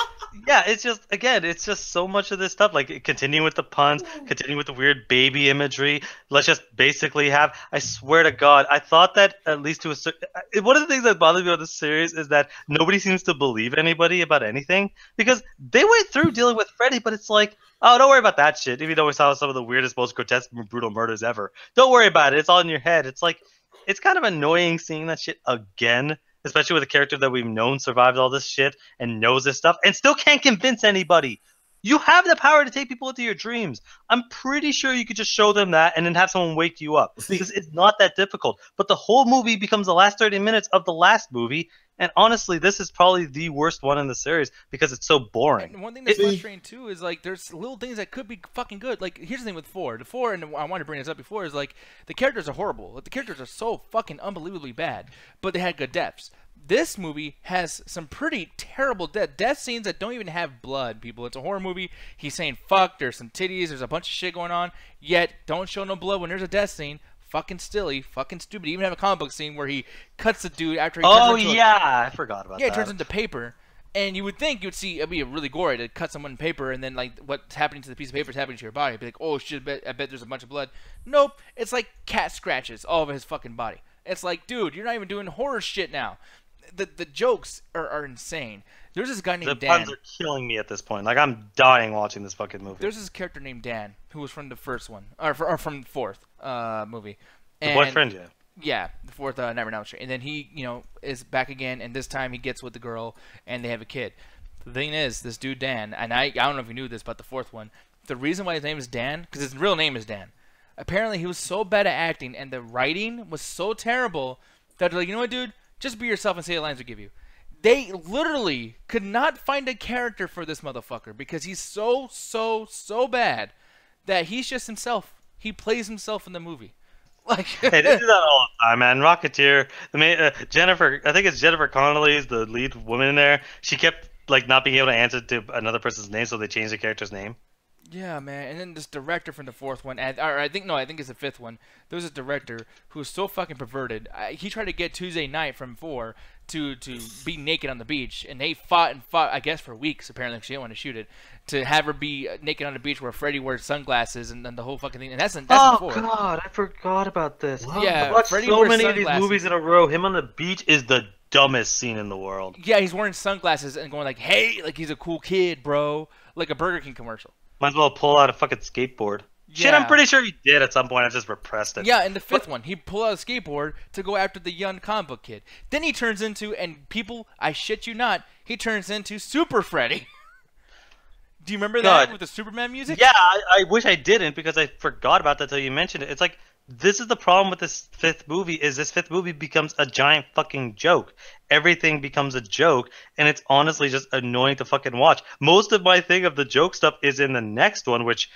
yeah, it's just, again, it's just so much of this stuff. Like, continuing with the puns, continuing with the weird baby imagery. Let's just basically have. I swear to God, I thought that at least to a certain. One of the things that bothers me about this series is that nobody seems to believe anybody about anything, because they went through dealing with Freddy, but it's like, oh, don't worry about that shit. Even though we saw some of the weirdest, most grotesque, brutal murders ever. Don't worry about it. It's all in your head. It's like, it's kind of annoying seeing that shit again, especially with a character that we've known survived all this shit and knows this stuff and still can't convince anybody. You have the power to take people into your dreams. I'm pretty sure you could just show them that and then have someone wake you up. Because it's not that difficult. But the whole movie becomes the last 30 minutes of the last movie. And honestly, this is probably the worst one in the series because it's so boring. And one thing that's frustrating too is, like, there's little things that could be fucking good. Like, here's the thing with 4. The 4, and I wanted to bring this up before, is like, the characters are horrible. Like, the characters are so fucking unbelievably bad, but they had good deaths. This movie has some pretty terrible death scenes that don't even have blood, people. It's a horror movie. He's saying fuck, there's some titties, there's a bunch of shit going on, yet don't show no blood when there's a death scene. Fucking silly, fucking stupid. Even have a comic book scene where he cuts the dude after he turns into I forgot about that. Yeah, it turns into paper. And you would think you'd see it'd be really gory to cut someone in paper, and then, like, what's happening to the piece of paper is happening to your body. It'd be like, oh shit, I bet there's a bunch of blood. Nope, it's like cat scratches all over his fucking body. It's like, dude, you're not even doing horror shit now. The jokes are insane. There's this guy named Dan. The puns are killing me at this point. Like, I'm dying watching this fucking movie. There's this character named Dan who was from the first one, or from the fourth movie. The boyfriend, yeah. Yeah, the fourth Nightmare on Elm Street. And then he, is back again, and this time he gets with the girl, and they have a kid. The thing is, this dude Dan, and I don't know if you knew this, but the fourth one, the reason why his name is Dan, because his real name is Dan. Apparently, he was so bad at acting, and the writing was so terrible that they're like, you know what, dude? Just be yourself and say the lines we give you. They literally could not find a character for this motherfucker because he's so bad that he's just himself. He plays himself in the movie. Like, hey, they do that all the time, man. Rocketeer, Jennifer, I think it's Jennifer Connelly's the lead woman in there. She kept, like, not being able to answer to another person's name, so they changed the character's name. Yeah, man. And then this director from the fourth one, I think it's the fifth one. There was this director who was so fucking perverted. He tried to get Tuesday Night from 4 to be naked on the beach, and they fought, I guess, for weeks, apparently, because she didn't want to shoot it, to have her be naked on the beach where Freddy wears sunglasses and the whole fucking thing. And that's before. Oh, God, I forgot about this. Wow. Yeah, I watched Freddy so wears many sunglasses. of these movies in a row. Him on the beach is the dumbest scene in the world. Yeah, he's wearing sunglasses and going like, hey, like he's a cool kid, bro. Like a Burger King commercial. Might as well pull out a fucking skateboard. Yeah. Shit, I'm pretty sure he did at some point. I just repressed it. Yeah, in the fifth one, he pulled out a skateboard to go after the young comic book kid. Then he turns into, and people, I shit you not, he turns into Super Freddy. Do you remember that with the Superman music? Yeah, I wish I didn't because I forgot about that until you mentioned it. It's like, this is the problem with this fifth movie, is this fifth movie becomes a giant fucking joke. Everything becomes a joke, and it's honestly just annoying to fucking watch. Most of my thing of the joke stuff is in the next one, which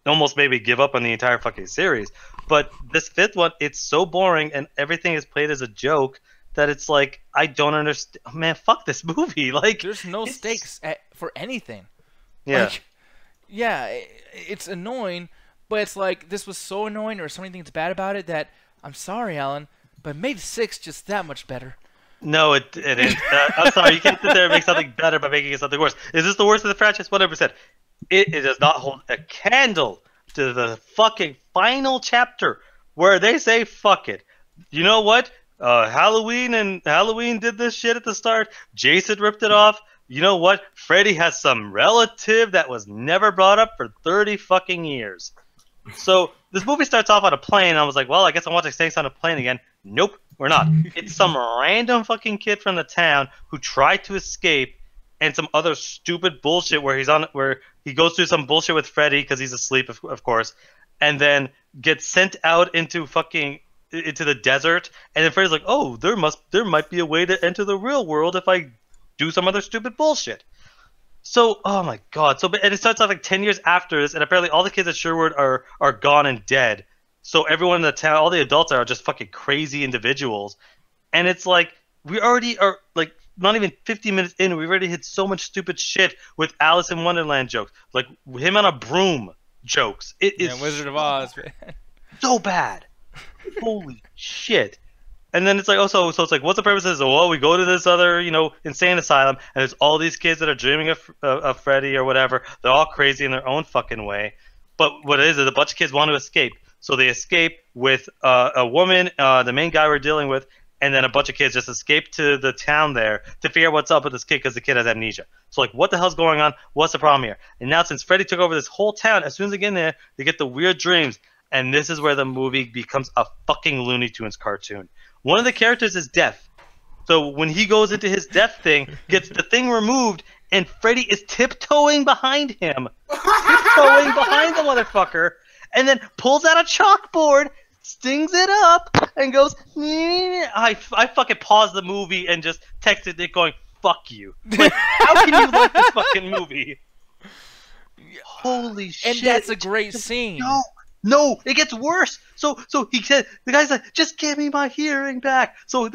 almost made me give up on the entire fucking series. But this fifth one, it's so boring, and everything is played as a joke that it's like, I don't understand. Man, fuck this movie. Like, there's no stakes for anything. Yeah. Like, yeah, it's annoying. But it's like this was so annoying, or so many things bad about it that I'm sorry, Alan, but it made 6 just that much better. No, it isn't. I'm sorry, you can't sit there and make something better by making it something worse. Is this the worst of the franchise? 100%. It does not hold a candle to the fucking final chapter where they say fuck it. You know what? Halloween did this shit at the start. Jason ripped it off. You know what? Freddy has some relative that was never brought up for 30 fucking years. So this movie starts off on a plane, and I was like, well, I guess I'm watching Snakes on a Plane again. Nope, we're not. It's some random fucking kid from the town who tried to escape, and some other stupid bullshit where he goes through some bullshit with Freddy because he's asleep, of course, and then gets sent out into the desert, and then Freddy's like, oh, there might be a way to enter the real world if I do some other stupid bullshit. So, oh my god. And it starts off like 10 years after this, and apparently all the kids at Sherwood are gone and dead. So everyone in the town, all the adults are just fucking crazy individuals. And it's like, we already are, like, not even 50 minutes in, we've already hit so much stupid shit with Alice in Wonderland jokes. Like, him on a broom jokes. It is Wizard of Oz, man. So bad. Holy shit. And then it's like, so it's like, what's the purpose of this? Well, we go to this other, insane asylum, and there's all these kids that are dreaming of Freddy or whatever. They're all crazy in their own fucking way. But what it is a bunch of kids want to escape. So they escape with a woman, the main guy we're dealing with, and then a bunch of kids just escape to the town there to figure out what's up with this kid because the kid has amnesia. So, like, what the hell's going on? What's the problem here? And now, since Freddy took over this whole town, as soon as they get in there, they get the weird dreams. And this is where the movie becomes a fucking Looney Tunes cartoon. One of the characters is deaf. So when he goes into his deaf thing, gets the thing removed, and Freddy is tiptoeing behind him. Tiptoeing behind the motherfucker, and then pulls out a chalkboard, stings it up, and goes, I fucking paused the movie and just texted Nick going, fuck you. Like, how can you like this fucking movie? Holy shit. And that's a great scene. No, it gets worse. So he said, the guy's like, just give me my hearing back. So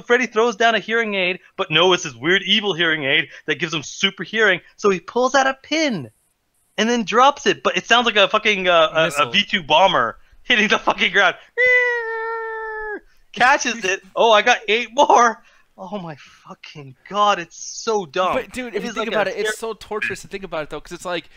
Freddy throws down a hearing aid, but no, it's this weird evil hearing aid that gives him super hearing. So he pulls out a pin and then drops it, but it sounds like a fucking a V2 bomber hitting the fucking ground. Catches it. Oh, I got 8 more. Oh my fucking god, it's so dumb. But dude, if you think about it, it's so torturous to think about it though, because it's like,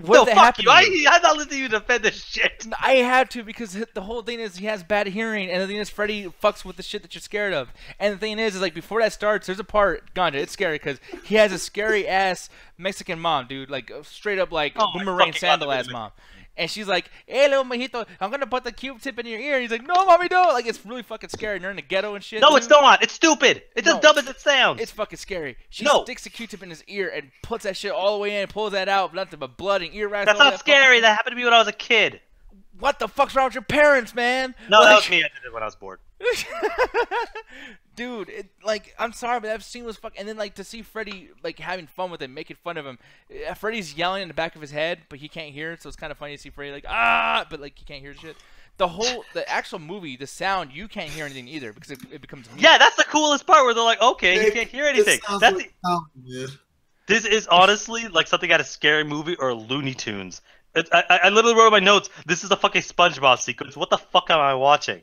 what fuck you! I'm not listening to you defend this shit. I had to, because the whole thing is he has bad hearing, and the thing is Freddy fucks with the shit that you're scared of. And the thing is like before that starts, there's a part, Ganja, it's scary because he has a scary ass Mexican mom, dude, like straight up like boomerang sandal ass mom. And she's like, hey, little mijito, I'm going to put the Q-tip in your ear. And he's like, no, mommy, don't. Like, it's really fucking scary. And they're in the ghetto and shit. No, dude. It's not. It's stupid. It's as dumb as it sounds. It's fucking scary. She sticks the Q-tip in his ear and puts that shit all the way in, pulls that out, nothing but blood and ear rash. That's not scary. That happened to me when I was a kid. What the fuck's wrong with your parents, man? No, that was me. I did it when I was bored. Dude, I'm sorry, but that scene was fucking. And then, like, to see Freddy, like, having fun with it, making fun of him. Freddy's yelling in the back of his head, but he can't hear it, so it's kind of funny to see Freddy, like, but, like, he can't hear shit. The actual movie, the sound, you can't hear anything either, because it becomes mute. Yeah, that's the coolest part, where they're like, okay, you can't hear anything. This is honestly, like, something out of Scary Movie or Looney Tunes. I literally wrote in my notes, this is a fucking SpongeBob sequence. What the fuck am I watching?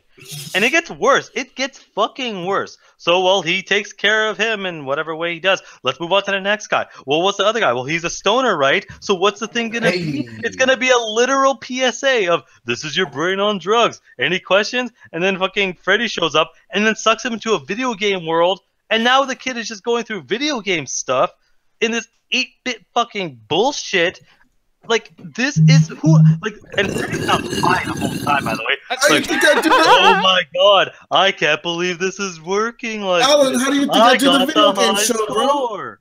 And it gets worse. It gets fucking worse. So, well, he takes care of him in whatever way he does. Let's move on to the next guy. Well, what's the other guy? Well, he's a stoner, right? So what's the thing going to be? It's going to be a literal PSA of, this is your brain on drugs. Any questions? And then fucking Freddy shows up and then sucks him into a video game world. And now the kid is just going through video game stuff in this 8-bit fucking bullshit. Like, this is who, like, and Freddy's not fine the whole time, by the way. Like, oh my god, I can't believe this is working. Like, Alan, how do you think I do the video game show, bro?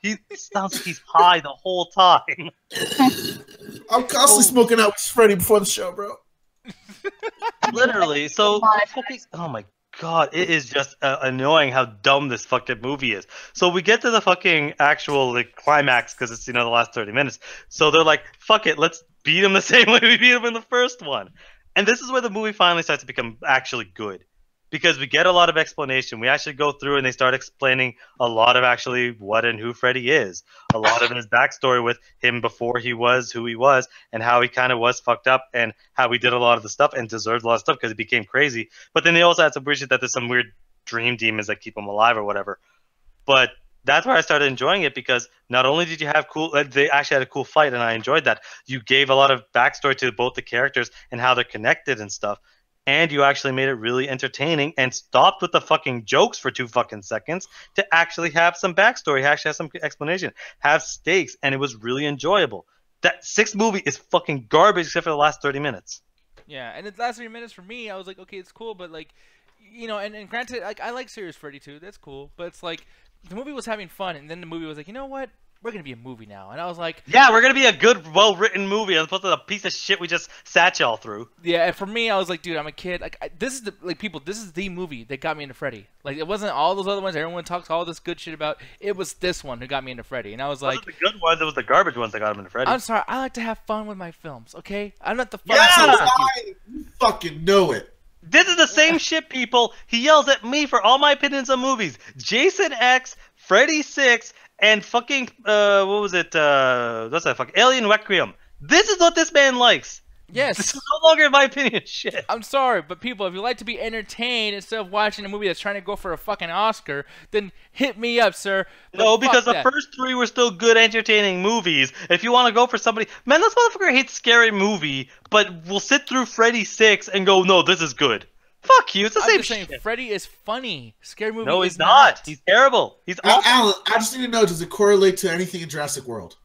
He sounds like he's high the whole time. I'm constantly smoking out with Freddy before the show, bro. Literally, so, oh my god, it is just annoying how dumb this fucking movie is. So we get to the fucking actual like climax because it's the last 30 minutes. So they're like, fuck it, let's beat him the same way we beat him in the first one. And this is where the movie finally starts to become actually good, because we get a lot of explanation. We actually go through and they start explaining a lot of actually what and who Freddy is. A lot of his backstory with him before he was who he was, and how he kind of was fucked up, and how he did a lot of the stuff and deserved a lot of stuff because he became crazy. But then they also had some weird shit that there's some weird dream demons that keep him alive or whatever. But that's where I started enjoying it, because not only did you have they actually had a cool fight, and I enjoyed that. You gave a lot of backstory to both the characters and how they're connected and stuff. And you actually made it really entertaining and stopped with the fucking jokes for 2 fucking seconds to actually have some backstory, actually have some explanation, have stakes, and it was really enjoyable. That 6th movie is fucking garbage except for the last 30 minutes. Yeah, and the last 30 minutes for me, I was like, okay, it's cool, but like, you know, and granted, like, I like Serious Freddy 2, that's cool, but it's like, the movie was having fun, and then the movie was like, you know what? We're going to be a movie now. And I was like... Yeah, we're going to be a good, well-written movie as opposed to the piece of shit we just sat y'all through. Yeah, and for me, I was like, dude, I'm a kid. Like, this is the... Like, people, this is the movie that got me into Freddy. Like, it wasn't all those other ones everyone talks all this good shit about. It was this one who got me into Freddy. And I was like... It wasn't the good ones, it was the garbage ones that got him into Freddy. I'm sorry, I like to have fun with my films, okay? I'm not the fun... Yeah, you fucking know it. This is the same shit, people. He yells at me for all my opinions on movies. Jason X, Freddy 6, and fucking, what was it, what's that, fucking Alien Requiem. This is what this man likes. Yes. This is no longer, in my opinion, shit. I'm sorry, but people, if you like to be entertained instead of watching a movie that's trying to go for a fucking Oscar, then hit me up, sir. But no, because the that. first 3 were still good, entertaining movies. If you want to go for somebody... Man, this motherfucker hates scary movie, but we'll sit through Freddy 6 and go, no, this is good. Fuck you, it's the same shit. Saying, Freddy is funny. Scary movie No, he's is not. He's terrible. He's awful. Alan, I just need to know, does it correlate to anything in Jurassic World?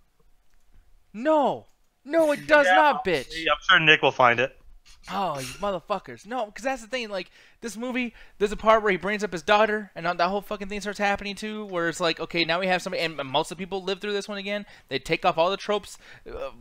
No. No, it does not, bitch. I'm sure Nick will find it. Oh, you motherfuckers. No, because that's the thing. Like, this movie, there's a part where he brings up his daughter, and that whole fucking thing starts happening, too, where it's like, okay, now we have somebody, and most of the people live through this one again. They take off all the tropes.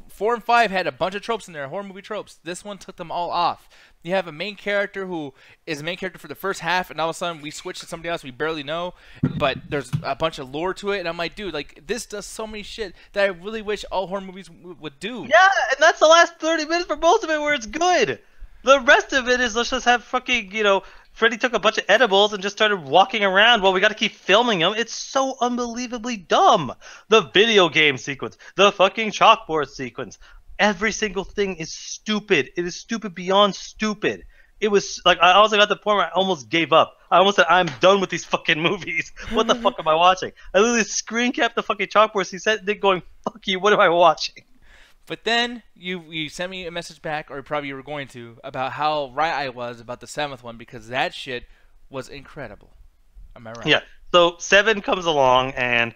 4 and 5 had a bunch of tropes in there, horror movie tropes. This one took them all off. You have a main character who is a main character for the first half, and all of a sudden we switch to somebody else we barely know, but there's a bunch of lore to it, and I'm like, dude, like, this does so many shit that I really wish all horror movies would do. Yeah, and that's the last 30 minutes for most of it where it's good. The rest of it is, let's just have fucking, you know, Freddy took a bunch of edibles and just started walking around while we got to keep filming him. It's so unbelievably dumb. The video game sequence, the fucking chalkboard sequence, every single thing is stupid. It is stupid beyond stupid. It was like, I also got to the point where I almost gave up. I almost said, I'm done with these fucking movies. What the fuck am I watching? I literally screen capped the fucking chalkboard. He said, Nick going, fuck you, what am I watching? But then you sent me a message back, or probably you were going to, about how right I was about the 7th one, because that shit was incredible. Am I right? Yeah. So 7 comes along, and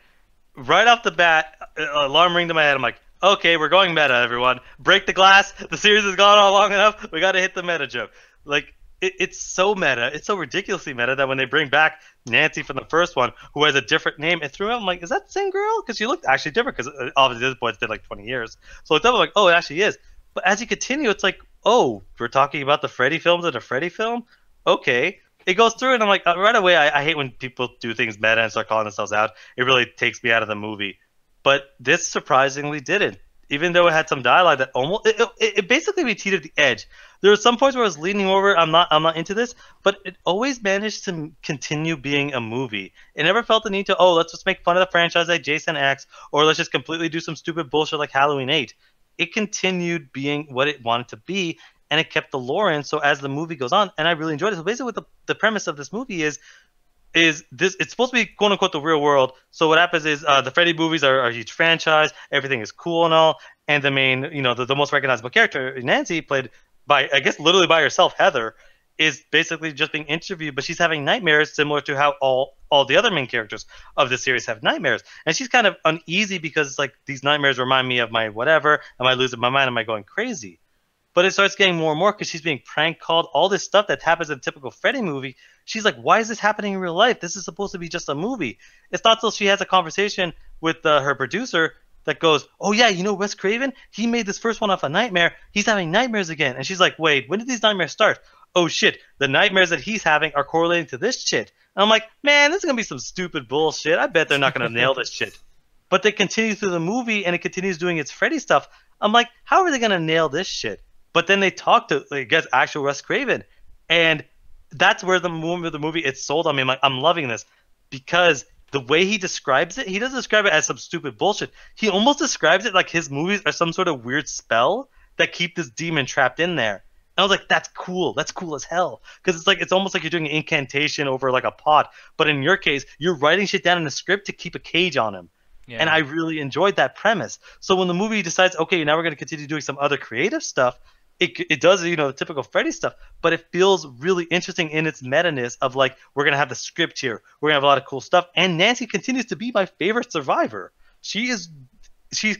right off the bat, alarm ringed in my head. I'm like, okay, we're going meta, everyone. Break the glass. The series has gone on long enough. We got to hit the meta joke. Like, it's so meta. It's so ridiculously meta that when they bring back Nancy from the first one, who has a different name, it threw me out. I'm like, is that the same girl? Because she looked actually different, because obviously this boy's been like 20 years. So it's like, oh, it actually is. But as you continue, it's like, oh, we're talking about the Freddy films in a Freddy film? Okay. It goes through, and I'm like, right away, I hate when people do things meta and start calling themselves out. It really takes me out of the movie. But this surprisingly didn't. Even though it had some dialogue that almost it basically repeated the edge. There were some points where I was leaning over. I'm not into this, but it always managed to continue being a movie. It never felt the need to let's just make fun of the franchise like Jason X, or let's just completely do some stupid bullshit like Halloween 8. It continued being what it wanted to be, and it kept the lore in. So as the movie goes on, and I really enjoyed it. So basically, what the premise of this movie is this, it's supposed to be quote unquote the real world. So what happens is the Freddy movies are a huge franchise, everything is cool and all, and the main, you know, the most recognizable character, Nancy, played by, I guess, literally by herself, Heather, is basically just being interviewed, but she's having nightmares similar to how all the other main characters of the series have nightmares. And she's kind of uneasy because it's like, these nightmares remind me of my whatever, am I losing my mind, am I going crazy? But it starts getting more and more because she's being prank called, all this stuff that happens in a typical Freddy movie. She's like, why is this happening in real life? This is supposed to be just a movie. It's not till she has a conversation with her producer that goes, oh yeah, you know Wes Craven? He made this first one off a nightmare. He's having nightmares again. And she's like, wait, when did these nightmares start? Oh shit, the nightmares that he's having are correlating to this shit. And I'm like, man, this is going to be some stupid bullshit. I bet they're not going to nail this shit. But they continue through the movie and it continues doing its Freddy stuff. I'm like, how are they going to nail this shit? But then they talk to, I guess, actual Wes Craven. And that's where the movie it's sold on me. I'm like, I'm loving this because the way he describes it, he doesn't describe it as some stupid bullshit. He almost describes it like his movies are some sort of weird spell that keep this demon trapped in there. And I was like, that's cool. That's cool as hell. Because it's like it's almost like you're doing an incantation over like a pot. But in your case, you're writing shit down in a script to keep a cage on him. Yeah. And I really enjoyed that premise. So when the movie decides, okay, now we're going to continue doing some other creative stuff, it does, you know, the typical Freddy stuff, but it feels really interesting in its meta-ness of like, we're going to have the script here. We're going to have a lot of cool stuff. And Nancy continues to be my favorite survivor. She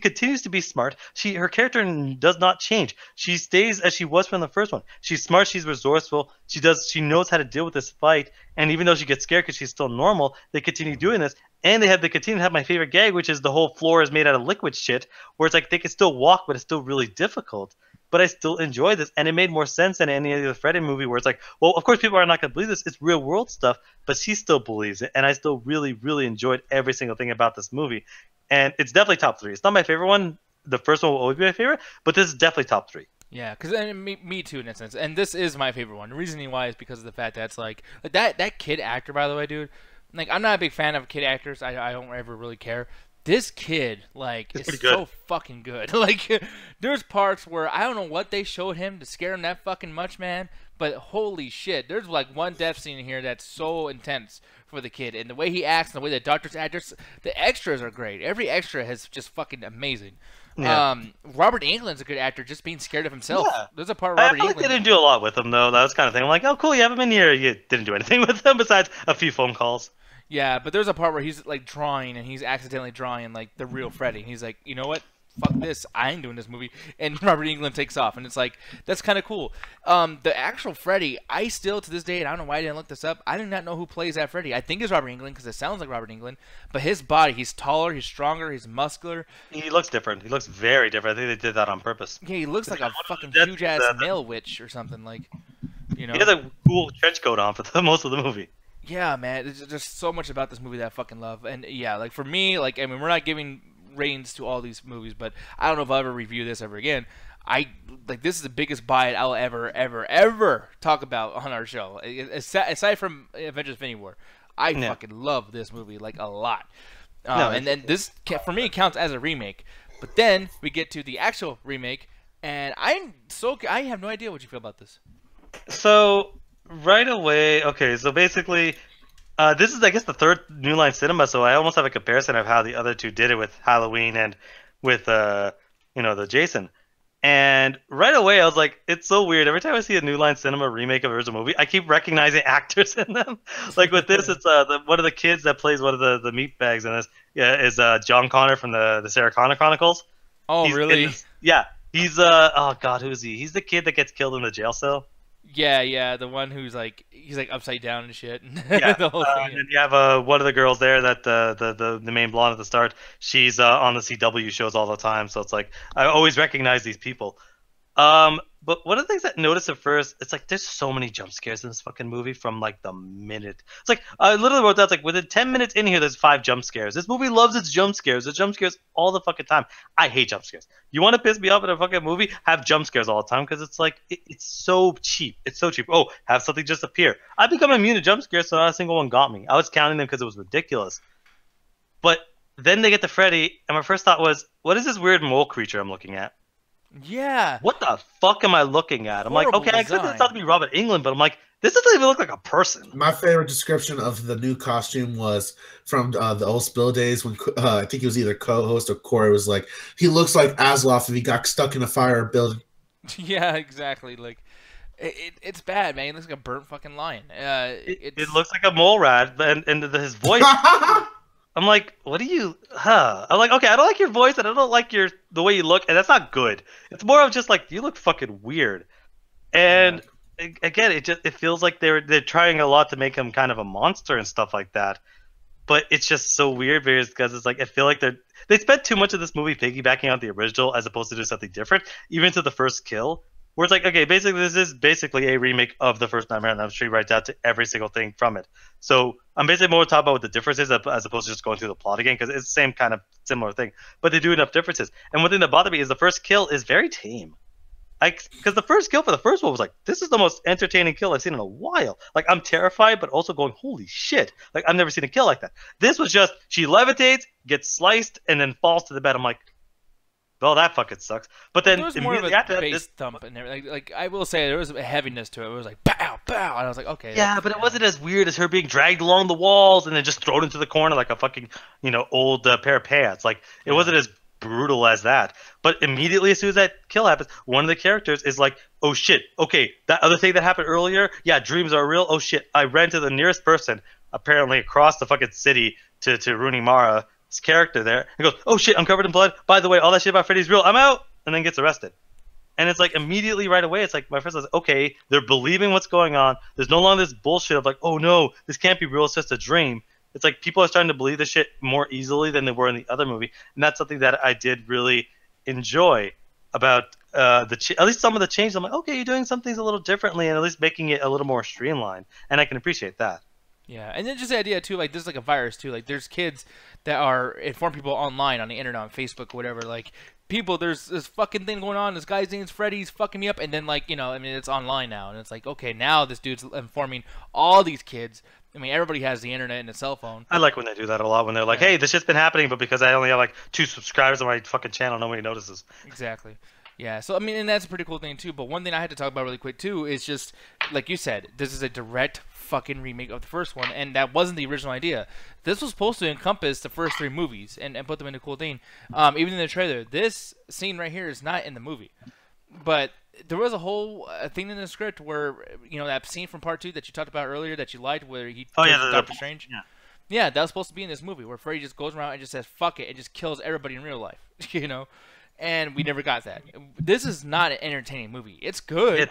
continues to be smart. Her character does not change. She stays as she was from the first one. She's smart. She's resourceful. She knows how to deal with this fight. And even though she gets scared because she's still normal, they continue doing this. And they continue to have my favorite gag, which is the whole floor is made out of liquid shit, where it's like they can still walk, but it's still really difficult. But I still enjoy this, and it made more sense than any other Freddy movie where it's like, well, of course people are not going to believe this. It's real world stuff, but she still believes it, and I still really, really enjoyed every single thing about this movie. And it's definitely top 3. It's not my favorite one. The first one will always be my favorite, but this is definitely top 3. Yeah, because me too in a sense, and this is my favorite one. The reasoning why is because of the fact that it's like that kid actor, by the way, dude. Like, I'm not a big fan of kid actors. I don't ever really care. This kid, like, is so fucking good. Like, there's parts where I don't know what they showed him to scare him that fucking much, man. But holy shit, there's like one death scene in here that's so intense for the kid, and the way he acts, and the way the doctors act, the extras are great. Every extra is just fucking amazing. Yeah. Robert Englund's a good actor, just being scared of himself. Yeah. There's a part where Robert Englund. They didn't do a lot with him though. That was kind of thing. I'm like, oh cool, you have him in here. You didn't do anything with him besides a few phone calls. Yeah, but there's a part where he's like drawing, and he's accidentally drawing like the real Freddy. He's like, you know what? Fuck this, I ain't doing this movie. And Robert Englund takes off, and it's like, that's kind of cool. The actual Freddy, I still, to this day, and I don't know why I didn't look this up, I do not know who plays that Freddy. I think it's Robert Englund, because it sounds like Robert Englund, but his body, he's taller, he's stronger, he's muscular. He looks different. He looks very different. I think they did that on purpose. Yeah, he looks like a fucking huge-ass male witch or something, like, you know? He has a cool trench coat on for most of the movie. Yeah, man, there's just so much about this movie that I fucking love. And yeah, like, for me, like, I mean, we're not giving ratings to all these movies, but I don't know if I'll ever review this ever again. This is the biggest buy it I'll ever talk about on our show. Aside from Avengers Infinity War, I fucking love this movie, like, a lot. And then this, for me, counts as a remake. But then we get to the actual remake, and I have no idea what you feel about this. So right away, okay, so basically, this is, I guess, the third New Line Cinema, so I almost have a comparison of how the other two did it with Halloween and with, the Jason. And right away, I was like, it's so weird. Every time I see a New Line Cinema remake of an original movie, I keep recognizing actors in them. Like with this, it's one of the kids that plays one of the meatbags in this. Yeah, is John Connor from the Sarah Connor Chronicles. Oh, really? Yeah, he's oh god, who is he? He's the kid that gets killed in the jail cell. Yeah, the one who's like he's like upside down and shit. Yeah, the whole thing. And you have one of the girls there that the main blonde at the start. She's on the CW shows all the time, so it's like I always recognize these people. But one of the things that I noticed at first, it's like there's so many jump scares in this fucking movie from like the minute. It's like I literally wrote that, it's like within 10 minutes in here, there's 5 jump scares. This movie loves its jump scares. It jump scares all the fucking time. I hate jump scares. You want to piss me off in a fucking movie? Have jump scares all the time because it's like it's so cheap. It's so cheap. Oh, have something just appear. I've become immune to jump scares, so not a single one got me. I was counting them because it was ridiculous. But then they get to Freddy, and my first thought was, what is this weird mole creature I'm looking at? Yeah. What the fuck am I looking at? I'm like, okay, I expect this not to be Robert Englund, but I'm like, this doesn't even look like a person. My favorite description of the new costume was from the old Spill days when I think it was either co-host or Corey was like, he looks like Asloff if he got stuck in a fire building. Yeah, exactly. Like, it's bad, man. He looks like a burnt fucking lion. It looks like a mole rat, and his voice. I'm like, what do you? I'm like, okay, I don't like your voice, and I don't like the way you look, and that's not good. It's more of just like you look fucking weird, and again, it feels like they're trying a lot to make him kind of a monster and stuff like that, but it's just so weird because it's like I feel like they spent too much of this movie piggybacking on the original as opposed to do something different, even to the first kill. Where it's like, okay, basically this is basically a remake of the first Nightmare on Elm Street right down to every single thing from it. So I'm basically more talking about what the difference is as opposed to just going through the plot again, because it's the same kind of similar thing. But they do enough differences. And one thing that bothered me is the first kill is very tame. because the first kill for the first one was like, this is the most entertaining kill I've seen in a while. Like, I'm terrified, but also going, holy shit. Like, I've never seen a kill like that. This was just, she levitates, gets sliced, and then falls to the bed. I'm like, well, that fucking sucks. But then there was more of a after bass thump and everything. Like, I will say, there was a heaviness to it. It was like, pow, pow. And I was like, okay. Yeah, but it wasn't as weird as her being dragged along the walls and then just thrown into the corner like a fucking, old pair of pants. Like, it wasn't as brutal as that. But immediately as soon as that kill happens, one of the characters is like, oh shit, okay, that other thing that happened earlier, yeah, dreams are real. Oh shit, I ran to the nearest person, apparently across the fucking city to Rooney Mara's character there. He goes, oh shit, I'm covered in blood. By the way, all that shit about Freddy's real. I'm out. And then gets arrested. And it's like immediately right away, it's like my friend says, okay, they're believing what's going on. There's no longer this bullshit of like, oh no, this can't be real. It's just a dream. It's like people are starting to believe this shit more easily than they were in the other movie, and that's something that I did really enjoy about at least some of the changes. I'm like, okay, you're doing some things a little differently, and at least making it a little more streamlined, and I can appreciate that. Yeah, and then just the idea too, like, there's like a virus too. Like, there's kids that are informing people online on the internet, on Facebook, whatever. Like, people, there's this fucking thing going on. This guy's name's Freddy's fucking me up, and then like, I mean, it's online now, and it's like, okay, now this dude's informing all these kids. I mean, everybody has the internet and a cell phone. I like when they do that a lot, when they're like, hey, this shit's been happening, but because I only have like 2 subscribers on my fucking channel, nobody notices. Exactly. Yeah, so I mean, and that's a pretty cool thing too. But one thing I had to talk about really quick too is just, like you said, this is a direct fucking remake of the first one, and that wasn't the original idea. This was supposed to encompass the first 3 movies and put them in a cool thing. Even in the trailer, this scene right here is not in the movie. But there was a whole thing in the script where, that scene from part 2 that you talked about earlier that you liked, where he kills Doctor Strange. Yeah, that was supposed to be in this movie, where Freddy just goes around and just says "fuck it" and just kills everybody in real life. And we never got that. This is not an entertaining movie. It's good.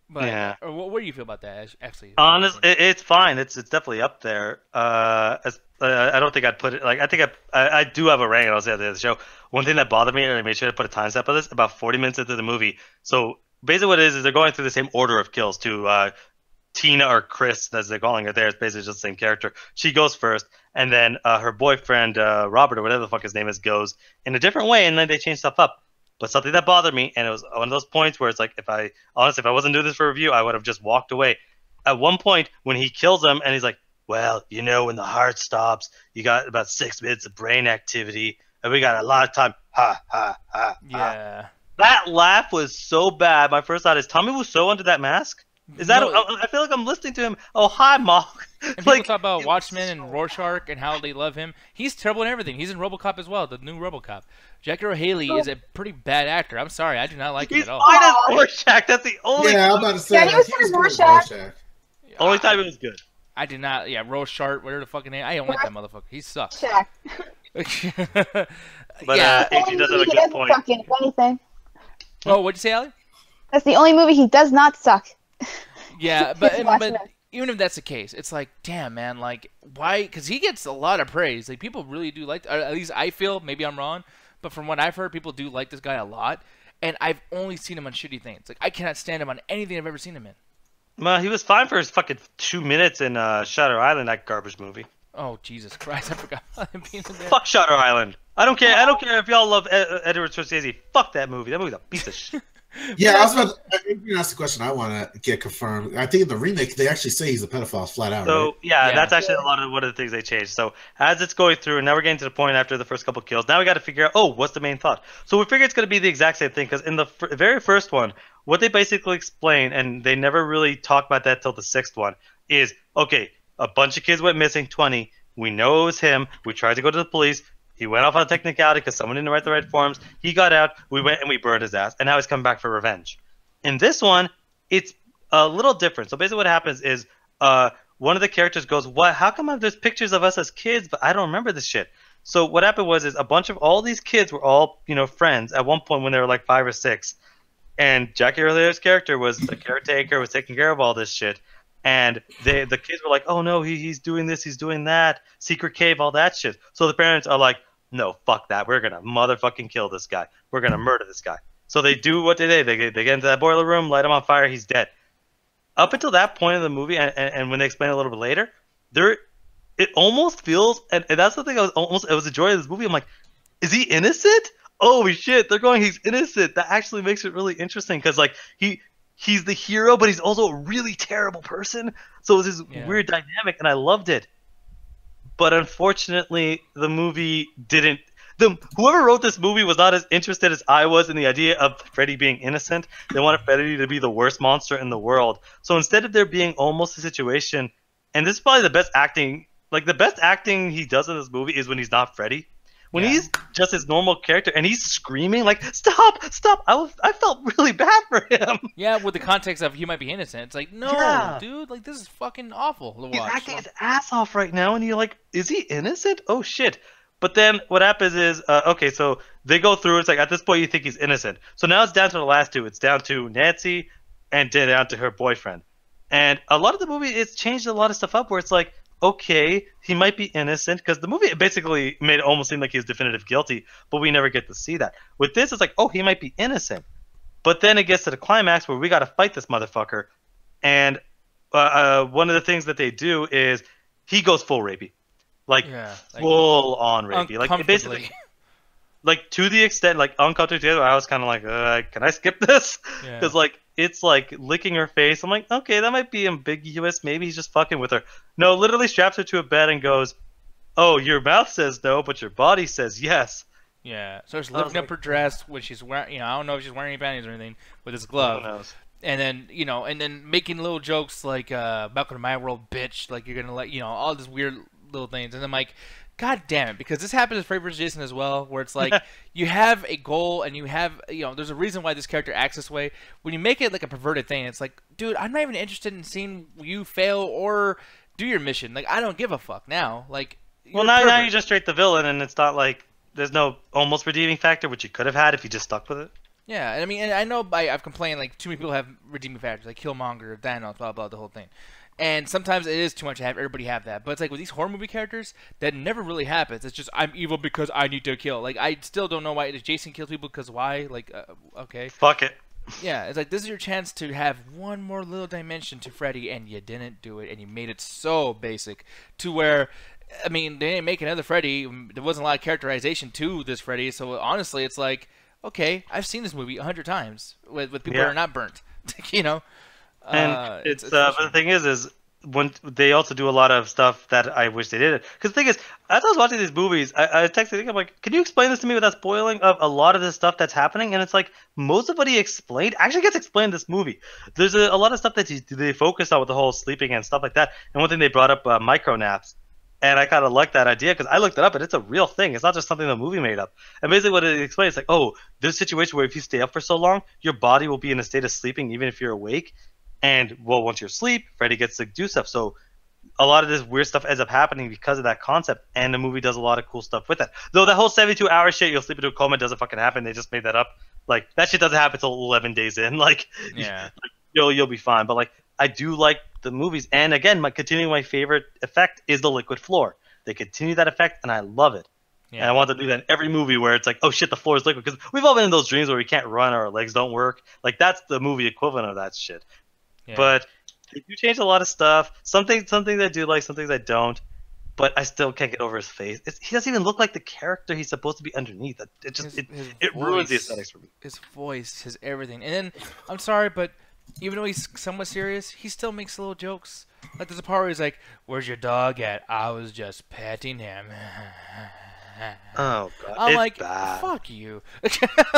But yeah. What do you feel about that? Actually, honestly, it's fine. It's definitely up there. I don't think I'd put it like, I do have a rank. I'll say at the end of the show. One thing that bothered me, and I made sure to put a time step of this, about 40 minutes into the movie. So basically, what it is they're going through the same order of kills to Tina, or Chris, as they're calling her there. It's basically just the same character. She goes first, and then her boyfriend Robert, or whatever the fuck his name is, goes in a different way, and then they change stuff up. But something that bothered me, and it was one of those points where it's like, if I wasn't doing this for review, I would have just walked away. At one point, when he kills him, and he's like, well, when the heart stops, you got about 6 minutes of brain activity, and we got a lot of time. Ha, ha, ha. Yeah. Ha. That laugh was so bad. My first thought is, Tommy Wiseau under that mask? Is that? I feel like I'm listening to him. Oh, hi, Mark. And people talk about Watchmen and Rorschach and how they love him. He's terrible in everything. He's in RoboCop as well, the new RoboCop. Jackie Earle Haley is a pretty bad actor. I'm sorry, I do not like him at all. He's fine as Rorschach. That's the only. Yeah, I'm about to say. Yeah, he was good as Rorschach. Only time it was good. I did not. Yeah, Rorschach, whatever the fucking name. I don't like that motherfucker. He sucks. But yeah. He does have a good point. Suck in anything. Oh, what'd you say, Allie? That's the only movie he does not suck. Yeah, but even if that's the case, it's like, damn, man, like, why? Because he gets a lot of praise. Like, people really do like, or at least I feel, maybe I'm wrong, but from what I've heard, people do like this guy a lot. And I've only seen him on shitty things. Like, I cannot stand him on anything I've ever seen him in. Well, he was fine for his fucking 2 minutes in Shutter Island, that garbage movie. Oh, Jesus Christ, I forgot about him being in there. Fuck Shutter Island. I don't care. I don't care if y'all love Edward Scorsese. Fuck that movie. That movie's a piece of shit. Yeah, I was about to ask the question I want to get confirmed. I think in the remake, they actually say he's a pedophile flat out, So, right? yeah, that's actually one of the things they changed. So, as it's going through, and now we're getting to the point after the first couple kills, now we got to figure out, what's the main thought? So, we figure it's going to be the exact same thing, because in the very first one, what they basically explain, and they never really talk about that till the 6th one, is, okay, a bunch of kids went missing, 20. We know it was him. We tried to go to the police. He went off on a technicality because someone didn't write the right forms. He got out. We went and we burned his ass. And now he's coming back for revenge. In this one, it's a little different. So basically what happens is one of the characters goes, "What? How come there's pictures of us as kids, but I don't remember this shit?" So what happened was a bunch of all these kids were all, friends at one point when they were like 5 or 6. And Jackie Earle Haley's character was the caretaker, was taking care of all this shit. And the kids were like, oh no, he's doing this, he's doing that, secret cave, all that shit. So the parents are like, no, fuck that. We're going to motherfucking kill this guy. We're going to murder this guy. So they do what they did. They get into that boiler room, light him on fire, he's dead. Up until that point in the movie, and when they explain it a little bit later, it almost feels, and that's the thing it was a joy of this movie. I'm like, is he innocent? oh shit, they're going, he's innocent. That actually makes it really interesting because like he's the hero, but he's also a really terrible person. So it was this weird dynamic, and I loved it. But unfortunately, the movie didn't. Whoever wrote this movie was not as interested as I was in the idea of Freddy being innocent. They wanted Freddy to be the worst monster in the world. So instead of there being almost a situation, and this is probably the best acting, like the best acting he does in this movie is when he's not Freddy. When he's just his normal character and he's screaming like "Stop! Stop!" I felt really bad for him. Yeah, with the context of he might be innocent, it's like no, dude, like this is fucking awful to watch. He's acting his ass off right now, and you're like, is he innocent? Oh shit! But then what happens is, okay, so they go through. It's like at this point you think he's innocent. So now it's down to the last two. It's down to Nancy and down to her boyfriend. And a lot of the movie, it's changed a lot of stuff up where it's like, okay, he might be innocent, because the movie basically made it almost seem like he's definitive guilty, but we never get to see that. With this, it's like, oh, he might be innocent. But then it gets to the climax where we got to fight this motherfucker. And one of the things that they do is he goes full rapey. Like full on rapey. Like basically, like to the extent, like uncomfortable. I was kind of like, can I skip this? Because like it's like licking her face. I'm like, okay, that might be ambiguous. Maybe he's just fucking with her. No, literally straps her to a bed and goes, oh, your mouth says no, but your body says yes. Yeah. So she's lifting up her dress when she's wearing, I don't know if she's wearing any panties or anything, with his glove. Who knows? And then, and then making little jokes like, welcome to my world, bitch. Like, you're going to let, all this weird little things. And I'm like, God damn it. Because this happens with Freddy vs. Jason as well, where it's like, you have a goal and you have, there's a reason why this character acts this way. When you make it like a perverted thing, it's like, dude, I'm not even interested in seeing you fail or do your mission. Like, I don't give a fuck now. Like, well, now you're just straight the villain, and it's not like there's no almost redeeming factor, which you could have had if you just stuck with it. Yeah, I mean, and I know I've complained, like, too many people have redeeming factors, like Killmonger, Thanos, blah, blah, the whole thing. And sometimes it is too much to have everybody have that. But it's like with these horror movie characters, that never really happens. It's just, I'm evil because I need to kill. Like, I still don't know why. Does Jason kill people because why? Like, okay. Fuck it. Yeah, it's like, this is your chance to have one more little dimension to Freddy, and you didn't do it, and you made it so basic to where, I mean, they didn't make another Freddy. There wasn't a lot of characterization to this Freddy, so honestly, it's like, okay, I've seen this movie 100 times with people that are not burnt, And but the thing is when they also do a lot of stuff that I wish they did. Because the thing is, as I was watching these movies, I texted, I'm like, can you explain this to me without spoiling of a lot of the stuff that's happening? And it's like, most of what he explained actually gets explained in this movie. There's a lot of stuff that they focus on with the whole sleeping and stuff like that. And one thing they brought up, micro naps. And I kind of like that idea because I looked it up and it's a real thing. It's not just something the movie made up. And basically what it explains is like, oh, there's a situation where if you stay up for so long, your body will be in a state of sleeping even if you're awake. And, well, once you're asleep, Freddy gets to do stuff. So a lot of this weird stuff ends up happening because of that concept. And the movie does a lot of cool stuff with that. Though that whole 72-hour shit, you'll sleep into a coma, doesn't fucking happen. They just made that up. Like, that shit doesn't happen until 11 days in. Like, you'll be fine. But, like, I do like the movies. And, again, continuing my favorite effect is the liquid floor. They continue that effect, and I love it. Yeah. And I want to do that in every movie where it's like, oh, shit, the floor is liquid. Because we've all been in those dreams where we can't run or our legs don't work. Like, that's the movie equivalent of that shit. Yeah. But they do change a lot of stuff. Some things I do like, some things I don't. But I still can't get over his face. He doesn't even look like the character he's supposed to be underneath. It ruins the aesthetics for me. His voice, his everything. And then, I'm sorry, but even though he's somewhat serious, he still makes little jokes. Like, there's a part where he's like, where's your dog at? I was just petting him. Oh, God. I'm like, bad. Fuck you.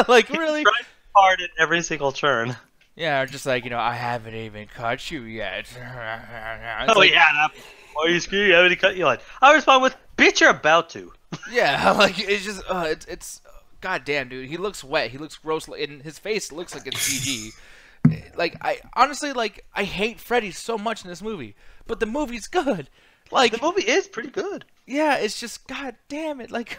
Like, really? He's trying hard at every single turn. Yeah, or just like, I haven't even caught you yet. Why are you screaming? I haven't cut you yet. I respond with, bitch, you're about to. Yeah, like, it's just, it's goddamn, dude. He looks wet. He looks gross, and his face looks like it's CG. Like, I honestly, like, I hate Freddy so much in this movie, but the movie's good. Like, the movie is pretty good. Yeah, it's just, god damn it, like,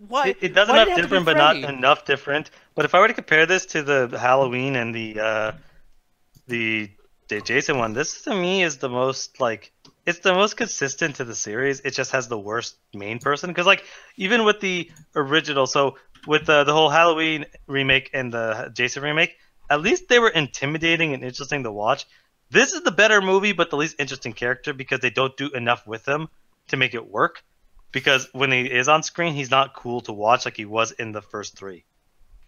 why? It does enough different, but not enough different. But if I were to compare this to the Halloween and the Jason one, this to me is the most, like, it's the most consistent to the series. It just has the worst main person. Because, like, even with the original, so with the whole Halloween remake and the Jason remake, at least they were intimidating and interesting to watch. This is the better movie, but the least interesting character because they don't do enough with him to make it work. because when he is on screen, he's not cool to watch like he was in the first 3.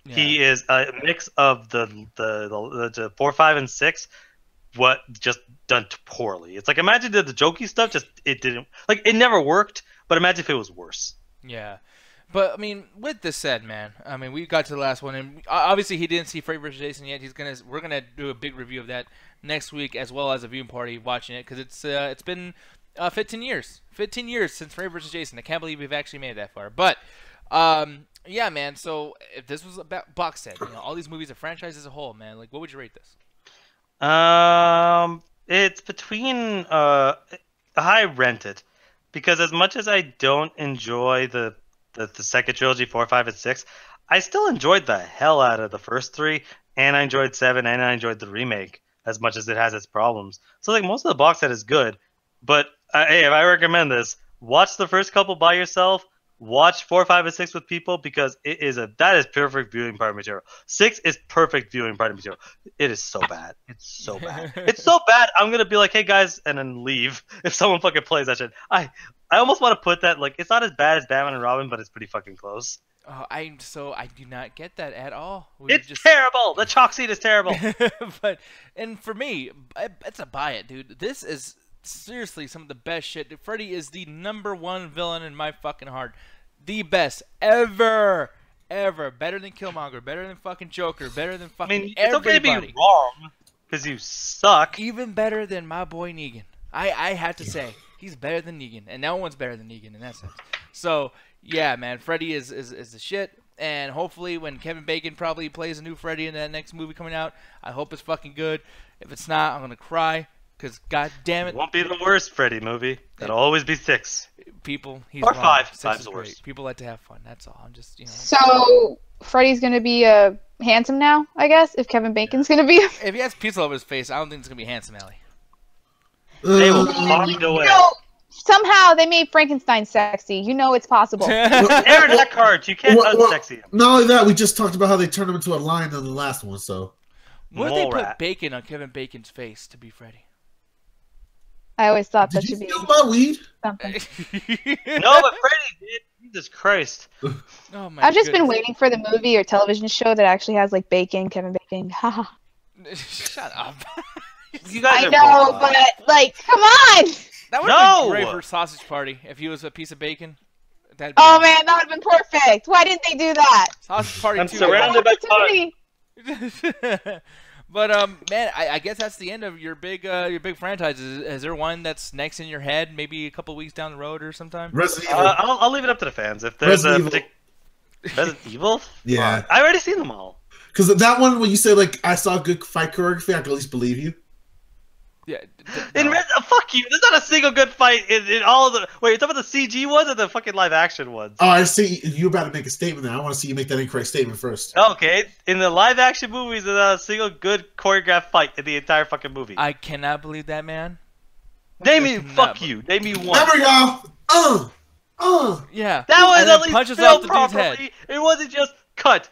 Yeah. He is a mix of the 4, 5, and 6. What just done poorly. It's like imagine the jokey stuff. Just it didn't like it never worked. But imagine if it was worse. Yeah. But I mean, with this said, man, I mean, we got to the last one, and obviously he didn't see Freddy vs. Jason yet. We're gonna do a big review of that next week, as well as a viewing party watching it, because it's been 15 years, 15 years since Freddy vs. Jason. I can't believe we've actually made it that far. But yeah, man. So if this was about box set, all these movies, a franchise as a whole, man, like what would you rate this? It's between I rent it because as much as I don't enjoy the second trilogy, 4, 5, and 6, I still enjoyed the hell out of the first 3, and I enjoyed 7, and I enjoyed the remake as much as it has its problems. So like most of the box set is good, but hey, if I recommend this, watch the first couple by yourself. Watch 4, 5, and 6 with people because that is perfect viewing party material. 6 is perfect viewing party material. It is so bad. It's so bad. It's so bad. I'm gonna be like, hey guys, and then leave if someone fucking plays that shit. I almost want to put that like it's not as bad as Batman and Robin, but it's pretty fucking close. Oh, I do not get that at all. It's terrible. The chalk scene is terrible. And for me, it's a buy it, dude. This is seriously some of the best shit. Freddy is the #1 villain in my fucking heart. The best ever. Better than Killmonger, better than fucking Joker, better than fucking everybody. It's okay to be wrong because you suck. Even better than my boy Negan. I have to say, he's better than Negan, and no one's better than Negan in that sense. So yeah, man, Freddy is the shit. And hopefully when Kevin Bacon probably plays a new Freddy in that next movie coming out, I hope it's fucking good. If it's not, I'm gonna cry. Because, god damn it. It won't be the worst Freddy movie. It'll always be 6. People, he's or wrong. 5. 6 5's is the great. worst. People like to have fun. That's all. I'm just, So, Freddy's going to be handsome now, I guess, if Kevin Bacon's going to be. If he has pizza over his face, I don't think it's going to be handsome, Ellie. They will find a way. Somehow they made Frankenstein sexy. You know it's possible. Aaron Eckhart, you can't unsexy him. Not only that, we just talked about how they turned him into a lion in the last one, so. What if they put bacon on Kevin Bacon's face to be Freddy? I always thought that should be my weed? something. No, but Freddy did. Jesus Christ. Oh my I've just been waiting for the movie or television show that actually has like bacon, Kevin Bacon. Haha. Shut up. You guys I know, but like, come on! That would have been great for Sausage Party if he was a piece of bacon. Oh man, that would have been perfect. Why didn't they do that? Sausage Party. I'm surrounded by fun. But man, I guess that's the end of your big franchises. Is there one that's next in your head? Maybe a couple weeks down the road or sometime. Resident Evil. I'll leave it up to the fans. If there's Resident Evil, yeah, I already seen them all. Because that one, when you say like I saw good fight choreography, I can at least believe you. Yeah. Fuck you. There's not a single good fight in all of the. Wait, you're talking about the CG ones or the fucking live action ones? Oh, I see. You're about to make a statement there. I want to see you make that incorrect statement first. Okay. In the live action movies, there's not a single good choreographed fight in the entire fucking movie. I cannot believe that, man. Name me. Fuck you. Name me one. There we go. Yeah. That was at least punches filmed off the dude's properly. head. It wasn't just cut.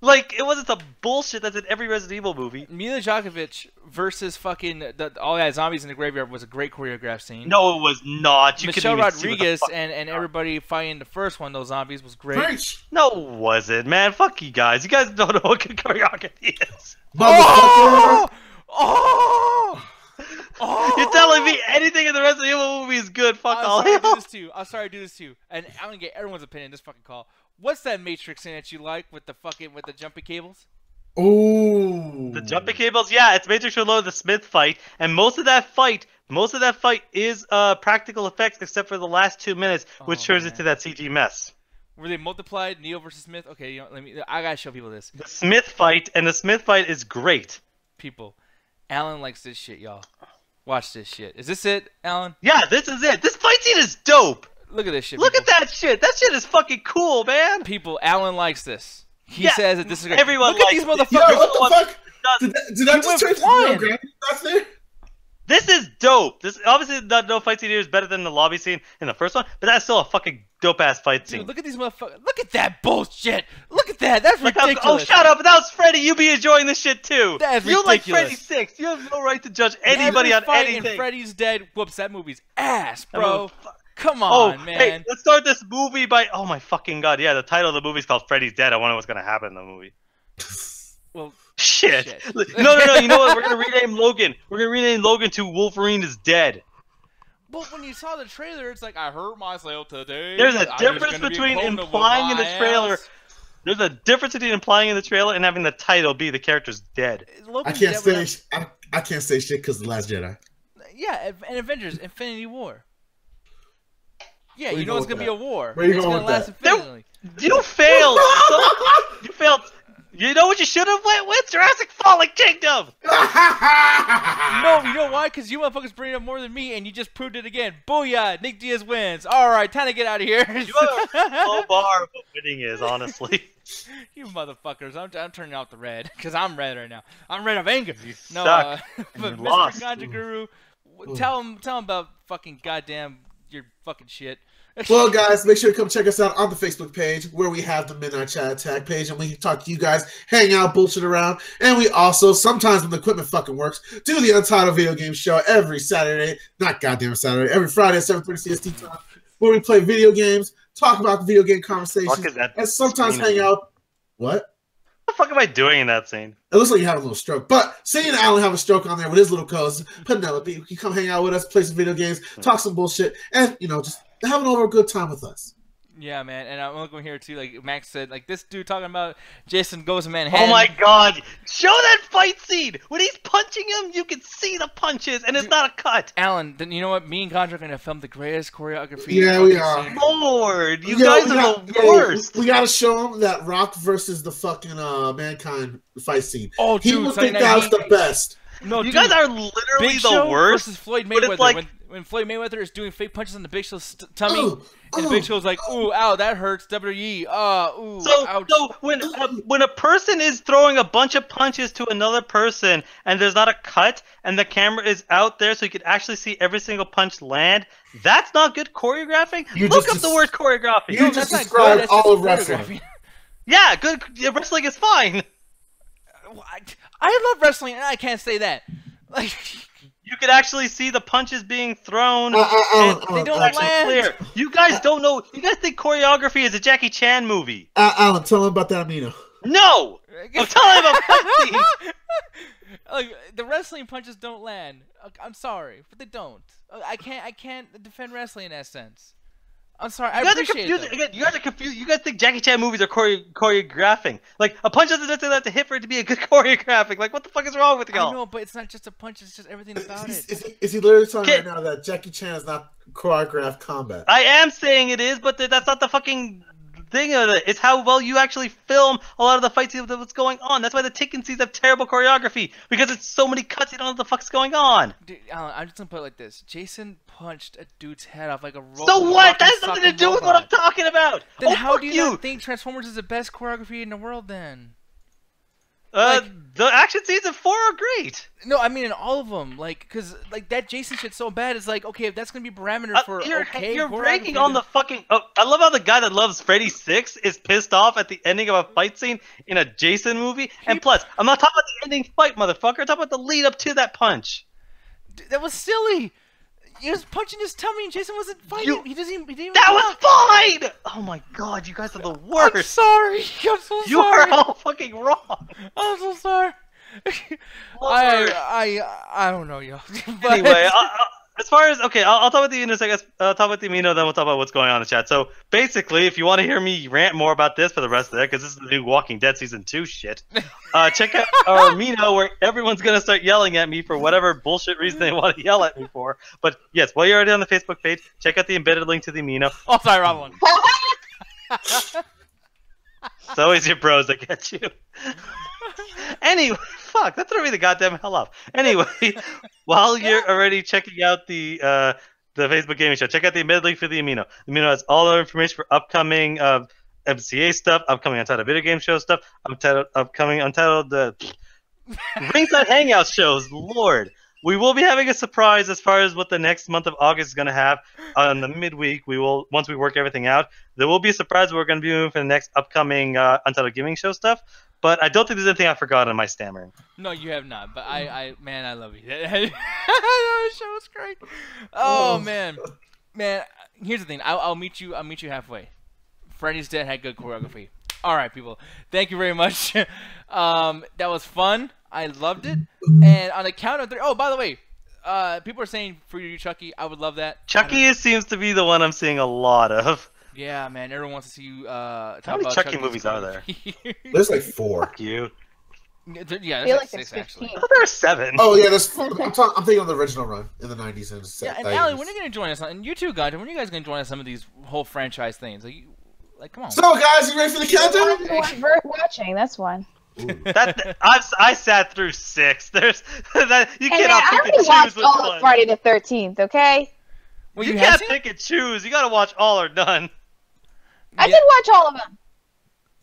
Like, it wasn't the bullshit that's in every Resident Evil movie. Mila Djokovic versus fucking all that zombies in the graveyard was a great choreographed scene. No, it was not. Michelle Rodriguez and everybody fighting the first one, those zombies, was great. Preach. No, it wasn't, man. Fuck you guys. You guys don't know what good choreography is. Motherfucker. You're telling me anything in the Resident Evil movie is good? Fuck all. I'm sorry to do this to you. And I'm gonna get everyone's opinion in this fucking call. What's that Matrix scene that you like with the jumpy cables? Ooh. The jumping cables, yeah, it's Matrix Reloaded, the Smith fight, and most of that fight is practical effects, except for the last 2 minutes, which turns into that CG mess. Were they multiplied, Neo versus Smith? Okay, I gotta show people this. The Smith fight is great. People, Alan likes this shit, y'all. Watch this shit. Is this it, Alan? Yeah, this is it. This fight scene is dope. Look at this shit. Look at that shit. That shit is fucking cool, man. People, Alan likes this. He says that this is great. Everyone Look at these motherfuckers. Yo, what the fuck? Did that just turn to real grand stuff there? This is dope. This obviously no fight scene here is better than the lobby scene in the first one, but that's still a fucking dope ass fight scene. Dude, look at these motherfuckers. Look at that bullshit. Look at that. That's ridiculous. Oh, shut up! That was Freddy. You be enjoying this shit too. That's you ridiculous. like Freddy 6. You have no right to judge anybody on anything. And Freddy's dead. Whoops, that movie's ass, bro. Come on, man. Hey, let's start this movie by. Oh my fucking god! Yeah, the title of the movie is called Freddy's Dead. I wonder what's gonna happen in the movie. Well, shit. No. You know what? We're gonna rename Logan. We're gonna rename Logan to Wolverine is Dead. Well, when you saw the trailer, it's like I hurt myself today. There's a difference between implying in the trailer. There's a difference between implying in the trailer and having the title be the character's dead. I can't say I can't say shit because The Last Jedi. Yeah, and Avengers: Infinity War. Yeah, you know it's gonna be a war. Where you going with that? You failed. You failed. You know what you should have went with? Jurassic Fallen Kingdom! No, you know why? Because you motherfuckers bring it up more than me, and you just proved it again. Booyah! Nick Diaz wins. Alright, time to get out of here. You have a low bar of what winning is, honestly. You motherfuckers. I'm turning out the red, because I'm red right now. I'm red of anger. You No, suck. But Mr. Lost. Ganja Guru, tell him about fucking goddamn your fucking shit. Well, guys, make sure to come check us out on the Facebook page where we have the Midnight Chat Attack page, and we can talk to you guys, hang out, bullshit around, and we also, sometimes when the equipment fucking works, do the Untitled Video Game Show every Saturday, not goddamn Saturday, every Friday at 7:30 CST time, where we play video games, talk about the video game conversations, and sometimes hang out. What? What the fuck am I doing in that scene? It looks like you have a little stroke. But seeing Alan have a stroke on there with his little cousin, Penelope, you come hang out with us, play some video games, talk some bullshit, and, you know, just having over a good time with us. Yeah, man, and I'm looking here too. Like Max said, like this dude talking about Jason Goes to Manhattan. Oh my god! Show that fight scene when he's punching him. You can see the punches, and it's not a cut. Alan, then you know what? Me and Contra are gonna film the greatest choreography. Yeah, we are. Lord, you guys are the worst. We gotta show him that Rock versus the fucking Mankind fight scene. Oh, dude, he would think that was the best. No, you dude, guys are literally Big the Show worst. Versus Floyd Mayweather. Like, when Floyd Mayweather is doing fake punches on the Big Show's tummy, and the Big Show's like, "Ooh, ow, that hurts." WWE, ooh, ouch. So when a person is throwing a bunch of punches to another person, and there's not a cut, and the camera is out there, so you can actually see every single punch land, that's not good choreographing. Look up the word choreography. You just described all of wrestling. Yeah, good wrestling is fine. I love wrestling, and I can't say that. Like, you could actually see the punches being thrown. They don't land. Clear. You guys don't know. You guys think choreography is a Jackie Chan movie? Alan, tell him about that amino. No, I'm telling him about punching. Like, the wrestling punches don't land. I'm sorry, but they don't. I can't defend wrestling in that sense. I'm sorry. I appreciate it. Again, you guys are confused. You guys think Jackie Chan movies are choreographing. Like, a punch doesn't have to hit for it to be a good choreographing. Like, what the fuck is wrong with y'all? I know, but it's not just a punch. It's just everything about it. Is he literally talking right now that Jackie Chan is not choreographed combat? I am saying it is, but that's not the fucking thing of it. It's how well you actually film a lot of the fights of what's going on. That's why the Tekken scenes have terrible choreography, because it's so many cuts you don't know what the fuck's going on. Dude, Alan, I'm just gonna put it like this: Jason punched a dude's head off like a robot. So what? That has nothing to do with what I'm talking about. Then how do you not think Transformers is the best choreography in the world? Then the action scenes in 4 are great. No, I mean in all of them. Like, cause like that Jason shit's so bad. It's like, okay, if that's gonna be parameter for you're breaking on the fucking. Oh, I love how the guy that loves Freddy 6 is pissed off at the ending of a fight scene in a Jason movie. And plus, I'm not talking about the ending fight, motherfucker. I'm talking about the lead up to that punch. That was silly. He was punching his tummy, and Jason wasn't fighting. He didn't even. That was fine. Oh my god, you guys are the worst. I'm sorry. I'm so sorry. You are all fucking wrong. I'm so sorry. I don't know, yo. But anyway, as far as I'll talk about the intersection. I'll talk about the amino, then we'll talk about what's going on in the chat. So basically, if you want to hear me rant more about this for the rest of it, because this is the new Walking Dead season 2 shit, check out our amino where everyone's gonna start yelling at me for whatever bullshit reason they want to yell at me for. But yes, while you're already on the Facebook page, check out the embedded link to the amino. Oh, sorry, wrong one. It's always your bros that get you. Anyway, fuck, that threw me the goddamn hell off. Anyway, while you're already checking out the Facebook gaming show, check out the embedded link for the amino. The amino has all the information for upcoming MCA stuff, upcoming Untitled Video Game Show stuff, upcoming Untitled Ringside Hangout shows. Lord, We will be having a surprise as far as what the next month of August is going to have. On the midweek, once we work everything out, there will be a surprise we're going to be doing for the next upcoming Untitled Gaming Show stuff. But I don't think there's anything I forgot in my stammering. No, you have not. But man, I love you. That show was great. Oh man. Here's the thing. I'll meet you halfway. Freddy's Dead had good choreography. All right, people. Thank you very much. That was fun. I loved it. And on the count of 3. Oh, by the way, people are saying for you, Chucky. I would love that. Chucky seems to be the one I'm seeing a lot of. Yeah, man. Everyone wants to see you talk How many about Chucky movies are there? There's like 4. Fuck you. Yeah, I feel there's like there's 6 actually. 15. I thought there were 7. Oh yeah, I'm thinking of the original run in the 90s and Yeah, and Allie, when are you gonna join us? And you too, Ganja. When are you guys gonna join us on some of these whole franchise things? Like, come on. So guys, you ready for the countdown? We're watching. That's one. I sat through 6. There's that you Hey, cannot man, I pick already and choose watched which all one. of Friday the 13th. Okay. Well, you you can't had to? pick and choose. You gotta watch all or none. I did watch all of them.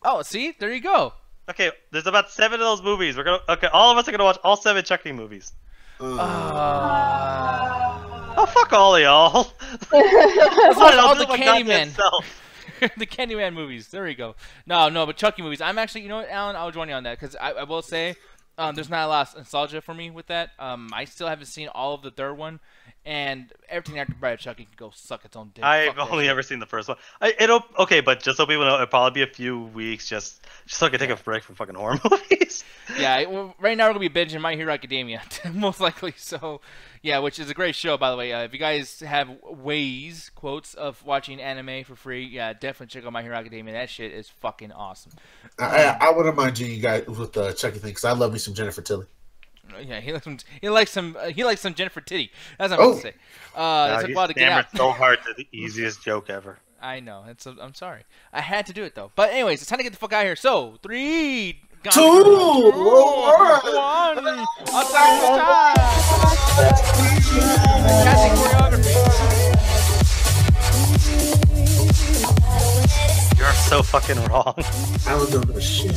Oh, see, there you go. Okay, there's about 7 of those movies. All of us are gonna watch all 7 Chucky movies. Oh, fuck all of y'all. let's watch all the do it my goddamn Candyman. self. The Candyman movies. There you go. No, but Chucky movies. I'm actually, you know what, Alan? I'll join you on that because I will say, there's not a lot of nostalgia for me with that. I still haven't seen all of the third one, and everything after Bride of Chucky can go suck its own dick. I've only ever seen the first one. Okay, but just so people know, it'll probably be a few weeks just so I can take a break from fucking horror movies. Yeah, well, right now we're gonna be binging My Hero Academia, most likely. So, yeah, which is a great show, by the way. If you guys have ways, quotes, of watching anime for free, yeah, definitely check out My Hero Academia. That shit is fucking awesome. I wouldn't mind you guys with the Chucky thing because I love me some Jennifer Tilly. Yeah, he likes some Jennifer Titty. That's what I'm about to say. It took a while to get out. So hard to the easiest joke ever. I know. I'm sorry. I had to do it though. But anyways, it's time to get the fuck out of here. So 3, 2, 1. Fantastic choreography. You're so fucking wrong. I don't know shit.